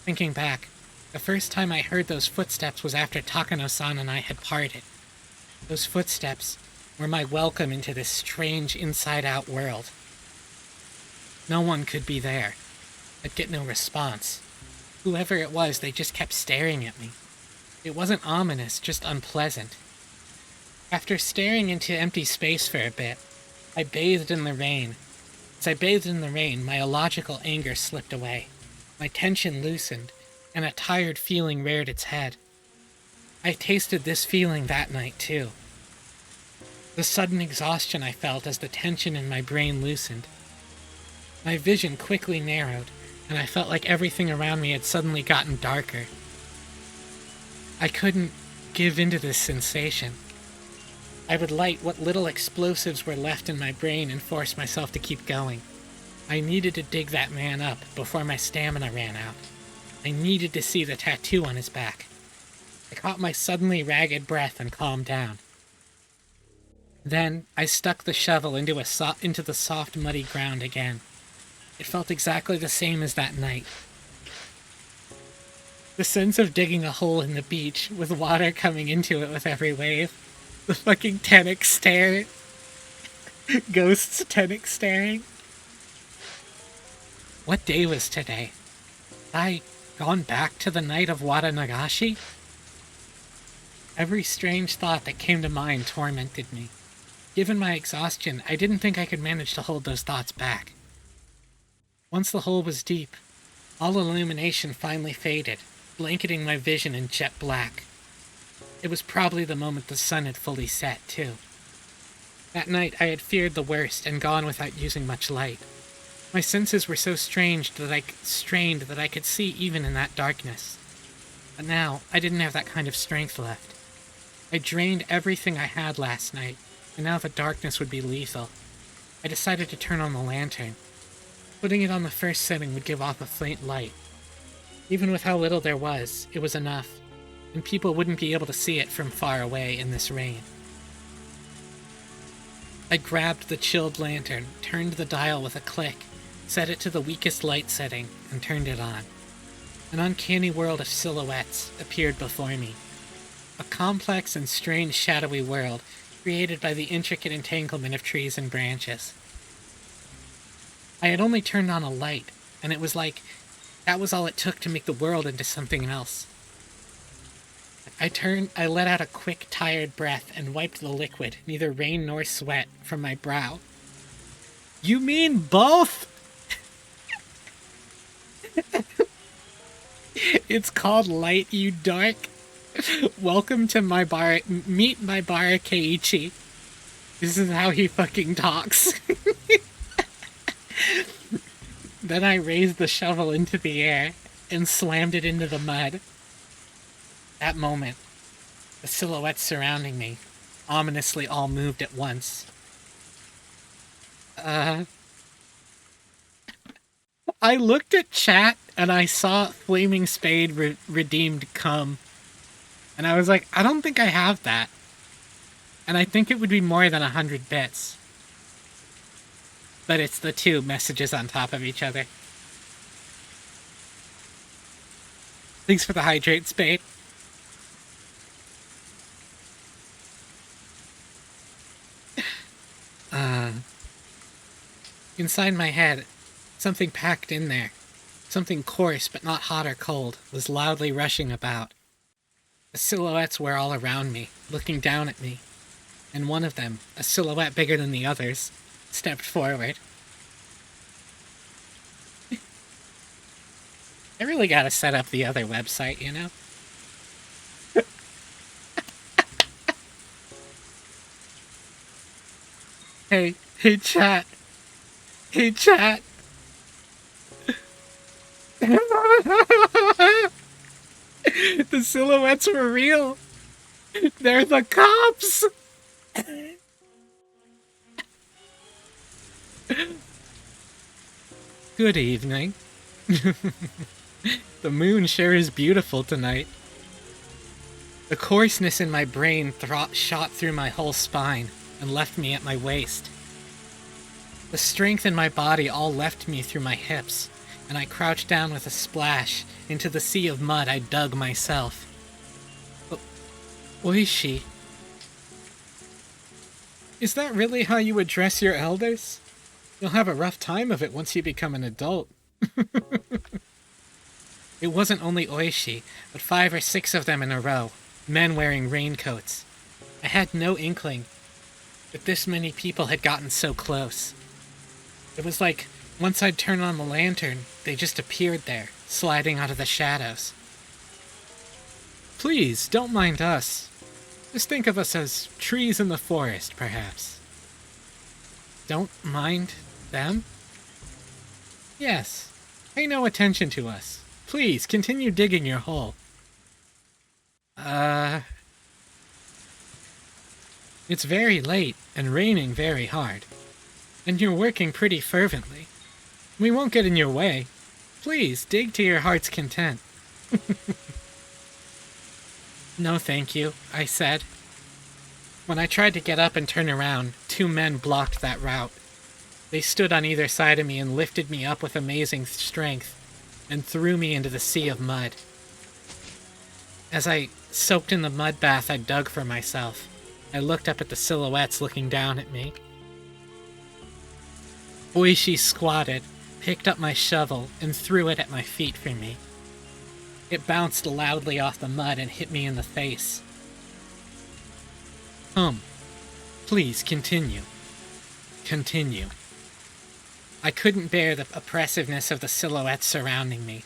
S1: Thinking back, the first time I heard those footsteps was after Takano-san and I had parted. Those footsteps were my welcome into this strange inside-out world. No one could be there. I'd get no response. Whoever it was, they just kept staring at me. It wasn't ominous, just unpleasant. After staring into empty space for a bit, I bathed in the rain. As I bathed in the rain, my illogical anger slipped away. My tension loosened, and a tired feeling reared its head. I tasted this feeling that night, too. The sudden exhaustion I felt as the tension in my brain loosened. My vision quickly narrowed, and I felt like everything around me had suddenly gotten darker. I couldn't give into this sensation. I would light what little explosives were left in my brain and force myself to keep going. I needed to dig that man up before my stamina ran out. I needed to see the tattoo on his back. I caught my suddenly ragged breath and calmed down. Then I stuck the shovel into the soft, muddy ground again. It felt exactly the same as that night. The sense of digging a hole in the beach with water coming into it with every wave. The fucking Tennick stare. Ghosts Tennick staring. What day was today? Had I gone back to the night of Wada Nagashi? Every strange thought that came to mind tormented me. Given my exhaustion, I didn't think I could manage to hold those thoughts back. Once the hole was deep, all illumination finally faded, blanketing my vision in jet black. It was probably the moment the sun had fully set, too. That night I had feared the worst and gone without using much light. My senses were so strained that I could see even in that darkness. But now, I didn't have that kind of strength left. I drained everything I had last night, and now the darkness would be lethal. I decided to turn on the lantern. Putting it on the first setting would give off a faint light. Even with how little there was, it was enough, and people wouldn't be able to see it from far away in this rain. I grabbed the chilled lantern, turned the dial with a click, set it to the weakest light setting, and turned it on. An uncanny world of silhouettes appeared before me. A complex and strange shadowy world created by the intricate entanglement of trees and branches. I had only turned on a light, and it was like that was all it took to make the world into something else. I let out a quick, tired breath and wiped the liquid, neither rain nor sweat, from my brow. You mean both? It's called light, you dark. Welcome to my bar. Meet my bar, Keiichi. This is how he fucking talks. Then I raised the shovel into the air and slammed it into the mud. That moment, the silhouettes surrounding me ominously all moved at once. I looked at chat and I saw Flaming Spade redeemed cum. And I was like, I don't think I have that. And I think it would be more than 100 bits. But it's the two messages on top of each other. Thanks for the hydrate, Spade. Inside my head, something packed in there, something coarse but not hot or cold, was loudly rushing about. The silhouettes were all around me, looking down at me, and one of them, a silhouette bigger than the others, stepped forward. I really gotta set up the other website, you know? Hey chat. Hey chat. The silhouettes were real. They're the cops. Good evening. The moon sure is beautiful tonight. The coarseness in my brain shot through my whole spine and left me at my waist. The strength in my body all left me through my hips, and I crouched down with a splash into the sea of mud I dug myself. Oishi. Is that really how you address your elders? You'll have a rough time of it once you become an adult. It wasn't only Oishi, but 5 or 6 of them in a row, men wearing raincoats. I had no inkling that this many people had gotten so close. It was like, once I'd turn on the lantern, they just appeared there, sliding out of the shadows. Please, don't mind us. Just think of us as trees in the forest, perhaps. Don't mind them? Yes. Pay no attention to us. Please, continue digging your hole. It's very late and raining very hard. And you're working pretty fervently. We won't get in your way. Please, dig to your heart's content. No thank you, I said. When I tried to get up and turn around, 2 men blocked that route. They stood on either side of me and lifted me up with amazing strength and threw me into the sea of mud. As I soaked in the mud bath I dug for myself, I looked up at the silhouettes looking down at me. Oishi squatted, picked up my shovel, and threw it at my feet for me. It bounced loudly off the mud and hit me in the face. Please continue. Continue. I couldn't bear the oppressiveness of the silhouettes surrounding me,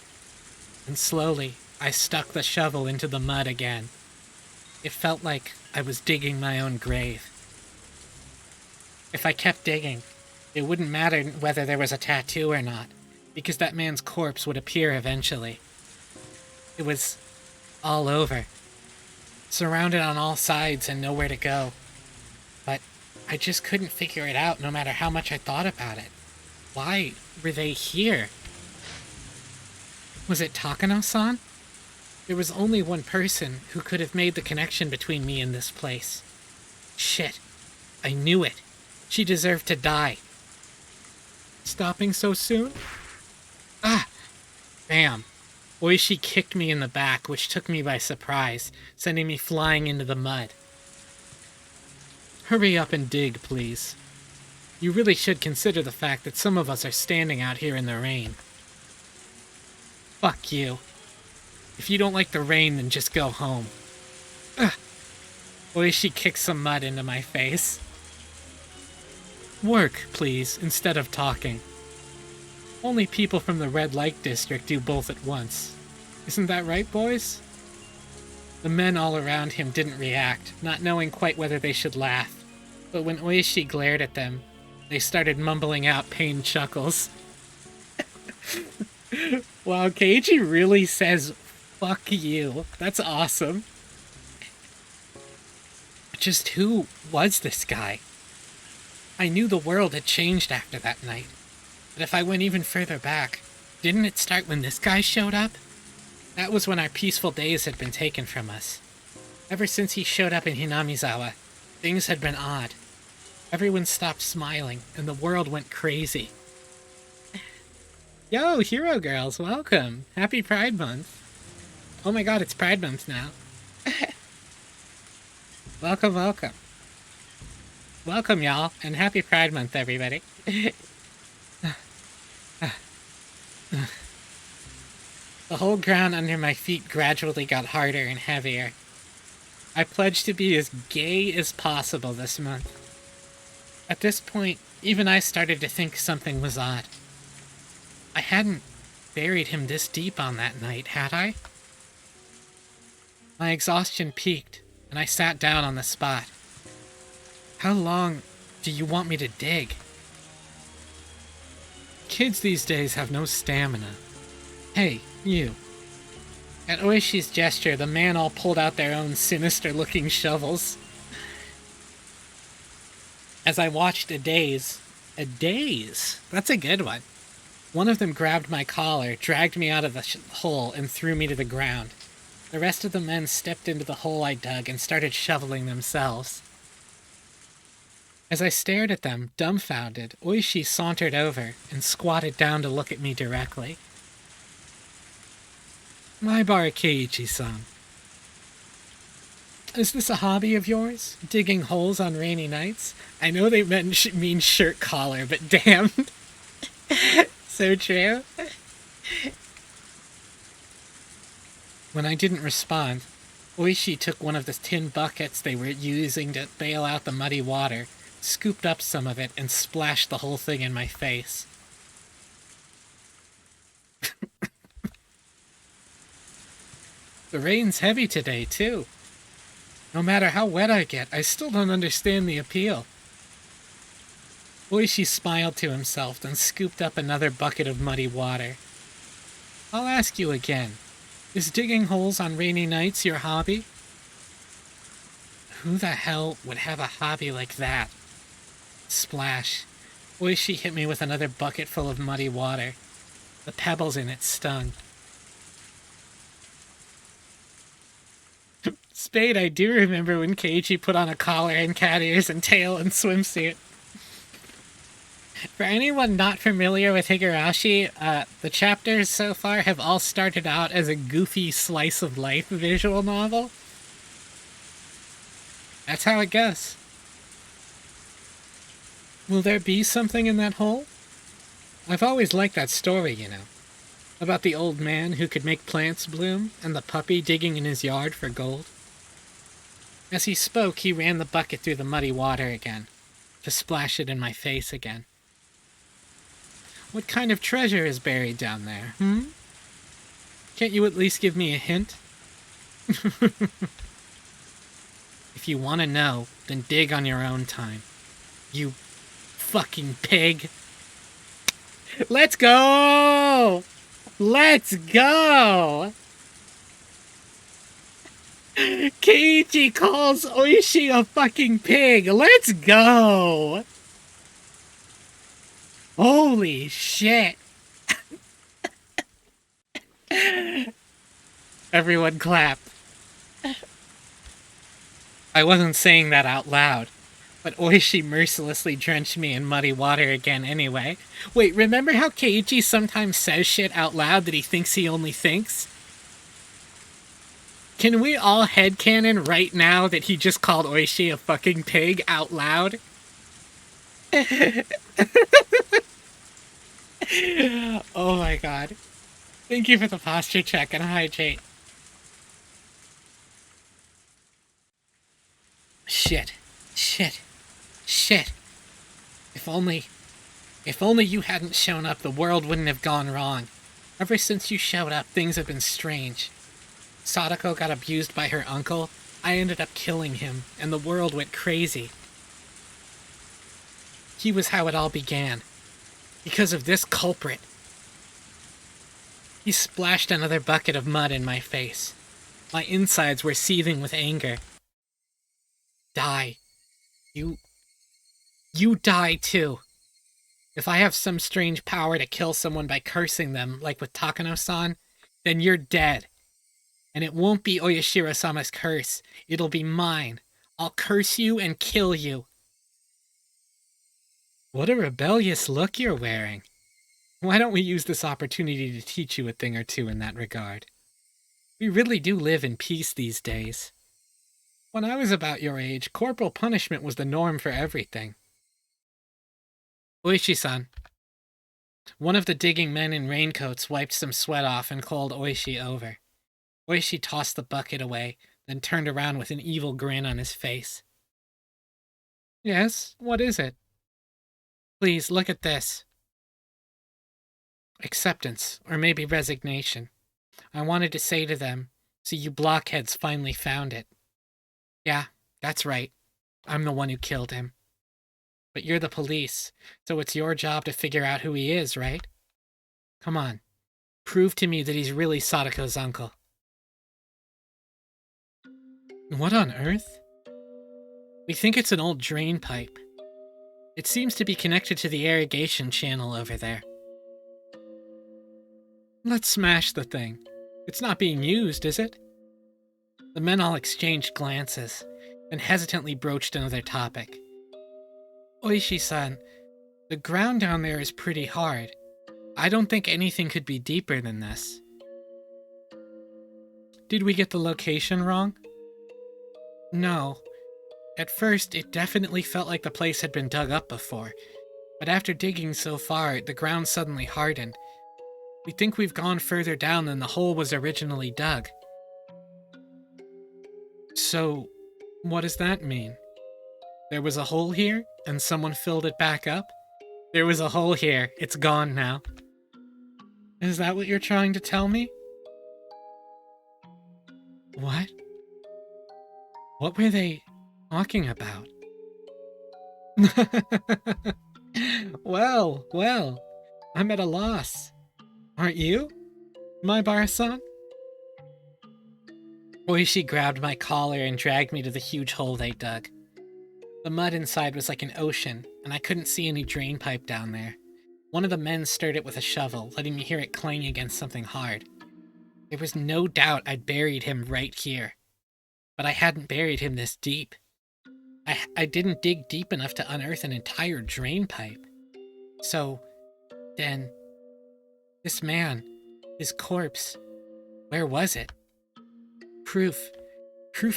S1: and slowly I stuck the shovel into the mud again. It felt like I was digging my own grave. If I kept digging, it wouldn't matter whether there was a tattoo or not, because that man's corpse would appear eventually. It was all over, surrounded on all sides and nowhere to go. But I just couldn't figure it out no matter how much I thought about it. Why were they here? Was it Takano-san? There was only one person who could have made the connection between me and this place. Shit. I knew it. She deserved to die. Stopping so soon? Ah! Bam. Oishi kicked me in the back, which took me by surprise, sending me flying into the mud. Hurry up and dig, please. You really should consider the fact that some of us are standing out here in the rain. Fuck you. If you don't like the rain, then just go home. Ugh. Oishi kicked some mud into my face. Work, please, instead of talking. Only people from the Red Light District do both at once. Isn't that right, boys? The men all around him didn't react, not knowing quite whether they should laugh. But when Oishi glared at them, they started mumbling out pained chuckles. Wow, Keiichi really says, fuck you. That's awesome. Just who was this guy? I knew the world had changed after that night. But if I went even further back, didn't it start when this guy showed up? That was when our peaceful days had been taken from us. Ever since he showed up in Hinamizawa, things had been odd. Everyone stopped smiling, and the world went crazy. Yo, Hero Girls, welcome! Happy Pride Month! Oh my god, it's Pride Month now. Welcome, welcome. Welcome, y'all, and happy Pride Month, everybody. The whole ground under my feet gradually got harder and heavier. I pledged to be as gay as possible this month. At this point, even I started to think something was odd. I hadn't buried him this deep on that night, had I? My exhaustion peaked, and I sat down on the spot. How long do you want me to dig? Kids these days have no stamina. Hey, you. At Oishi's gesture, the man all pulled out their own sinister-looking shovels. As I watched a daze, that's a good one. One of them grabbed my collar, dragged me out of the hole, and threw me to the ground. The rest of the men stepped into the hole I dug and started shoveling themselves. As I stared at them, dumbfounded, Oishi sauntered over and squatted down to look at me directly. My bar, Keiichi-san. Is this a hobby of yours? Digging holes on rainy nights? I know they mean shirt collar, but damn. So true. When I didn't respond, Oishi took one of the tin buckets they were using to bail out the muddy water, scooped up some of it, and splashed the whole thing in my face. The rain's heavy today, too. No matter how wet I get, I still don't understand the appeal. Oishi smiled to himself, then scooped up another bucket of muddy water. I'll ask you again. Is digging holes on rainy nights your hobby? Who the hell would have a hobby like that? Splash. Oishi hit me with another bucket full of muddy water. The pebbles in it stung. Spade, I do remember when Keiichi put on a collar and cat ears and tail and swimsuit. For anyone not familiar with Higurashi, the chapters so far have all started out as a goofy slice-of-life visual novel. That's how it goes. Will there be something in that hole? I've always liked that story, you know. About the old man who could make plants bloom, and the puppy digging in his yard for gold. As he spoke, he ran the bucket through the muddy water again, to splash it in my face again. What kind of treasure is buried down there, Can't you at least give me a hint? If you want to know, then dig on your own time. You fucking pig. Let's go! Let's go! Keiichi calls Oishi a fucking pig. Let's go! Holy shit. Everyone clap. I wasn't saying that out loud. But Oishi mercilessly drenched me in muddy water again anyway. Wait, remember how Keiichi sometimes says shit out loud that he thinks he only thinks? Can we all headcanon right now that he just called Oishi a fucking pig out loud? Oh my god. Thank you for the posture check and hydrate. Shit. Shit. Shit. If only you hadn't shown up, the world wouldn't have gone wrong. Ever since you showed up, things have been strange. Sadako got abused by her uncle. I ended up killing him, and the world went crazy. He was how it all began. Because of this culprit. He splashed another bucket of mud in my face. My insides were seething with anger. Die. You die too. If I have some strange power to kill someone by cursing them, like with Takano-san, then you're dead. And it won't be Oyashiro-sama's curse. It'll be mine. I'll curse you and kill you. What a rebellious look you're wearing. Why don't we use this opportunity to teach you a thing or two in that regard? We really do live in peace these days. When I was about your age, corporal punishment was the norm for everything. Oishi-san. One of the digging men in raincoats wiped some sweat off and called Oishi over. Oishi tossed the bucket away, then turned around with an evil grin on his face. Yes, what is it? Please, look at this. Acceptance, or maybe resignation. I wanted to say to them, so you blockheads finally found it. Yeah, that's right. I'm the one who killed him. But you're the police, so it's your job to figure out who he is, right? Come on. Prove to me that he's really Sadako's uncle. What on earth? We think it's an old drain pipe. It seems to be connected to the irrigation channel over there. Let's smash the thing. It's not being used, is it? The men all exchanged glances, then hesitantly broached another topic. Oishi-san, the ground down there is pretty hard. I don't think anything could be deeper than this. Did we get the location wrong? No. At first, it definitely felt like the place had been dug up before, but after digging so far, the ground suddenly hardened. We think we've gone further down than the hole was originally dug. So, what does that mean? There was a hole here, and someone filled it back up? There was a hole here, it's gone now. Is that what you're trying to tell me? What? What were they talking about? Well, I'm at a loss. Aren't you, my Bara-san? Oishi grabbed my collar and dragged me to the huge hole they dug. The mud inside was like an ocean, and I couldn't see any drain pipe down there. One of the men stirred it with a shovel, letting me hear it clang against something hard. There was no doubt I'd buried him right here. But I hadn't buried him this deep. I didn't dig deep enough to unearth an entire drain pipe. So, then, this man, his corpse, where was it? Proof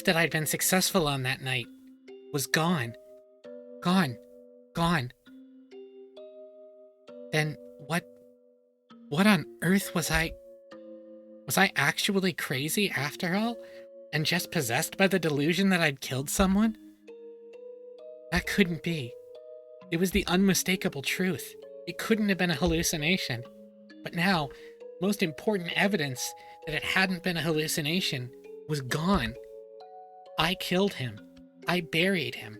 S1: that I'd been successful on that night, was gone. Gone. Then what on earth was I actually crazy after all? And just possessed by the delusion that I'd killed someone? That couldn't be. It was the unmistakable truth. It couldn't have been a hallucination. But now, most important evidence that it hadn't been a hallucination was gone. I killed him. I buried him.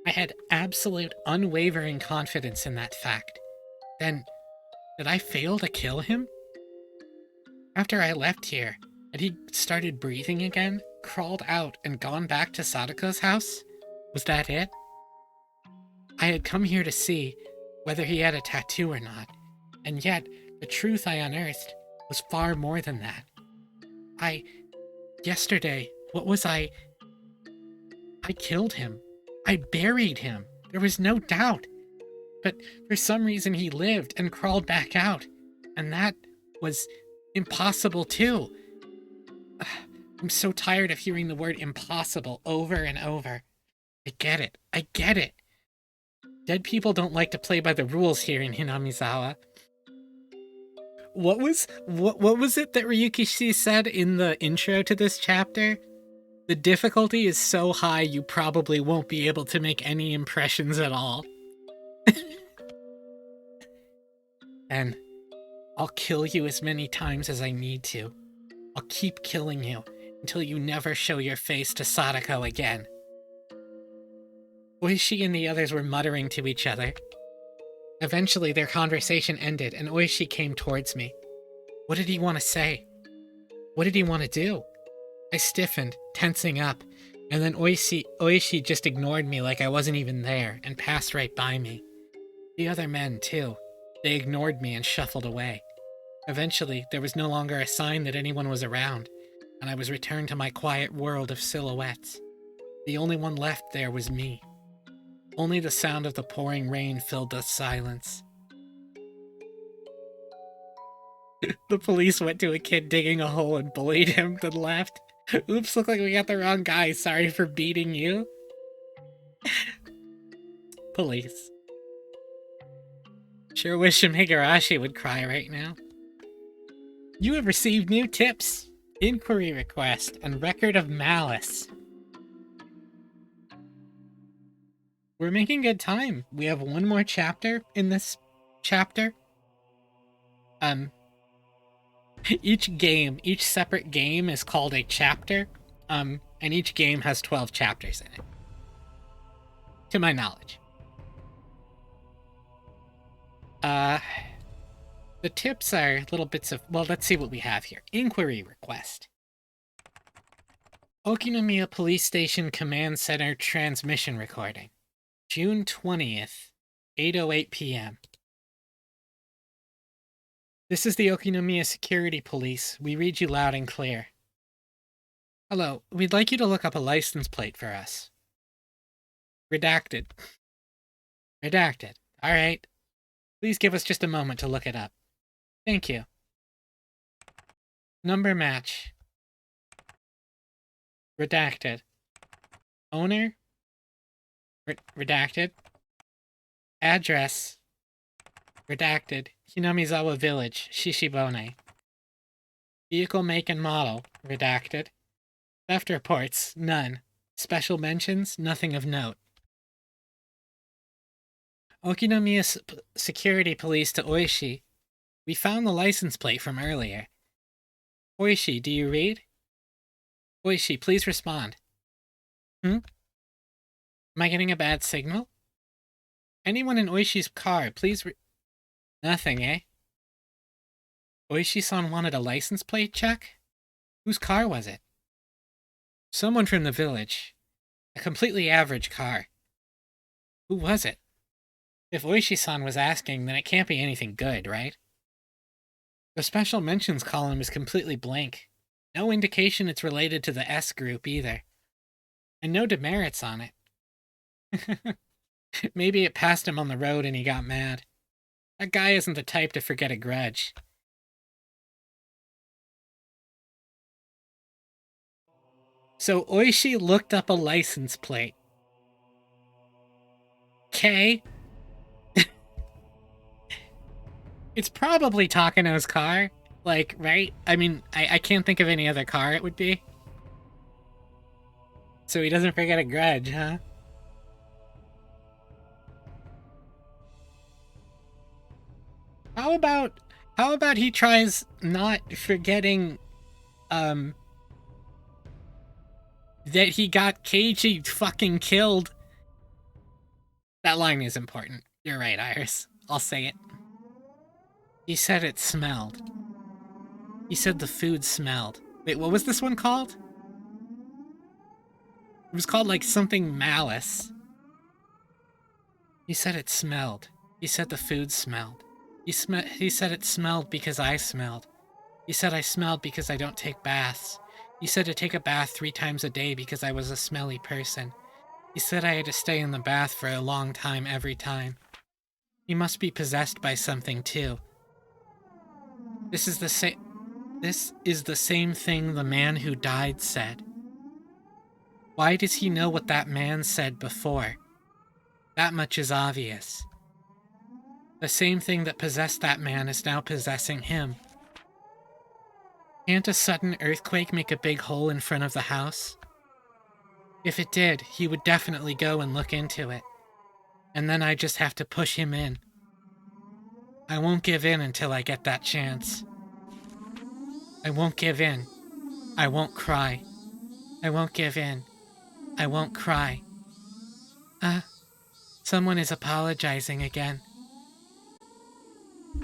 S1: I had absolute unwavering confidence in that fact. Then, did I fail to kill him? After I left here, and he started breathing again, crawled out, and gone back to Sadako's house? Was that it? I had come here to see whether he had a tattoo or not, and yet the truth I unearthed was far more than that. Yesterday, what was I killed him. I buried him. There was no doubt. But for some reason he lived and crawled back out. And that was impossible too. I'm so tired of hearing the word impossible over and over. I get it. I get it. Dead people don't like to play by the rules here in Hinamizawa. What was it that Ryukishi said in the intro to this chapter? The difficulty is so high you probably won't be able to make any impressions at all. And I'll kill you as many times as I need to. I'll keep killing you until you never show your face to Sadako again. Oishi and the others were muttering to each other. Eventually, their conversation ended, and Oishi came towards me. What did he want to say? What did he want to do? I stiffened, tensing up, and then Oishi just ignored me like I wasn't even there, and passed right by me. The other men, too. They ignored me and shuffled away. Eventually, there was no longer a sign that anyone was around, and I was returned to my quiet world of silhouettes. The only one left there was me. Only the sound of the pouring rain filled the silence. The police went to a kid digging a hole and bullied him, then left. Oops, look like we got the wrong guy. Sorry for beating you. Police. Sure wish some Higurashi would cry right now. You have received new tips, inquiry request, and record of malice. We're making good time. We have one more chapter in this chapter. Each separate game is called a chapter. And each game has 12 chapters in it. To my knowledge. The tips are little bits of... Well, let's see what we have here. Inquiry request. Okinomiya Police Station Command Center transmission recording. June 20th, 8:08 p.m. This is the Okinomiya Security Police. We read you loud and clear. Hello, we'd like you to look up a license plate for us. Redacted. Redacted. Alright. Please give us just a moment to look it up. Thank you. Number match. Redacted. Owner. Redacted. Address. Redacted. Hinamizawa Village, Shishibone. Vehicle make and model. Redacted. Theft reports. None. Special mentions. Nothing of note. Okinomiya Security Police to Oishi. We found the license plate from earlier. Oishi, do you read? Oishi, please respond. Am I getting a bad signal? Anyone in Oishi's car, please Nothing, eh? Oishi-san wanted a license plate check? Whose car was it? Someone from the village. A completely average car. Who was it? If Oishi-san was asking, then it can't be anything good, right? The special mentions column is completely blank. No indication it's related to the S group either. And no demerits on it. Maybe it passed him on the road and he got mad. That guy isn't the type to forget a grudge. So Oishi looked up a license plate. Okay. It's probably Takano's car. Like, right? I mean, I can't think of any other car it would be. So he doesn't forget a grudge, huh? How about he tries not forgetting, that he got Keiji fucking killed? That line is important. You're right, Iris. I'll say it. He said it smelled. He said the food smelled. Wait, what was this one called? It was called like something malice. He said it smelled. He said the food smelled. He said it smelled because I smelled. He said I smelled because I don't take baths. He said to take a bath 3 times a day because I was a smelly person. He said I had to stay in the bath for a long time every time. He must be possessed by something too. This is the same thing the man who died said. Why does he know what that man said before? That much is obvious. The same thing that possessed that man is now possessing him. Can't a sudden earthquake make a big hole in front of the house? If it did, he would definitely go and look into it. And then I just have to push him in. I won't give in until I get that chance. I won't give in. I won't cry. I won't give in. I won't cry. Someone is apologizing again.